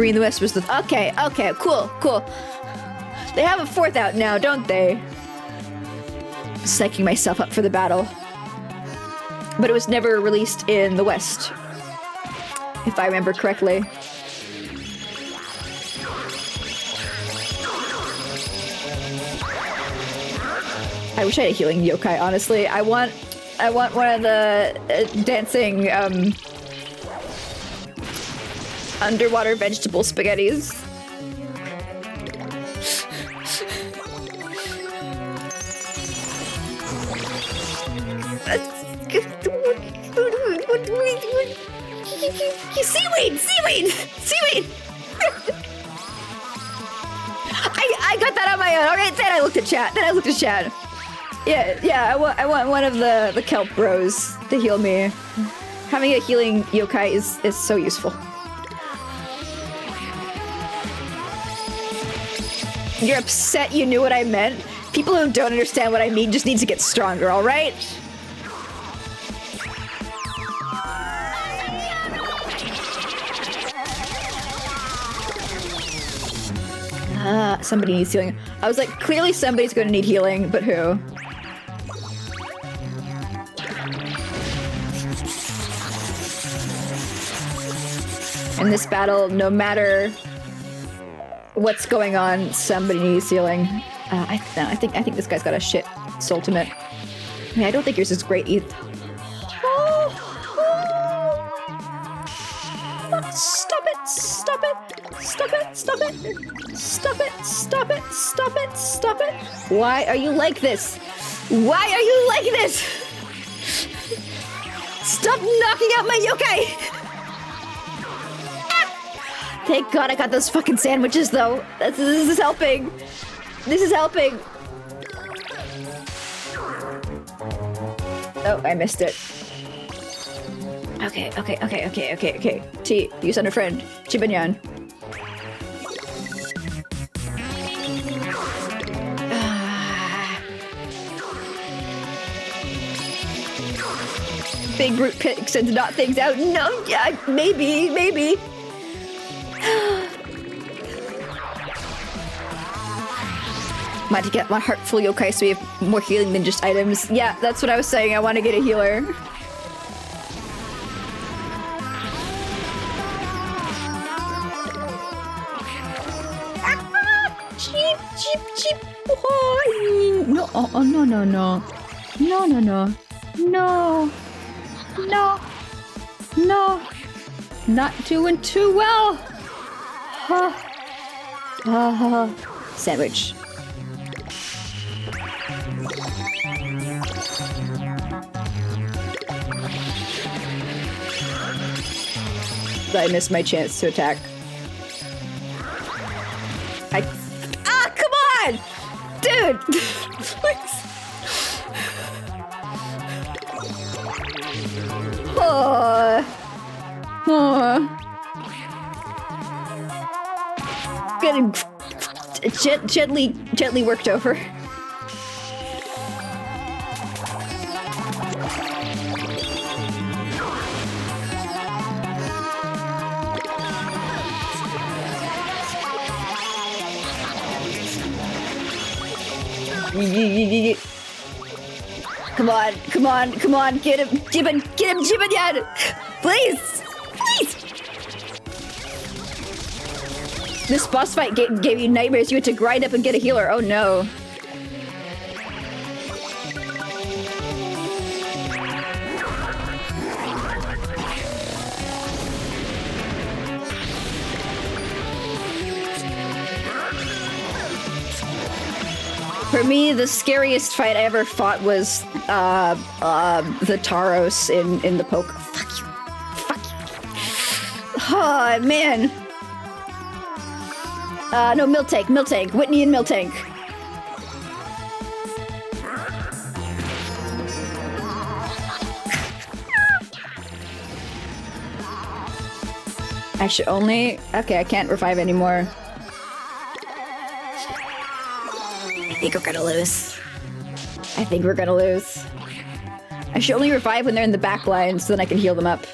in the West was the... Okay, cool. They have a 4th out now, don't they? Psyching myself up for the battle. But it was never released in the West, if I remember correctly. I wish I had a healing yokai, honestly. I want one of the dancing underwater vegetable spaghettis. Seaweed! I got that on my own. Alright, then I looked at chat. Yeah, I want one of the kelp bros to heal me. Having a healing yokai is so useful. You're upset you knew what I meant? People who don't understand what I mean just need to get stronger, alright? Somebody needs healing. I was like, clearly somebody's gonna need healing, but who? In this battle, no matter what's going on, somebody needs healing. I think this guy's got a shit ultimate. I mean, I don't think yours is great either. Stop it. Why are you like this? Stop knocking out my yokai! Thank God I got those fucking sandwiches, though. This is helping. Oh, I missed it. Okay. T, you send a friend. Chibanyan. Big brute picks and knock things out. No, yeah, maybe. Might to get my heart full yokai so we have more healing than just items. Yeah, that's what I was saying. I want to get a healer. Cheap. No. Not doing too well. Sandwich. I missed my chance to attack. Come on! Dude! Getting gently worked over. Come on, get him, Jiban, please. This boss fight gave you nightmares. You had to grind up and get a healer. Oh no. For me, the scariest fight I ever fought was the Taros in the poke. Fuck you. Oh man. No, Miltank. Whitney and Miltank. I should only... Okay, I can't revive anymore. I think we're gonna lose. I think we're gonna lose. I should only revive when they're in the back line so then I can heal them up.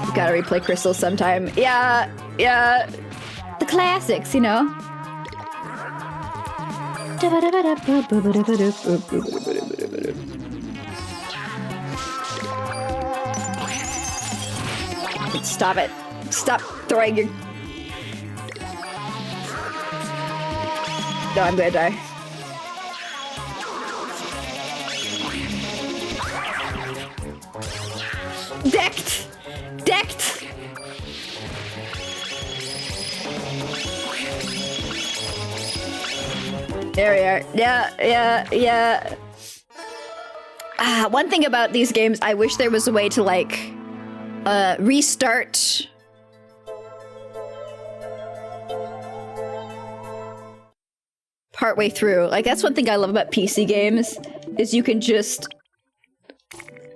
You gotta replay Crystal sometime. Yeah. The classics, you know. Stop it. Stop throwing your... No, I'm gonna die. Decked! Decked! There we are. Yeah. One thing about these games, I wish there was a way to, like, restart... partway through. Like, that's one thing I love about PC games, is you can just,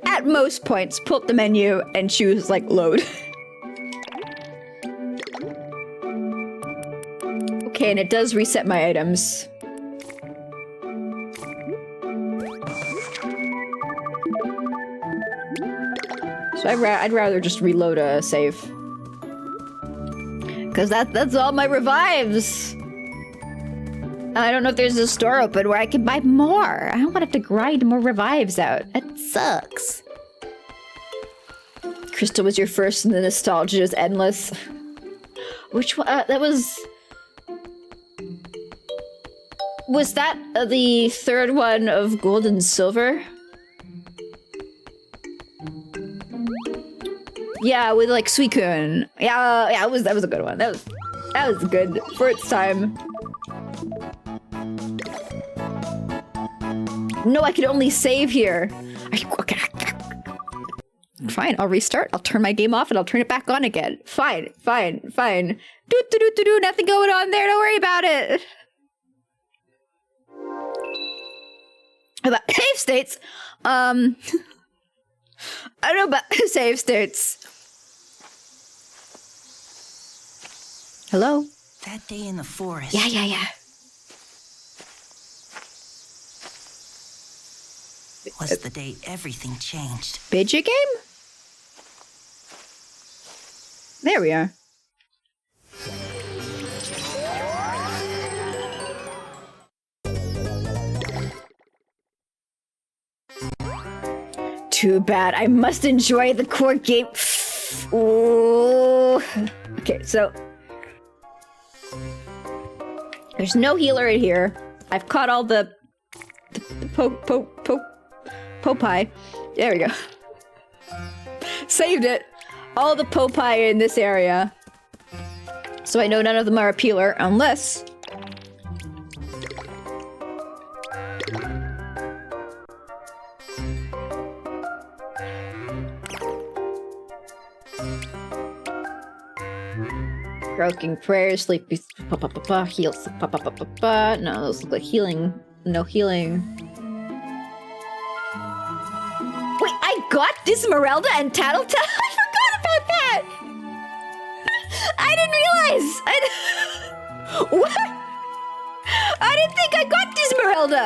at most points, pull up the menu and choose, like, load. Okay, and it does reset my items. So I'd rather just reload a save. Because that's all my revives! I don't know if there's a store open where I can buy more. I don't want to have to grind more revives out. That sucks. Crystal was your first and the nostalgia is endless. Which one? That was... Was that the third one of Gold and Silver? Yeah, with like Suicune. Yeah, that was a good one. That was good for its time. No, I could only save here. Okay. Fine, I'll restart. I'll turn my game off and I'll turn it back on again. Fine. Do, nothing going on there. Don't worry about it. About save states? I don't know about save states. Hello? That day in the forest. Yeah. Was the day everything changed. Bidget game? There we are. Too bad. I must enjoy the core game. Ooh. Okay, so there's no healer in here. I've caught all the Popeye. There we go. Saved it. All the Popeye in this area. So I know none of them are a peeler, unless... Broken prayers, sleepy, heals, no, those look like healing. No healing. Wait, I got Dismeralda and Tattletale? I forgot about that! I didn't realize! What? I didn't think I got Dismeralda!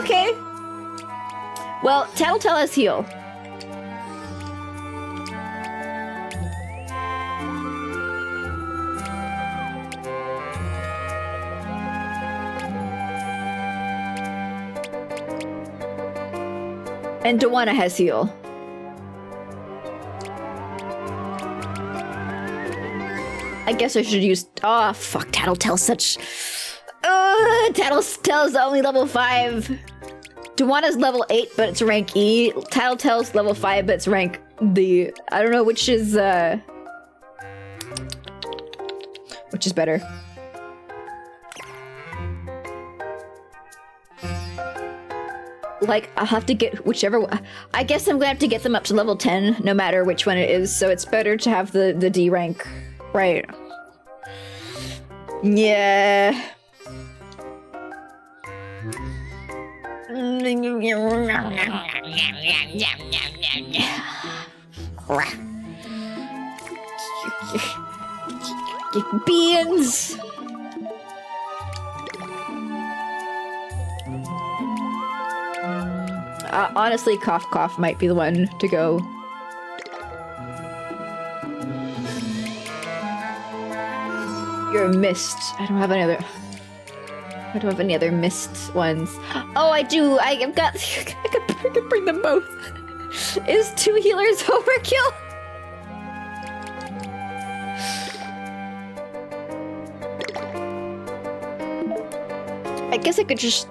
Okay. Well, Tattletale has heal. And Dawana has heal. I guess I should use... Oh, fuck. Tattletale's such... Tattletale's only level 5. Dawana's level 8, but it's rank E. Tattletale's level 5, but it's rank D. I don't know which is better. like, I'll have to get whichever one. I guess I'm gonna have to get them up to level 10, no matter which one it is, so it's better to have the D rank. Right. Yeah. Beans! Honestly, cough cough might be the one to go. You're a mist. I don't have any other. I don't have any other mist ones. Oh, I do. I've got. I could bring them both. Is 2 healers overkill? I guess I could just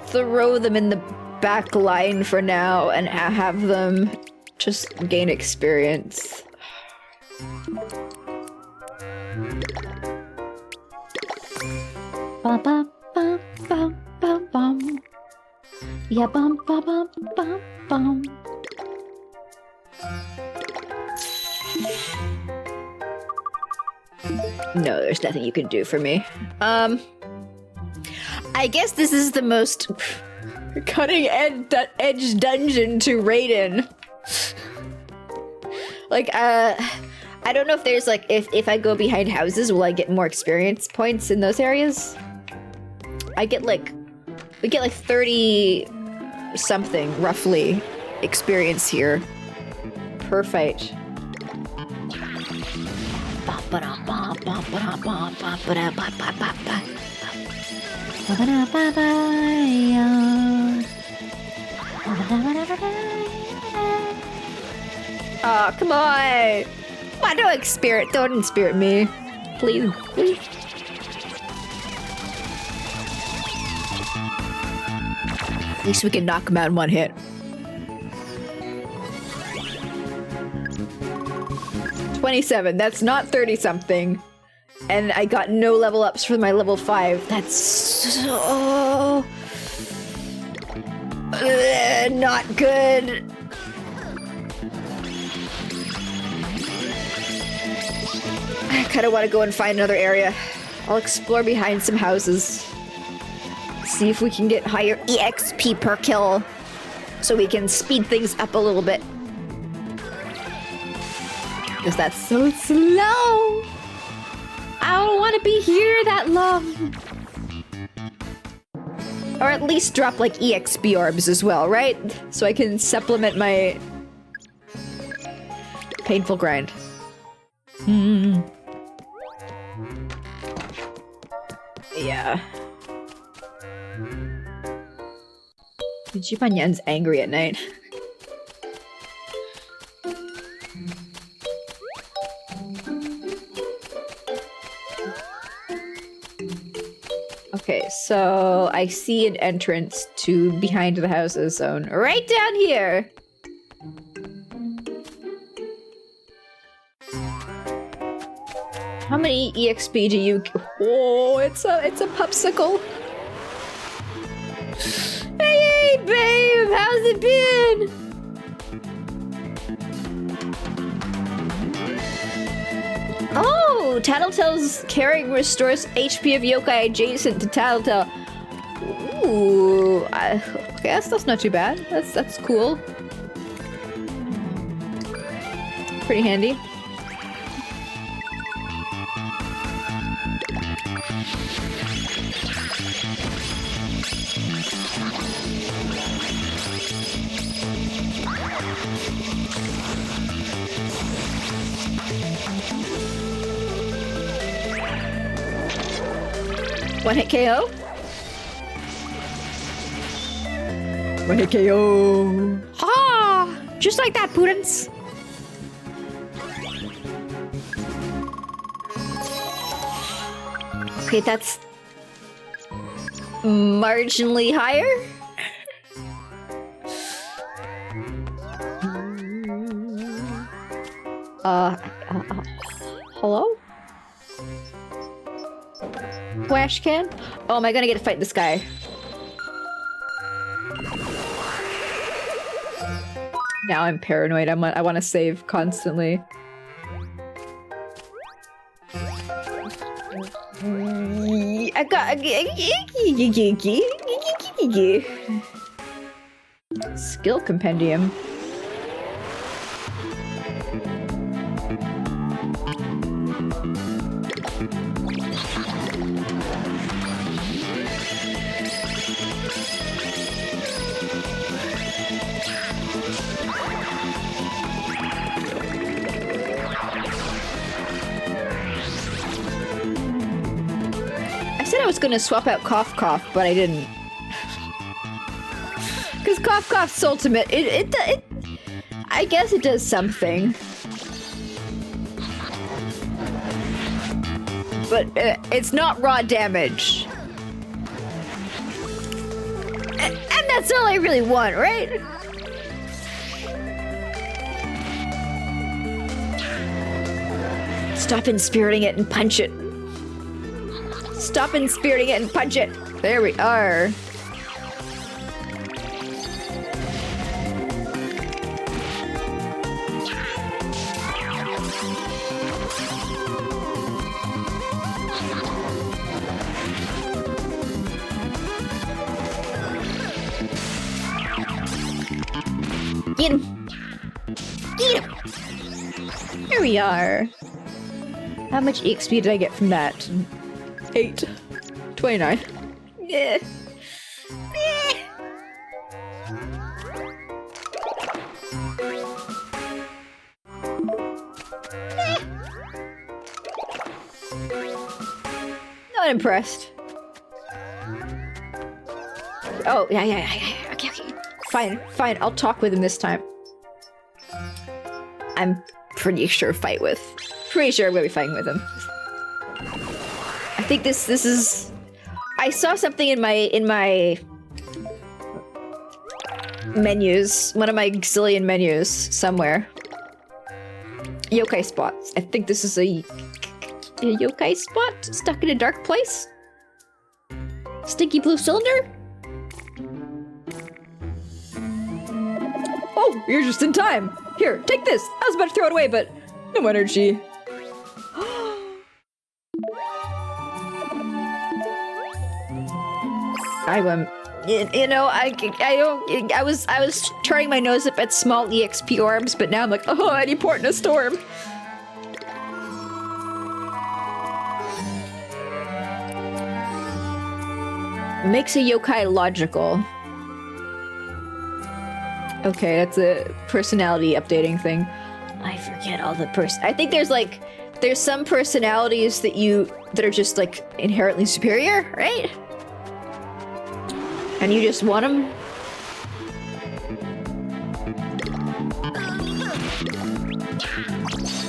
throw them in the back line for now and have them just gain experience. Bum bum bum bum bum bum. Yeah, bum bum bum bum bum. No, there's nothing you can do for me. I guess this is the most cutting edge dungeon to raid in. Like, I don't know if there's like, if I go behind houses, will I get more experience points in those areas? We get like 30 something roughly experience here per fight. Oh, come on! Why don't spirit me. Please, please. At least we can knock him out in one hit. 27, that's not 30-something. And I got no level ups for my level 5. That's so... not good. I kind of want to go and find another area. I'll explore behind some houses. See if we can get higher EXP per kill. So we can speed things up a little bit. Because that's so slow. I don't want to be here that long. Or at least drop like EXP orbs as well, right? So I can supplement my painful grind. Yeah. Jibanyan's angry at night. Okay, so I see an entrance to behind the houses zone right down here. How many EXP do you? Oh, it's a popsicle. Hey, babe, how's it been? Oh, Tattletale's carrying restores HP of yokai adjacent to Tattletale. Ooh, I guess that's not too bad. That's cool. Pretty handy. One hit KO? One hit KO. Ha! Just like that, Prudence. Okay, that's marginally higher. Hello? Flash can? Oh, am I gonna get to fight this guy? Now I'm paranoid. I want to save constantly. I got skill compendium. I said I was gonna swap out Cough Cough, but I didn't. Because Cough Cough's ultimate, I guess it does something. But it's not raw damage. And that's all I really want, right? Stop inspiriting it and punch it. Stop inspiriting it and punch it. There we are. Get him! Get him! Here we are. How much EXP did I get from that? 8. 29. Yeah. Not impressed. Oh, yeah. Okay. Fine. I'll talk with him this time. I'm pretty sure Pretty sure I'm gonna be fighting with him. I think this is... I saw something in my menus. One of my gazillion menus somewhere. Yokai spots. I think this is a yokai spot stuck in a dark place? Stinky blue cylinder? Oh, you're just in time. Here, take this. I was about to throw it away, but no energy. I was turning my nose up at small EXP orbs, but now I'm like, oh, any port in a storm. Makes a yokai logical. Okay, that's a personality updating thing. I forget all the I think there's some personalities that are just like inherently superior, right? And you just want them?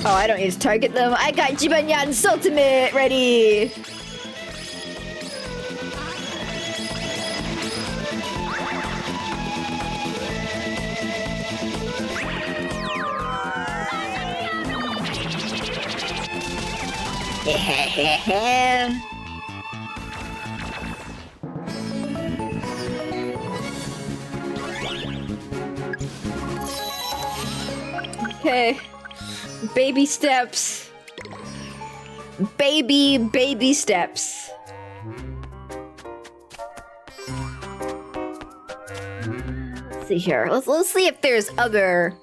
Oh, I don't need to target them. I got Jibanyan's ultimate ready! Okay. Baby steps. Baby steps. Let's see here. Let's see if there's other...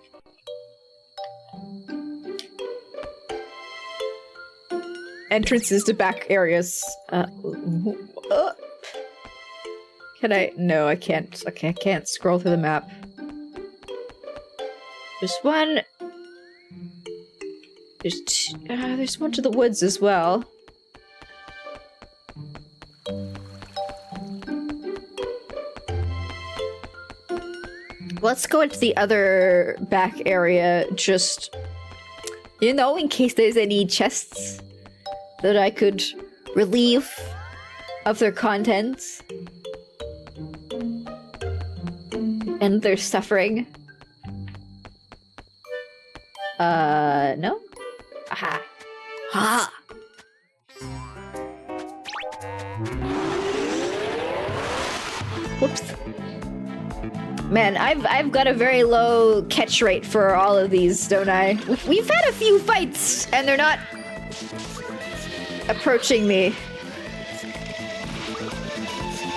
entrances to back areas. Can I? No, I can't. Okay, I can't scroll through the map. There's one. There's two. There's one to the woods as well. Let's go into the other back area, just, you know, in case there's any chests that I could relieve of their contents and their suffering. No? Aha. Ha! Whoops. Man, I've got a very low catch rate for all of these, don't I? We've had a few fights, and they're not approaching me.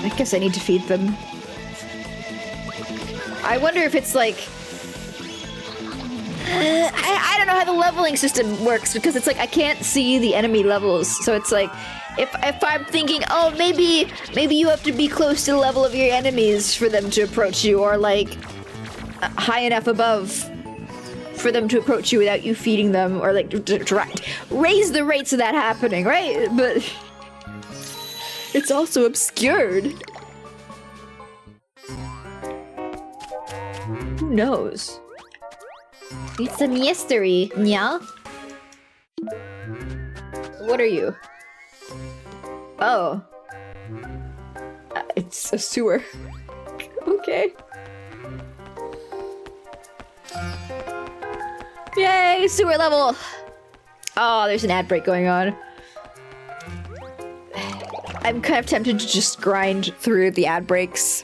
I guess I need to feed them. I wonder if it's like... I don't know how the leveling system works, because it's like I can't see the enemy levels, so it's like if I'm thinking, oh, maybe you have to be close to the level of your enemies for them to approach you, or like high enough above for them to approach you without you feeding them, or like raise the rates of that happening, right? But it's also obscured. Who knows? It's a mystery, yeah? What are you? Oh. It's a sewer. Okay. Yay, sewer level! Oh, there's an ad break going on. I'm kind of tempted to just grind through the ad breaks,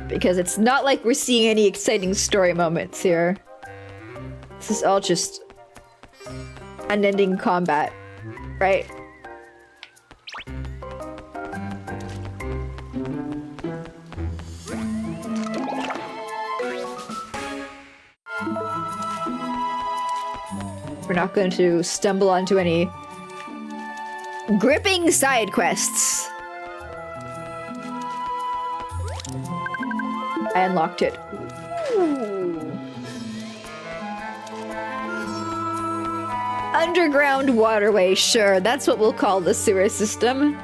because it's not like we're seeing any exciting story moments here. This is all just unending combat, right? We're not going to stumble onto any gripping side quests. I unlocked it. Ooh. Underground waterway, sure, that's what we'll call the sewer system.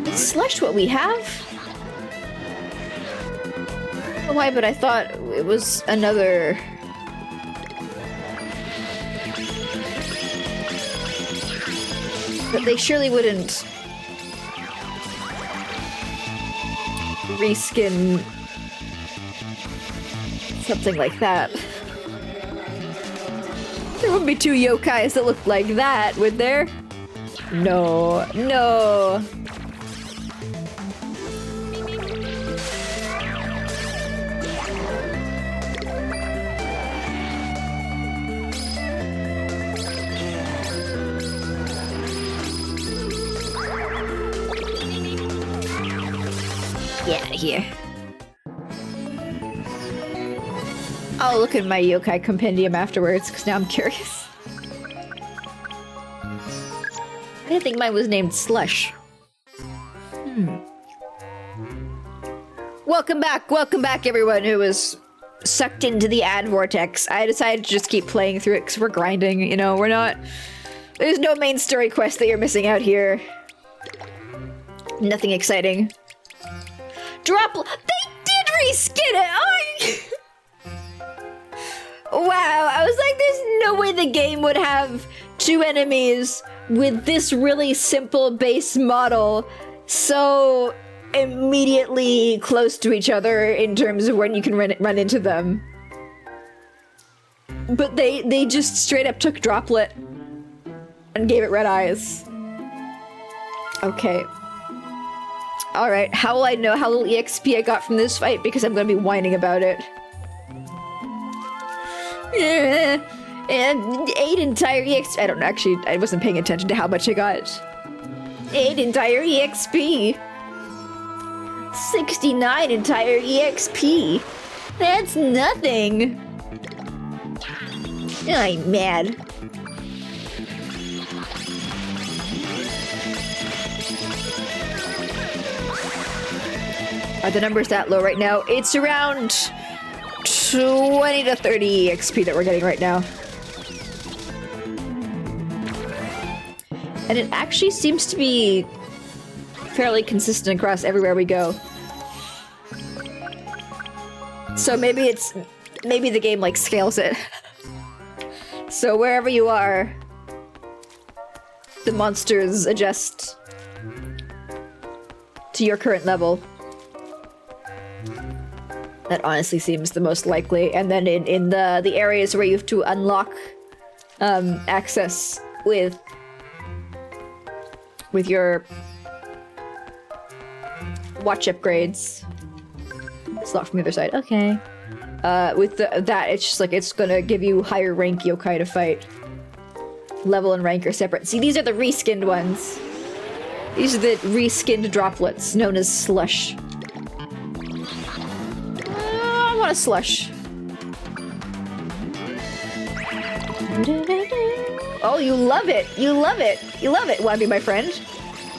Is slush what we have? I don't know why, but I thought it was another... But they surely wouldn't reskin something like that. There wouldn't be two yokais that looked like that, would there? No, no. Get out of here. I'll look at my yokai compendium afterwards, because now I'm curious. I didn't think mine was named Slush. Welcome back everyone who was sucked into the ad vortex. I decided to just keep playing through it because we're grinding, you know, we're not... There's no main story quest that you're missing out here. Nothing exciting. They did reskin it! Wow, I was like, there's no way the game would have two enemies with this really simple base model so immediately close to each other in terms of when you can run into them. But they just straight up took Droplet and gave it red eyes. Okay. Alright, how will I know how little EXP I got from this fight? Because I'm gonna be whining about it. And 8 entire EXP. I don't know, actually, I wasn't paying attention to how much I got. 8 entire EXP. 69 entire EXP. That's nothing. I'm mad. Are the numbers that low right now? It's around 20 to 30 EXP that we're getting right now. And it actually seems to be fairly consistent across everywhere we go. So maybe the game like scales it. So wherever you are, the monsters adjust to your current level. That honestly seems the most likely. And then in the areas where you have to unlock access with your watch upgrades. It's locked from the other side. Okay. With that, it's just like it's gonna give you higher rank yokai to fight. Level and rank are separate. See, these are the reskinned ones. These are the reskinned droplets known as slush. I want a slush. Oh, you love it! You love it! You love it! Wanna be my friend?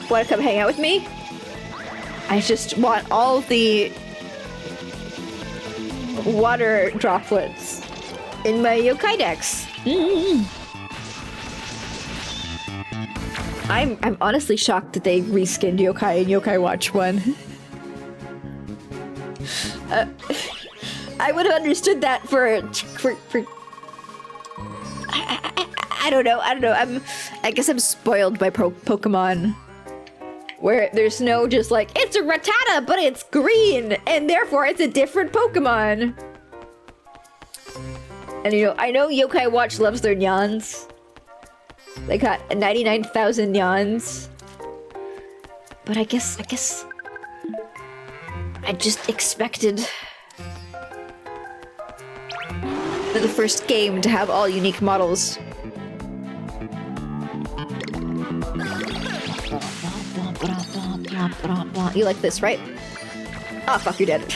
Wanna come hang out with me? I just want all the water droplets in my yokai decks. I'm honestly shocked that they reskinned Yokai in Yokai Watch 1. I would have understood that for I don't know. I guess I'm spoiled by Pokemon. Where there's no just like, it's a Rattata, but it's green, and therefore it's a different Pokemon. And you know, I know Yokai Watch loves their nyans. They got 99,000 nyans. But I guess I just expected for the first game to have all unique models. You like this, right? Oh, fuck, you're dead.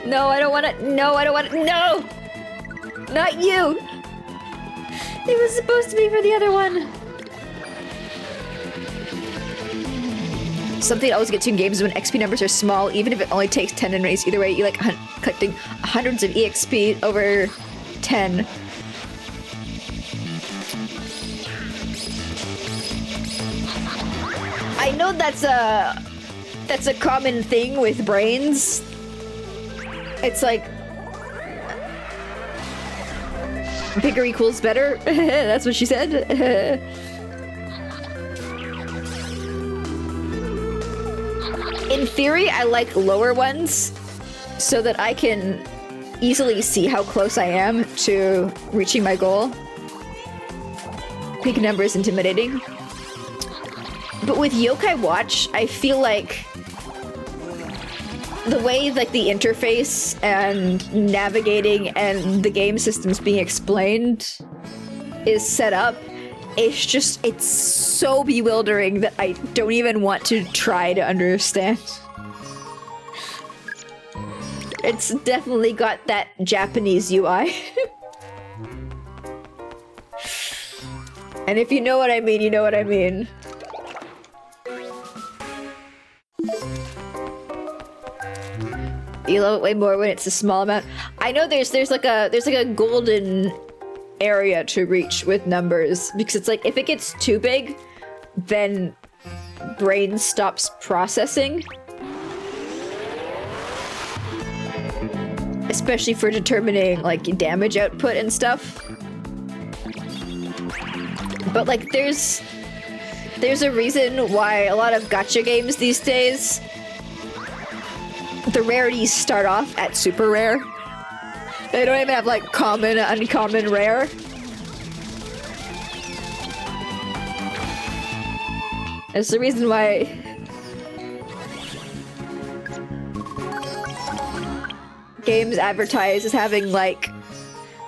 No, I don't want it. No, I don't want it. No! Not you! It was supposed to be for the other one. Something I always get to in games is when XP numbers are small, even if it only takes 10 enemies. Either way, you like collecting hundreds of EXP over 10. I know that's a common thing with brains. It's like bigger equals better. That's what she said. In theory, I like lower ones so that I can easily see how close I am to reaching my goal. Big number is intimidating. But with Yokai Watch, I feel like the way like the interface and navigating and the game systems being explained is set up, it's so bewildering that I don't even want to try to understand. It's definitely got that Japanese UI. And if you know what I mean, you know what I mean. You love it way more when it's a small amount. I know there's like a golden area to reach with numbers, because it's like if it gets too big, then brain stops processing. Especially for determining like damage output and stuff. But like there's a reason why a lot of gacha games these days, the rarities start off at super rare. They don't even have like common, uncommon, rare. It's the reason why games advertise as having like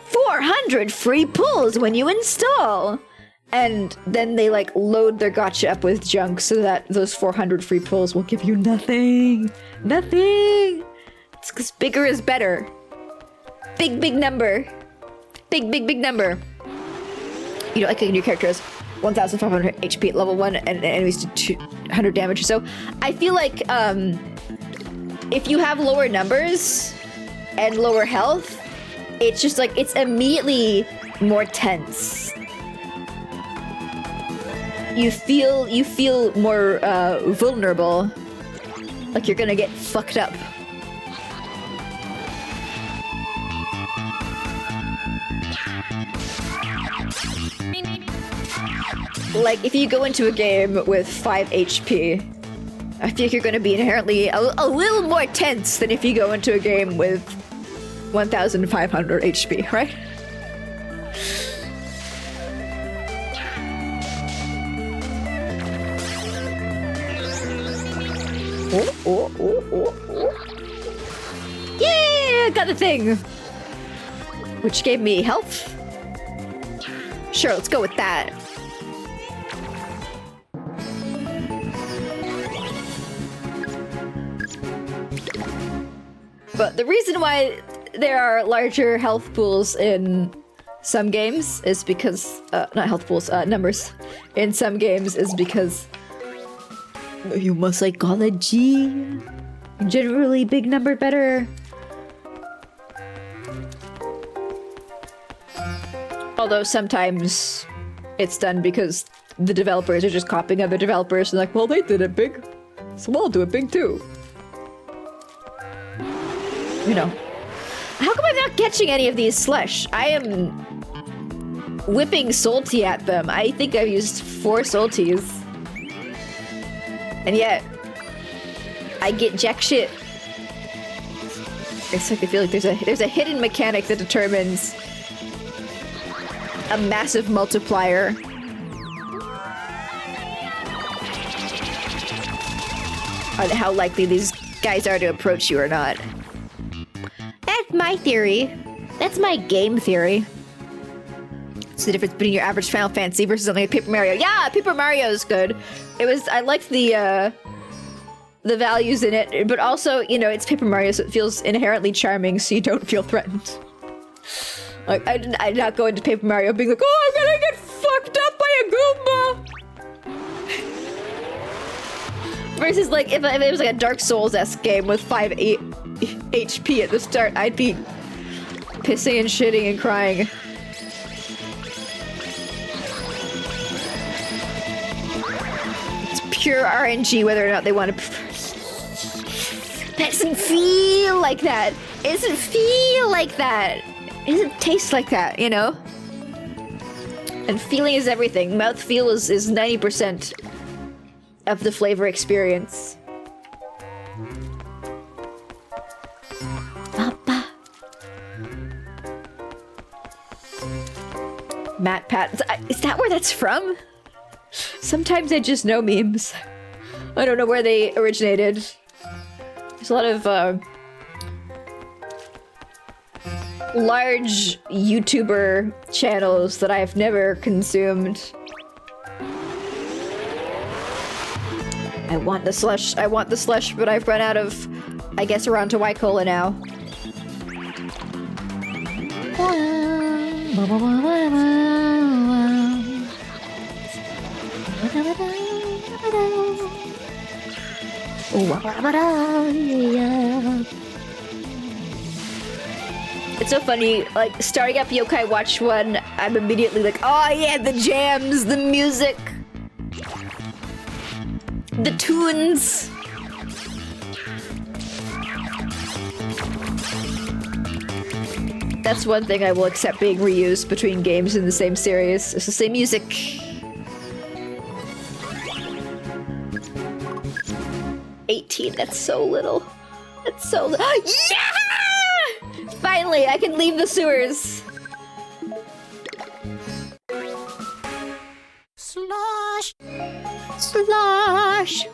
400 free pulls when you install. And then they like load their gacha up with junk so that those 400 free pulls will give you nothing. Nothing! It's because bigger is better. Big number. Big number. You know, like your character has 1,500 HP at level 1 and enemies do 200 damage or so. I feel like if you have lower numbers and lower health, it's just like, it's immediately more tense. You feel more vulnerable, like you're gonna get fucked up. Like if you go into a game with 5 HP, I feel like you're gonna be inherently a little more tense than if you go into a game with 1,500 HP, right? Yeah, got the thing! Which gave me health? Sure, let's go with that. But the reason why there are larger health pools in some games is because, not health pools, numbers in some games is because human psychology. Generally, big number better. Although sometimes it's done because the developers are just copying other developers and like, well, they did it big, so we'll do it big too. You know. How come I'm not catching any of these slush? I am whipping salty at them. I think I've used 4 salties. And yet, I get jack shit. It's like I feel like there's a hidden mechanic that determines a massive multiplier. On how likely these guys are to approach you or not. That's my theory. That's my game theory. It's the difference between your average Final Fantasy versus something like Paper Mario. Yeah, Paper Mario is good. I liked the values in it, but also, you know, it's Paper Mario, so it feels inherently charming, so you don't feel threatened. Like, I'd not go into Paper Mario being like, oh, I'm gonna get fucked up by a Goomba! Versus, like, if it was like a Dark Souls-esque game with 5 HP at the start, I'd be pissing and shitting and crying. It's pure RNG whether or not they want to... That doesn't feel like that! It doesn't feel like that! It doesn't taste like that, you know? And feeling is everything. Mouthfeel is 90% of the flavor experience. Matt Pat. Is that where that's from? Sometimes I just know memes. I don't know where they originated. There's a lot of large YouTuber channels that I've never consumed. I want the slush, but I've run out of, I guess we're on to Waikola now. It's so funny, like, starting up Yokai Watch 1, I'm immediately like, oh yeah, the jams, the music, the tunes. That's one thing I will accept being reused between games in the same series. It's the same music. $18, that's so little. That's so little. Yeah! Finally, I can leave the sewers. Slosh! Slosh!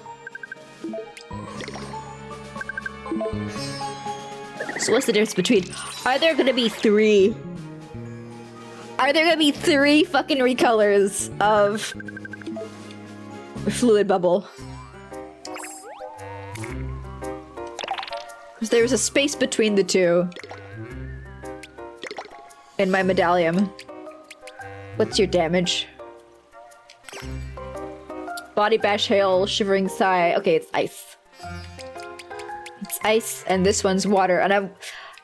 So what's the difference between... Are there gonna be 3? Are there gonna be 3 fucking recolors of... Fluid Bubble? Because there was a space between the 2. In my medallion. What's your damage? Body bash, hail, shivering sigh. Okay, it's ice. It's ice, and this one's water. And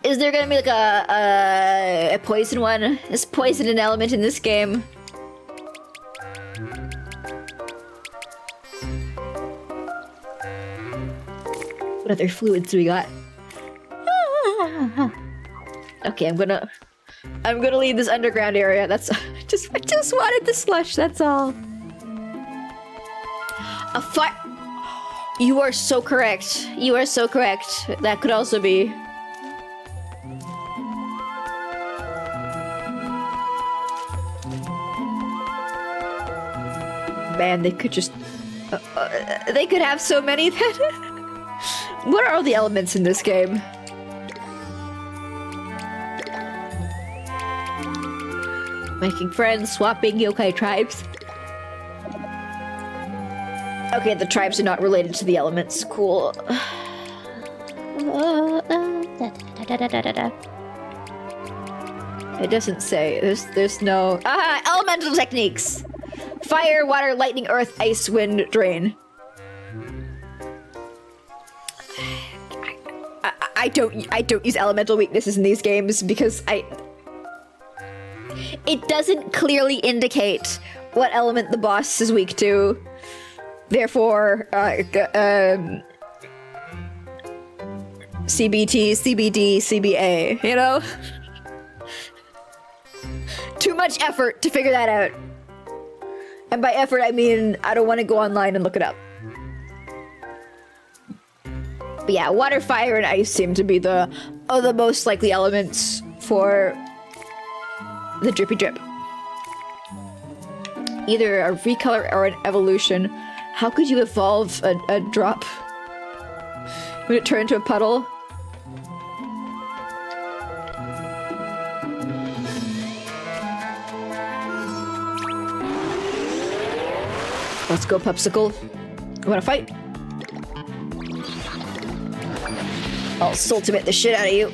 is there gonna be like a poison one? Is poison an element in this game? What other fluids do we got? Okay, I'm gonna leave this underground area. That's I just wanted the slush, that's all. A fire. You are so correct. You are so correct. That could also be. man, they could just... they could have so many that... What are all the elements in this game? Making friends, swapping yokai tribes. Okay, the tribes are not related to the elements. Cool. It doesn't say. There's no... elemental techniques! Fire, water, lightning, earth, ice, wind, drain. I don't use elemental weaknesses in these games because it doesn't clearly indicate what element the boss is weak to. Therefore, CBT, CBD, CBA, you know? Too much effort to figure that out. And by effort, I mean, I don't want to go online and look it up. But yeah, water, fire, and ice seem to be the most likely elements for the drippy drip. Either a recolor or an evolution. How could you evolve a drop? Would it turn into a puddle? Let's go, Popsicle. You wanna fight? I'll ultimate the shit out of you.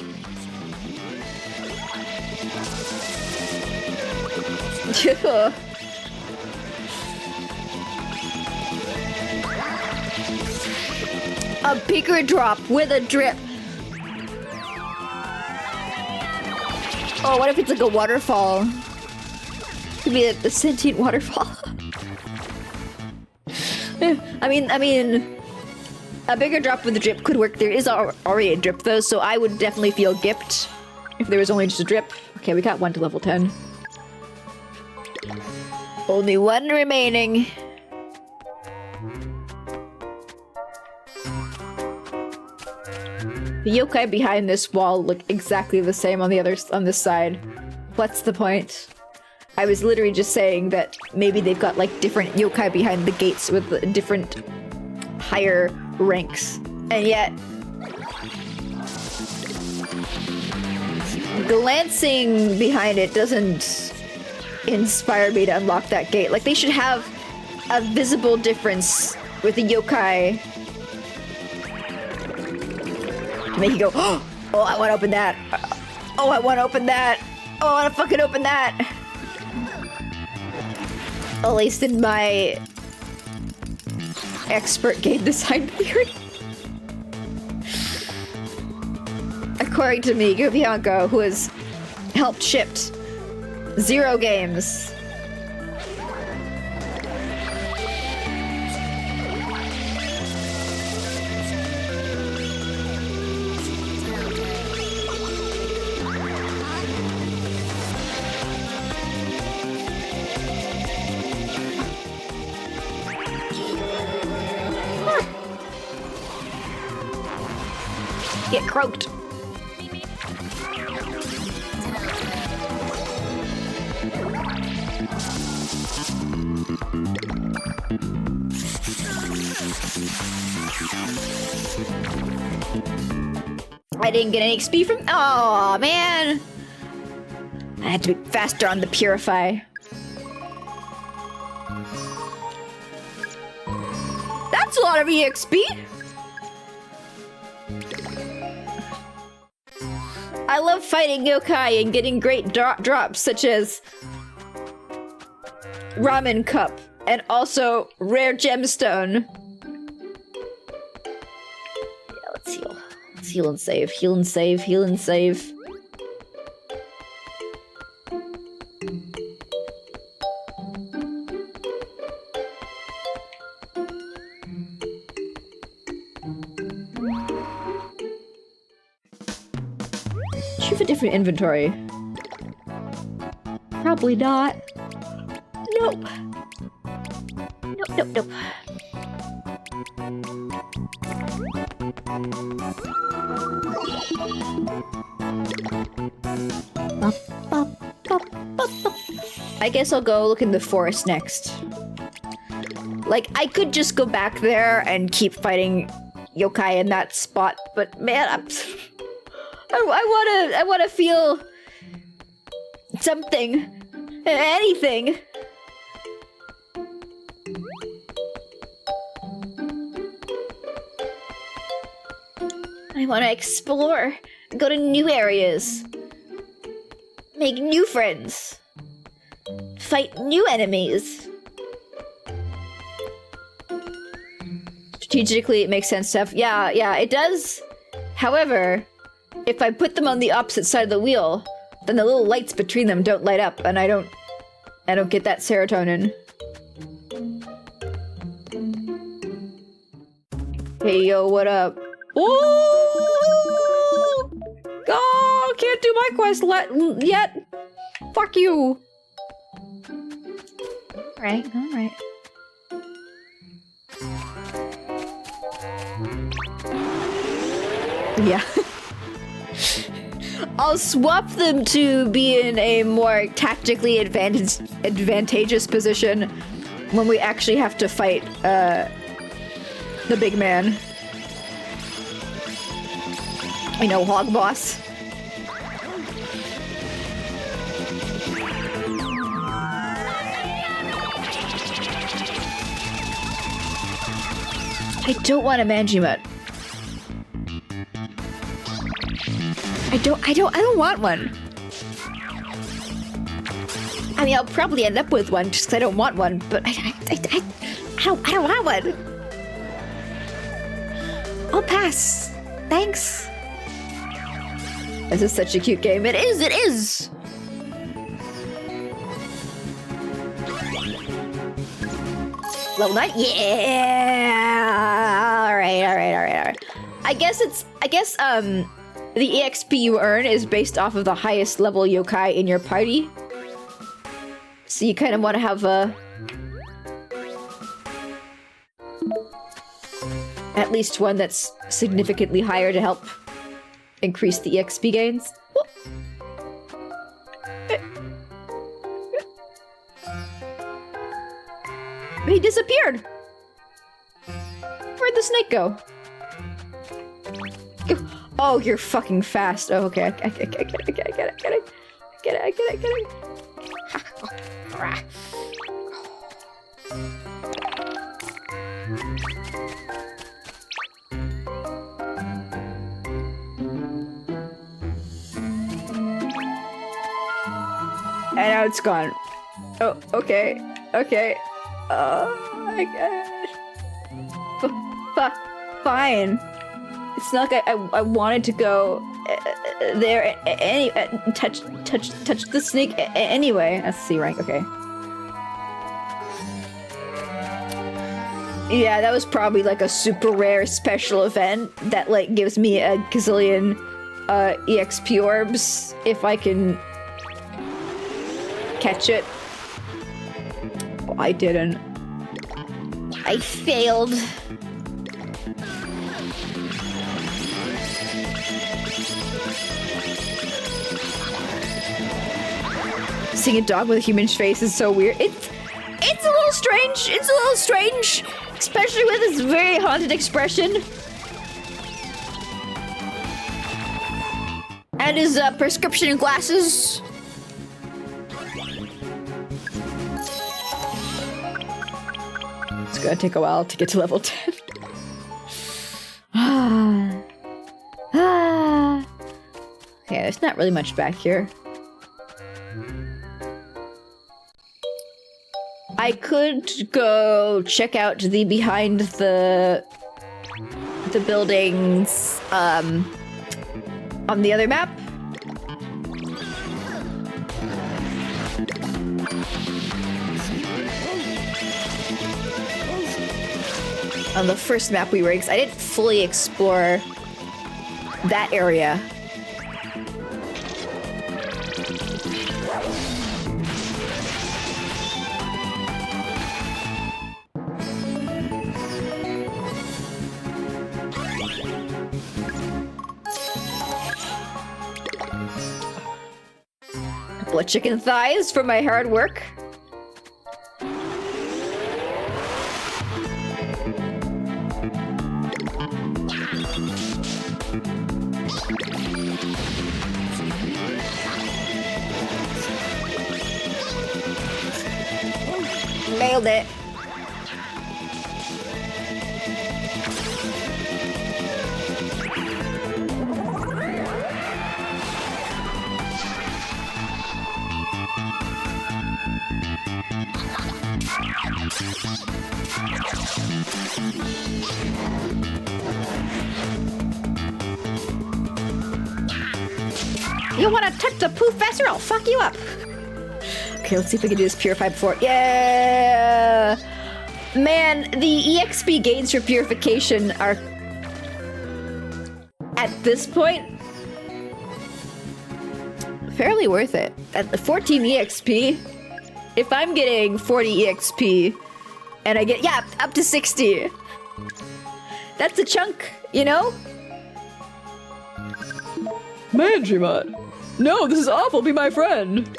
A bigger drop with a drip. Oh, what if it's like a waterfall? Could be the sentient waterfall. I mean, a bigger drop with a drip could work. There is already a drip though, so I would definitely feel gipped if there was only just a drip. Okay, we got one to level 10. Only one remaining. The yokai behind this wall look exactly the same on this side. What's the point? I was literally just saying that maybe they've got like different yokai behind the gates with different higher ranks. And yet glancing behind it doesn't inspire me to unlock that gate. Like they should have a visible difference with the yokai to make you go, oh, I want to open that. Oh, I want to open that. Oh, I want to fucking open that. At least in my expert game design theory. According to me, Bianco, who has helped shipped 0 games. Get croaked. I didn't get any XP from. Oh man! I had to be faster on the purify. That's a lot of EXP. I love fighting yokai and getting great drops such as ramen cup and also rare gemstone. Yeah, let's heal. Let's heal and save. Heal and save. Heal and save. You have a different inventory. Probably not. Nope. Nope. I guess I'll go look in the forest next. Like, I could just go back there and keep fighting yokai in that spot, but man, I wanna feel something, anything. I wanna explore, go to new areas, make new friends, fight new enemies. Strategically, it makes sense to have... Yeah, it does. However, if I put them on the opposite side of the wheel, then the little lights between them don't light up, and I don't get that serotonin. Hey, yo, what up? Oh! Oh, can't do my quest yet. Fuck you. Alright. Yeah. I'll swap them to be in a more tactically advantageous position when we actually have to fight the big man. You know, Hog Boss. I don't want a Manjimut. I don't want one. I mean, I'll probably end up with one just because I don't want one, but I don't want one. I'll pass. Thanks. This is such a cute game. It is. Level 9? Yeah! Alright. I guess the EXP you earn is based off of the highest level yokai in your party. So you kind of want to have at least one that's significantly higher to help increase the EXP gains. He disappeared! Where'd the snake go? Oh, you're fucking fast. Oh, okay. I get it. And now it's gone. Oh, okay. I guess. Fine. It's not like I wanted to go there touch the snake anyway. That's C rank, okay. Yeah, that was probably like a super rare special event that like gives me a gazillion EXP orbs if I can catch it. Oh, I didn't. I failed. Seeing a dog with a human face is so weird. It's a little strange. It's a little strange, especially with his very haunted expression and his prescription glasses. It's gonna take a while to get to level 10. Yeah, there's not really much back here. I could go check out the behind the buildings on the other map. On the first map we were, because I didn't fully explore that area. Couple of chicken thighs for my hard work. nailed it. You want to touch the poof faster? I'll fuck you up. Okay, let's see if we can do this purify before. Yeah! Man, the EXP gains for purification are, at this point, fairly worth it. At the 14 EXP, if I'm getting 40 EXP, and I get, yeah, up to 60, that's a chunk, you know? Manjimat. No, this is awful. Be my friend.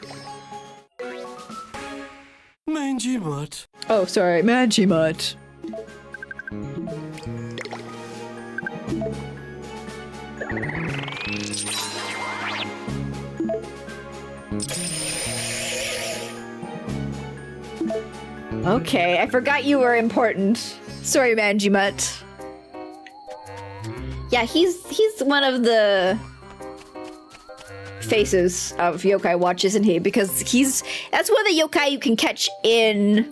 Manjimat. Oh, sorry, Manjimat. Okay, I forgot you were important. Sorry, Manjimat. Yeah, he's one of the faces of Yokai Watch, isn't he? Because that's one of the yokai you can catch in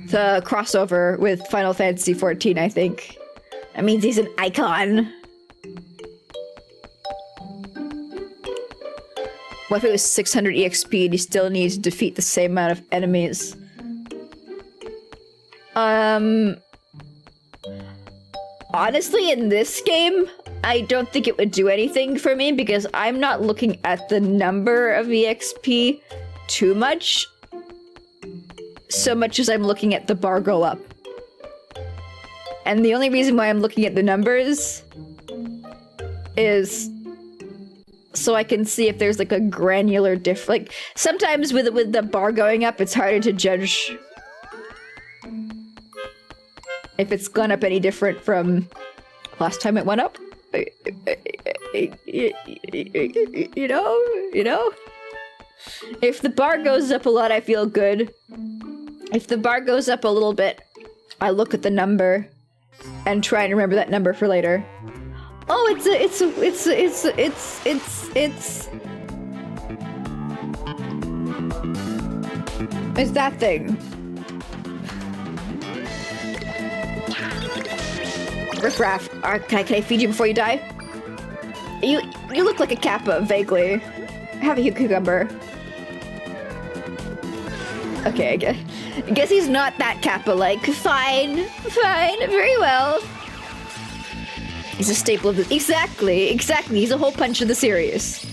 the crossover with Final Fantasy XIV, I think. That means he's an icon. What if it was 600 EXP and you still need to defeat the same amount of enemies? Honestly, in this game, I don't think it would do anything for me because I'm not looking at the number of EXP too much, so much as I'm looking at the bar go up. And the only reason why I'm looking at the numbers is so I can see if there's like a granular like sometimes with the bar going up, it's harder to judge if it's gone up any different from last time it went up. You know? If the bar goes up a lot, I feel good. If the bar goes up a little bit, I look at the number and try and remember that number for later. Oh, it's that thing. Riffraff, can I feed you before you die? You look like a Kappa, vaguely. Have a cucumber. Okay, I guess he's not that Kappa-like. Fine, very well. He's a staple of the— Exactly. He's a whole punch of the series.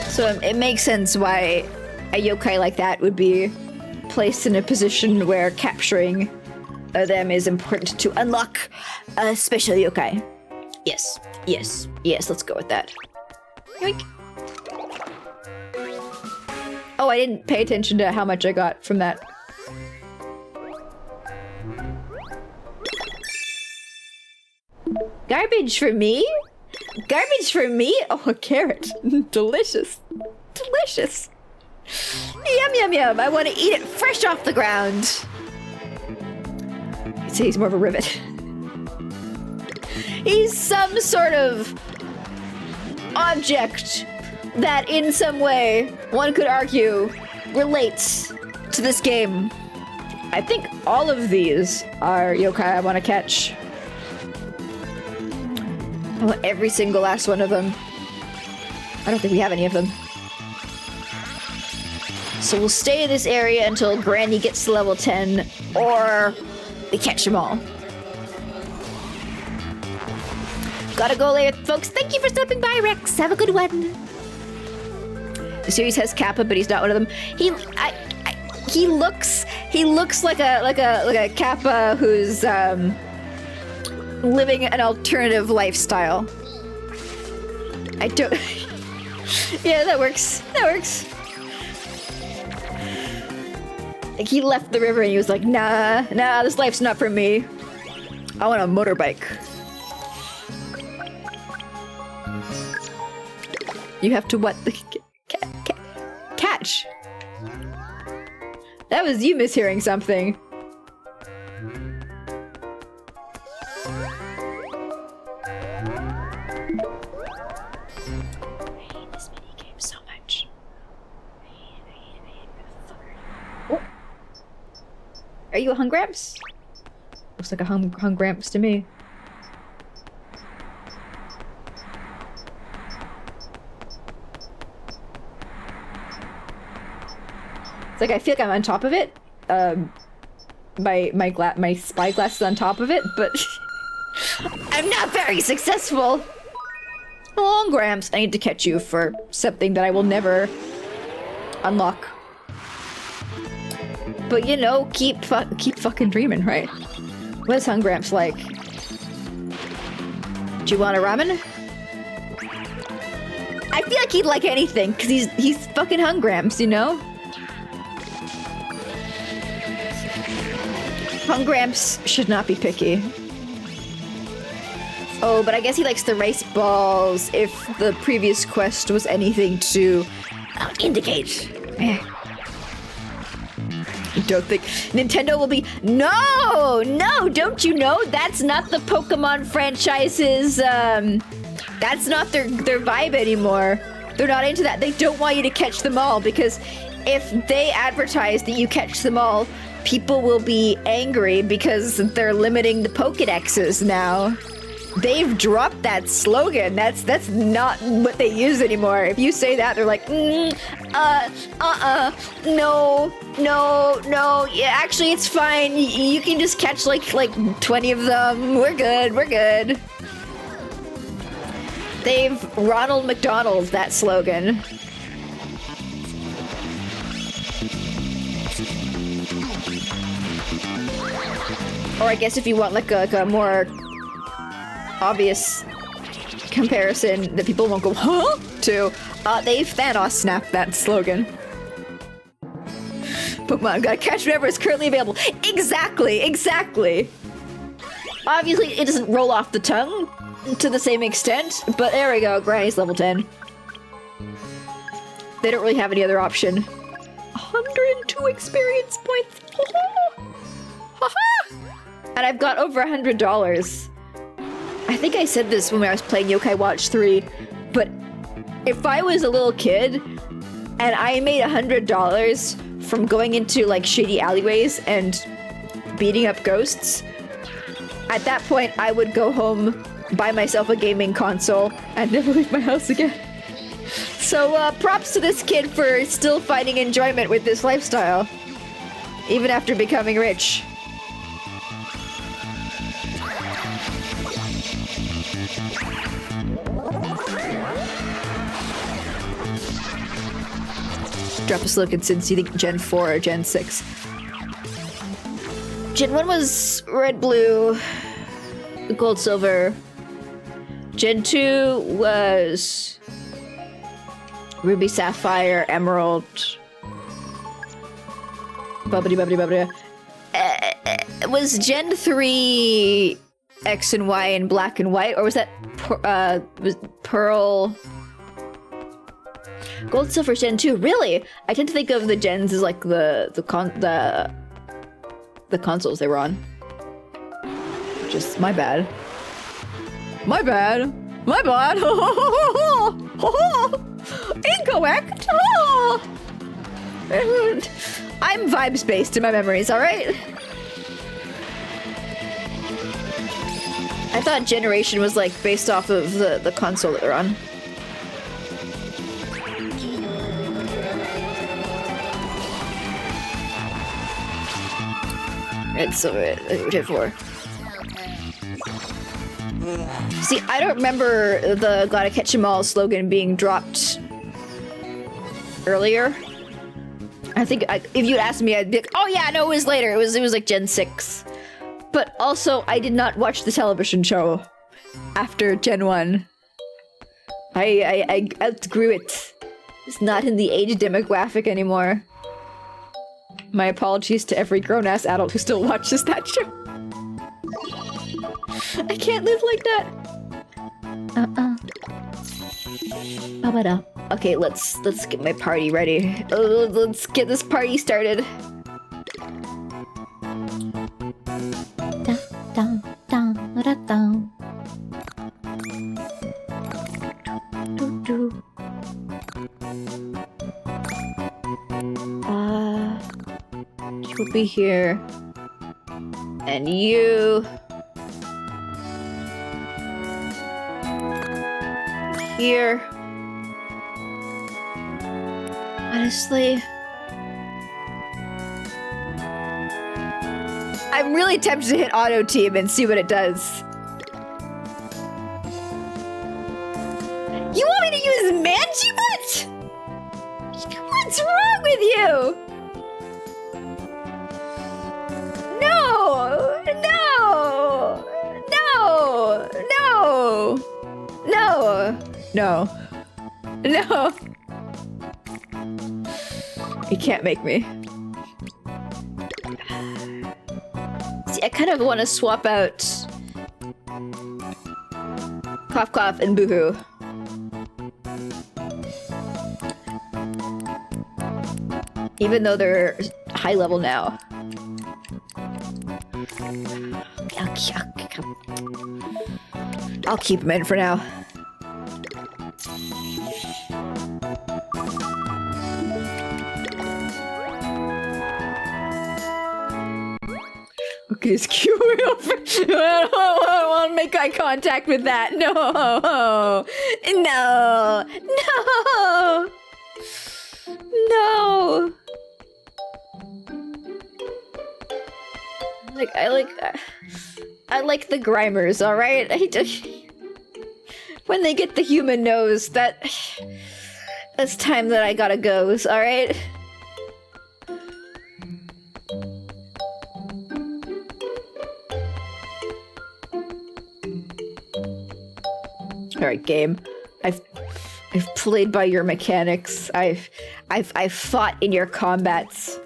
So it makes sense why a yokai like that would be placed in a position where capturing them is important to unlock a special yokai. Yes, let's go with that. Yoink. Oh, I didn't pay attention to how much I got from that. Garbage for me? Garbage for me? Oh, a carrot. Delicious. Yum. I want to eat it fresh off the ground. I'd say he's more of a rivet. He's some sort of object that in some way, one could argue, relates to this game. I think all of these are yokai I want to catch. I want every single last one of them. I don't think we have any of them. So we'll stay in this area until Granny gets to level 10, or we catch them all. Gotta go later, folks. Thank you for stopping by, Rex. Have a good one. The series has Kappa, but he's not one of them. He looks like a Kappa who's living an alternative lifestyle. I don't. Yeah, that works. Like he left the river and he was like, nah, this life's not for me. I want a motorbike. You have to what? Catch. That was you mishearing something. Are you a Hungramps? Looks like a Hungramps to me. It's like I feel like I'm on top of it. My spyglass is on top of it, but I'm not very successful. Oh, Hungramps, I need to catch you for something that I will never unlock. But you know, keep fucking dreaming, right? What's Hungramps like? Do you want a ramen? I feel like he'd like anything, cause he's fucking Hungramps, you know? Hungramps should not be picky. Oh, but I guess he likes the rice balls if the previous quest was anything to indicate. Don't think Nintendo will be— No, don't you know that's not the Pokemon franchise's that's not their vibe anymore. They're not into that. They don't want you to catch them all, because if they advertise that you catch them all, people will be angry because they're limiting the Pokédexes now. They've dropped that slogan. That's not what they use anymore. If you say that, they're like, no, yeah, actually it's fine. You can just catch like 20 of them. We're good. They've Ronald McDonald that slogan. Or I guess if you want like a more obvious comparison that people won't go, huh? To, they've Thanos snapped that slogan. Pokemon, gotta catch whatever is currently available. Exactly. Obviously, it doesn't roll off the tongue to the same extent, but there we go, Granny's level 10. They don't really have any other option. 102 experience points. And I've got over $100. I think I said this when I was playing Yokai Watch 3, but if I was a little kid and I made $100 from going into like shady alleyways and beating up ghosts, at that point I would go home, buy myself a gaming console, and never leave my house again. So props to this kid for still finding enjoyment with this lifestyle, even after becoming rich. Drop a slogan since you think Gen 4 or Gen 6. Gen 1 was red, blue, gold, silver. Gen 2 was ruby, sapphire, emerald. Bubbly. Was Gen 3 X and Y and black and white, or was that was pearl? Gold, silver, Gen 2. Really? I tend to think of the gens as like the consoles they were on. Just my bad. Incorrect. I'm vibes based in my memories. All right. I thought generation was like based off of the console that they're on. Red, silver, Gen 4. See, I don't remember the "Gotta Catch 'Em All" slogan being dropped earlier. I think if you'd asked me, I'd be like, "Oh yeah, no, it was later. It was like Gen 6." But also, I did not watch the television show after Gen 1. I outgrew it. It's not in the age demographic anymore. My apologies to every grown-ass adult who still watches that show. I can't live like that. Ba-ba-da. Okay, let's get my party ready. Let's get this party started. Dun, dun, dun, da, dun. Do, do. You will be here. And you... here. Honestly... I'm really tempted to hit auto team and see what it does. You want me to use Manji? What's wrong with you? No! No! No! No! No! No. No! You can't make me. See, I kind of want to swap out Cough Cough and Boohoo. Even though they're high level now. I'll keep them in for now. Okay, skew me over. I don't want to make eye contact with that. No. No. No. No. I like the Grimers, all right? When they get the human nose, that's time that I gotta go, all right? All right, game. I've played by your mechanics. I've fought in your combats.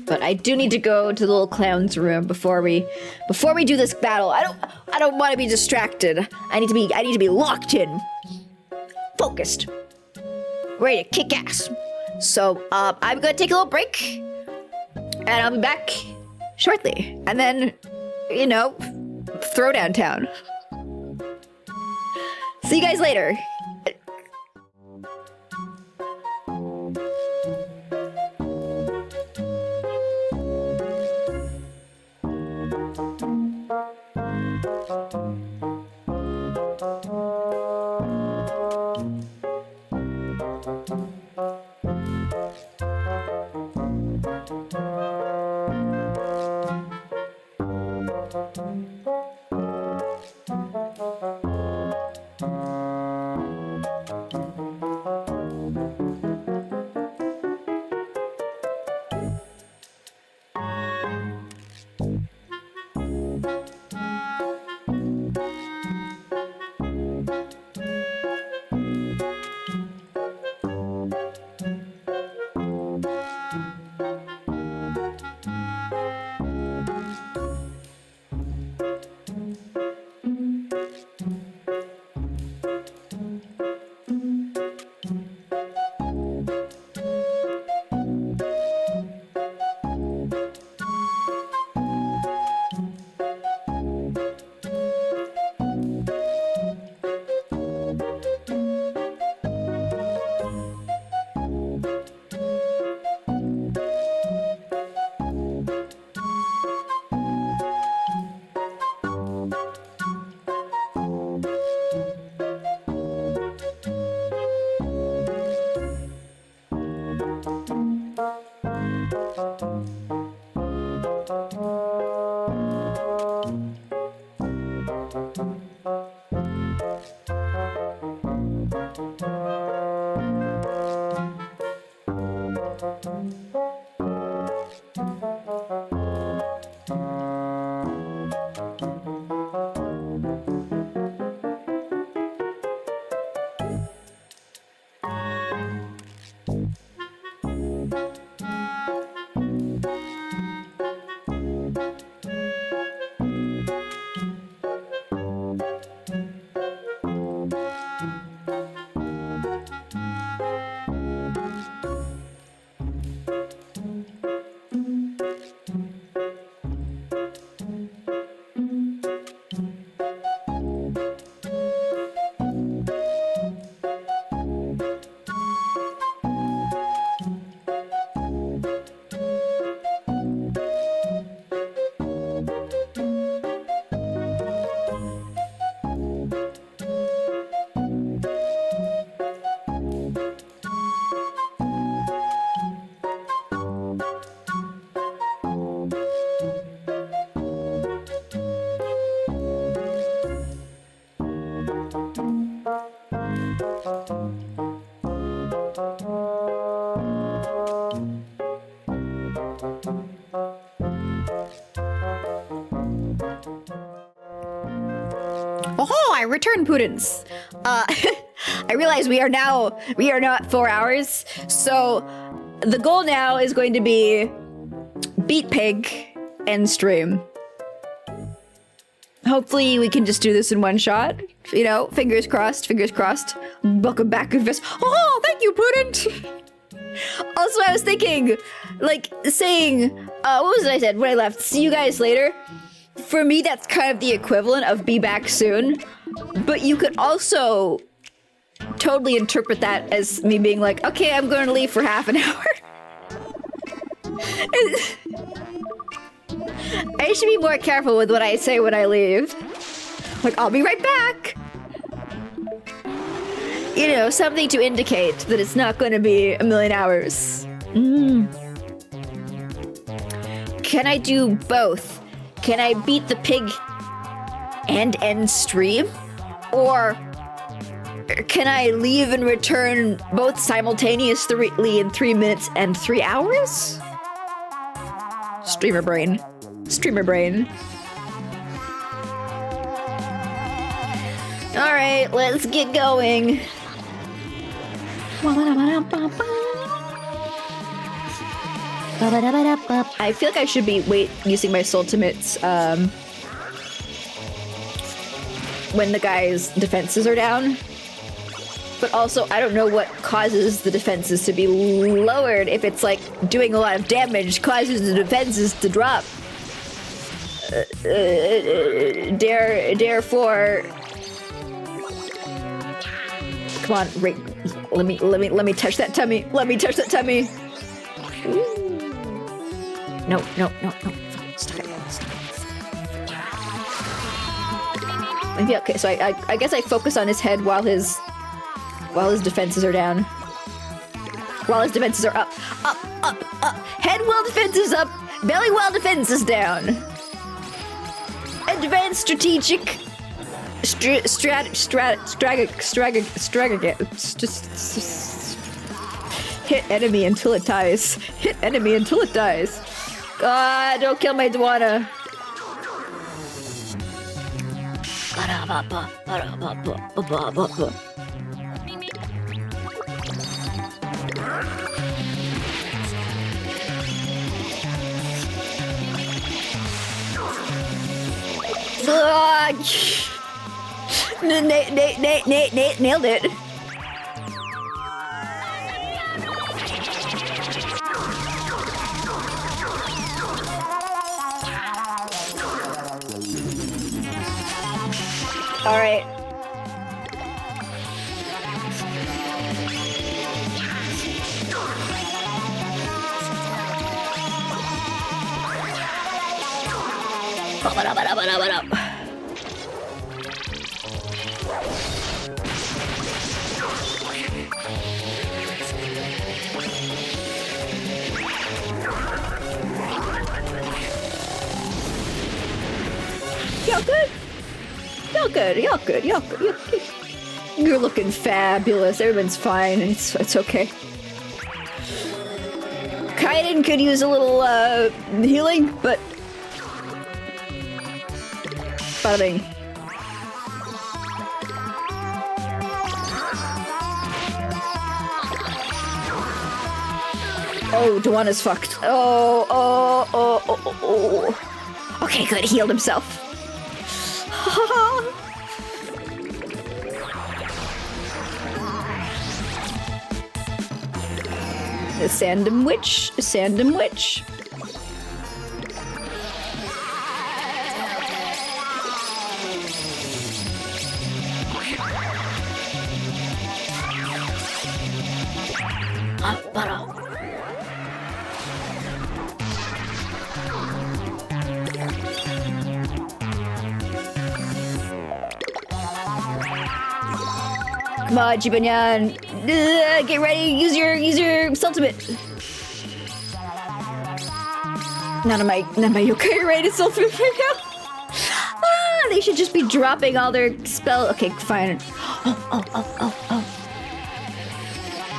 But I do need to go to the little clown's room before we do this battle. I don't want to be distracted. I need to be locked in, focused, ready to kick ass. So I'm gonna take a little break, and I'll be back shortly. And then, you know, throw downtown. See you guys later. Oh, I returned Pudence. I realize we are now at 4 hours. So the goal now is going to be beat Pig and stream. Hopefully we can just do this in one shot. You know, fingers crossed, fingers crossed. Welcome back, Invest. Oh, thank you, Pudent. Also, I was thinking, like, saying, what was it I said when I left? See you guys later. For me, that's kind of the equivalent of be back soon. But you could also totally interpret that as me being like, okay, I'm going to leave for half an hour. I should be more careful with what I say when I leave. Like, I'll be right back. You know, something to indicate that it's not going to be a million hours. Can I do both? Can I beat the pig and end stream? Or can I leave and return both simultaneously in 3 minutes and 3 hours? Streamer brain. Streamer brain. Alright, let's get going. I feel like I should be using my ultimates when the guy's defenses are down. But also, I don't know what causes the defenses to be lowered. If it's like doing a lot of damage causes the defenses to drop. Therefore, come on, Rick. Let me touch that tummy. Let me touch that tummy. No. Stop it. Maybe okay. So I guess I focus on his head while his defenses are down. While his defenses are up. Head while defenses up. Belly while defenses down. Advanced strategic. Hit enemy until it dies. Hit enemy until it dies. Ah, don't kill my Dwana. Nailed it. All right. Y'all good. You're looking fabulous. Everyone's fine. It's okay. Kaiden could use a little healing, but bada bing. Oh, Dwana's fucked. Oh. Okay, good. Healed himself. A Sandom Witch. Come on, Jibanyan. Get ready. Use your ultimate. None of my Yokai ready to ultimate right now. They should just be dropping all their spell. Okay, fine. Oh.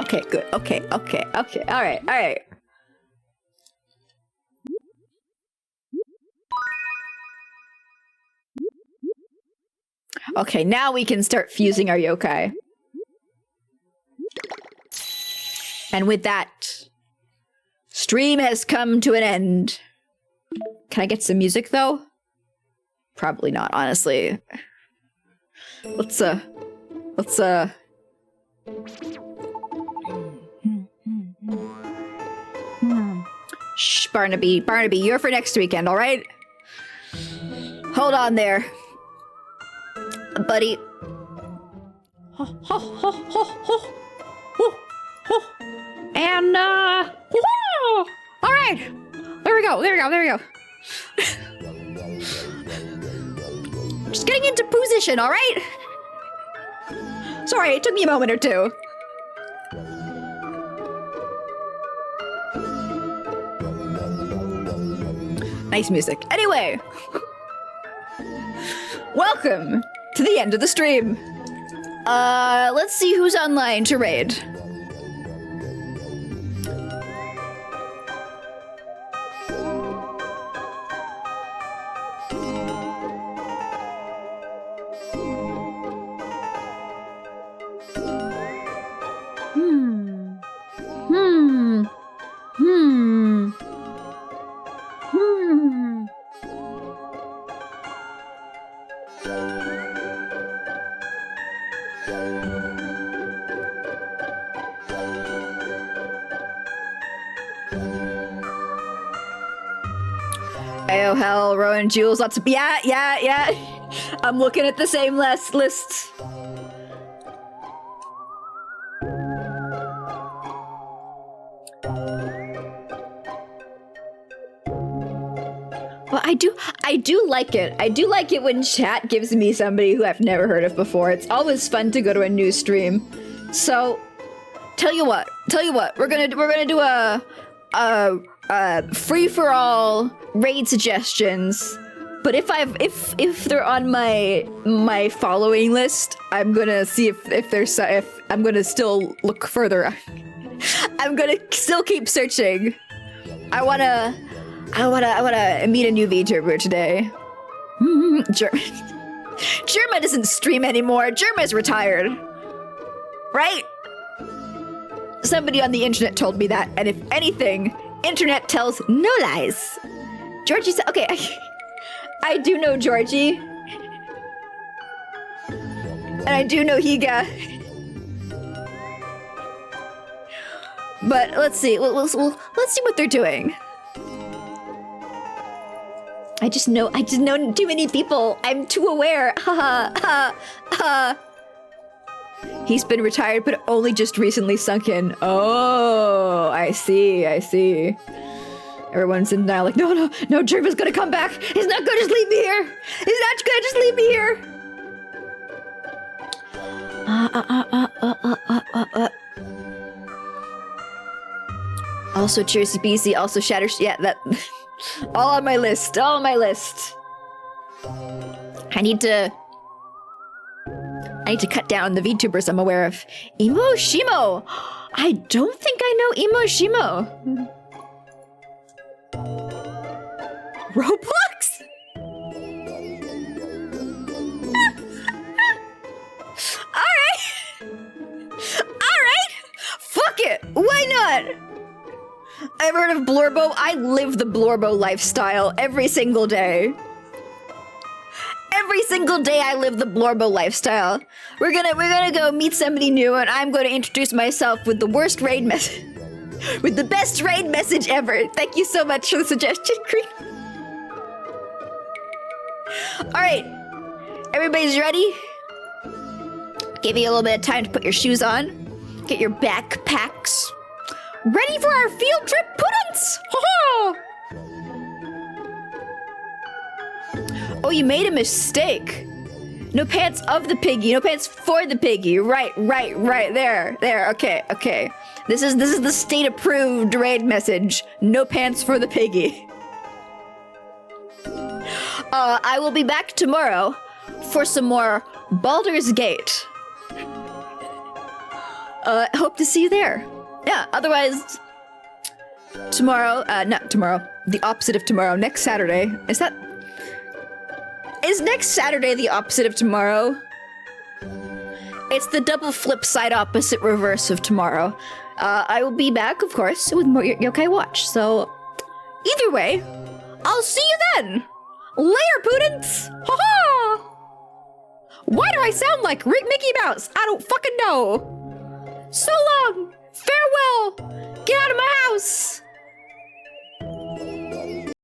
Okay, good. Okay. All right. Okay, now we can start fusing our yokai. And with that, stream has come to an end. Can I get some music though? Probably not, honestly. Let's Shh, Barnaby, you're for next weekend, all right? Hold on there, buddy. And all right, there we go. Just getting into position, all right? Sorry, it took me a moment or two. Nice music. Anyway, welcome to the end of the stream. Let's see who's online to raid. Oh hell, Rowan, Jules, lots of yeah. I'm looking at the same list. Well, I do like it. I do like it when chat gives me somebody who I've never heard of before. It's always fun to go to a new stream. So, tell you what, we're gonna do a free for all raid suggestions. But if they're on my following list, I'm gonna see if I'm gonna still look further. I'm gonna still keep searching. I wanna meet a new VTuber today. Jerma doesn't stream anymore. Jerma's retired. Right? Somebody on the internet told me that, and if anything, internet tells no lies. Georgie said, okay, I do know Georgie. And I do know Higa. But let's see. Let's see what they're doing. I just know too many people. I'm too aware. He's been retired, but only just recently sunk in. Oh, I see. Everyone's in denial, like, no, Jerma's gonna come back. He's not gonna just leave me here. Also, Cheersy BC, also Shatter. Yeah, that. All on my list. I need to cut down the VTubers I'm aware of. Emo Shimo! I don't think I know Emo Shimo. Roblox? Alright! Fuck it! Why not? I've heard of Blorbo. I live the Blorbo lifestyle every single day. Every single day I live the Blorbo lifestyle. We're gonna go meet somebody new, and I'm gonna introduce myself with the worst raid message. With the best raid message ever. Thank you so much for the suggestion, Cream. Alright. Everybody's ready? Give you a little bit of time to put your shoes on. Get your backpacks. Ready for our field trip puddings! Ha-ha! Oh, you made a mistake. No pants of the piggy, no pants for the piggy. Right. There. Okay. This is the state-approved raid message. No pants for the piggy. I will be back tomorrow for some more Baldur's Gate. Hope to see you there. Yeah, otherwise, tomorrow, not tomorrow, the opposite of tomorrow, next Saturday. Is next Saturday the opposite of tomorrow? It's the double flip side opposite reverse of tomorrow. I will be back, of course, with more Yokai Watch, so either way, I'll see you then! Later, Pudens! Ha-ha! Why do I sound like Mickey Mouse? I don't fucking know! So long! Farewell! Get out of my house!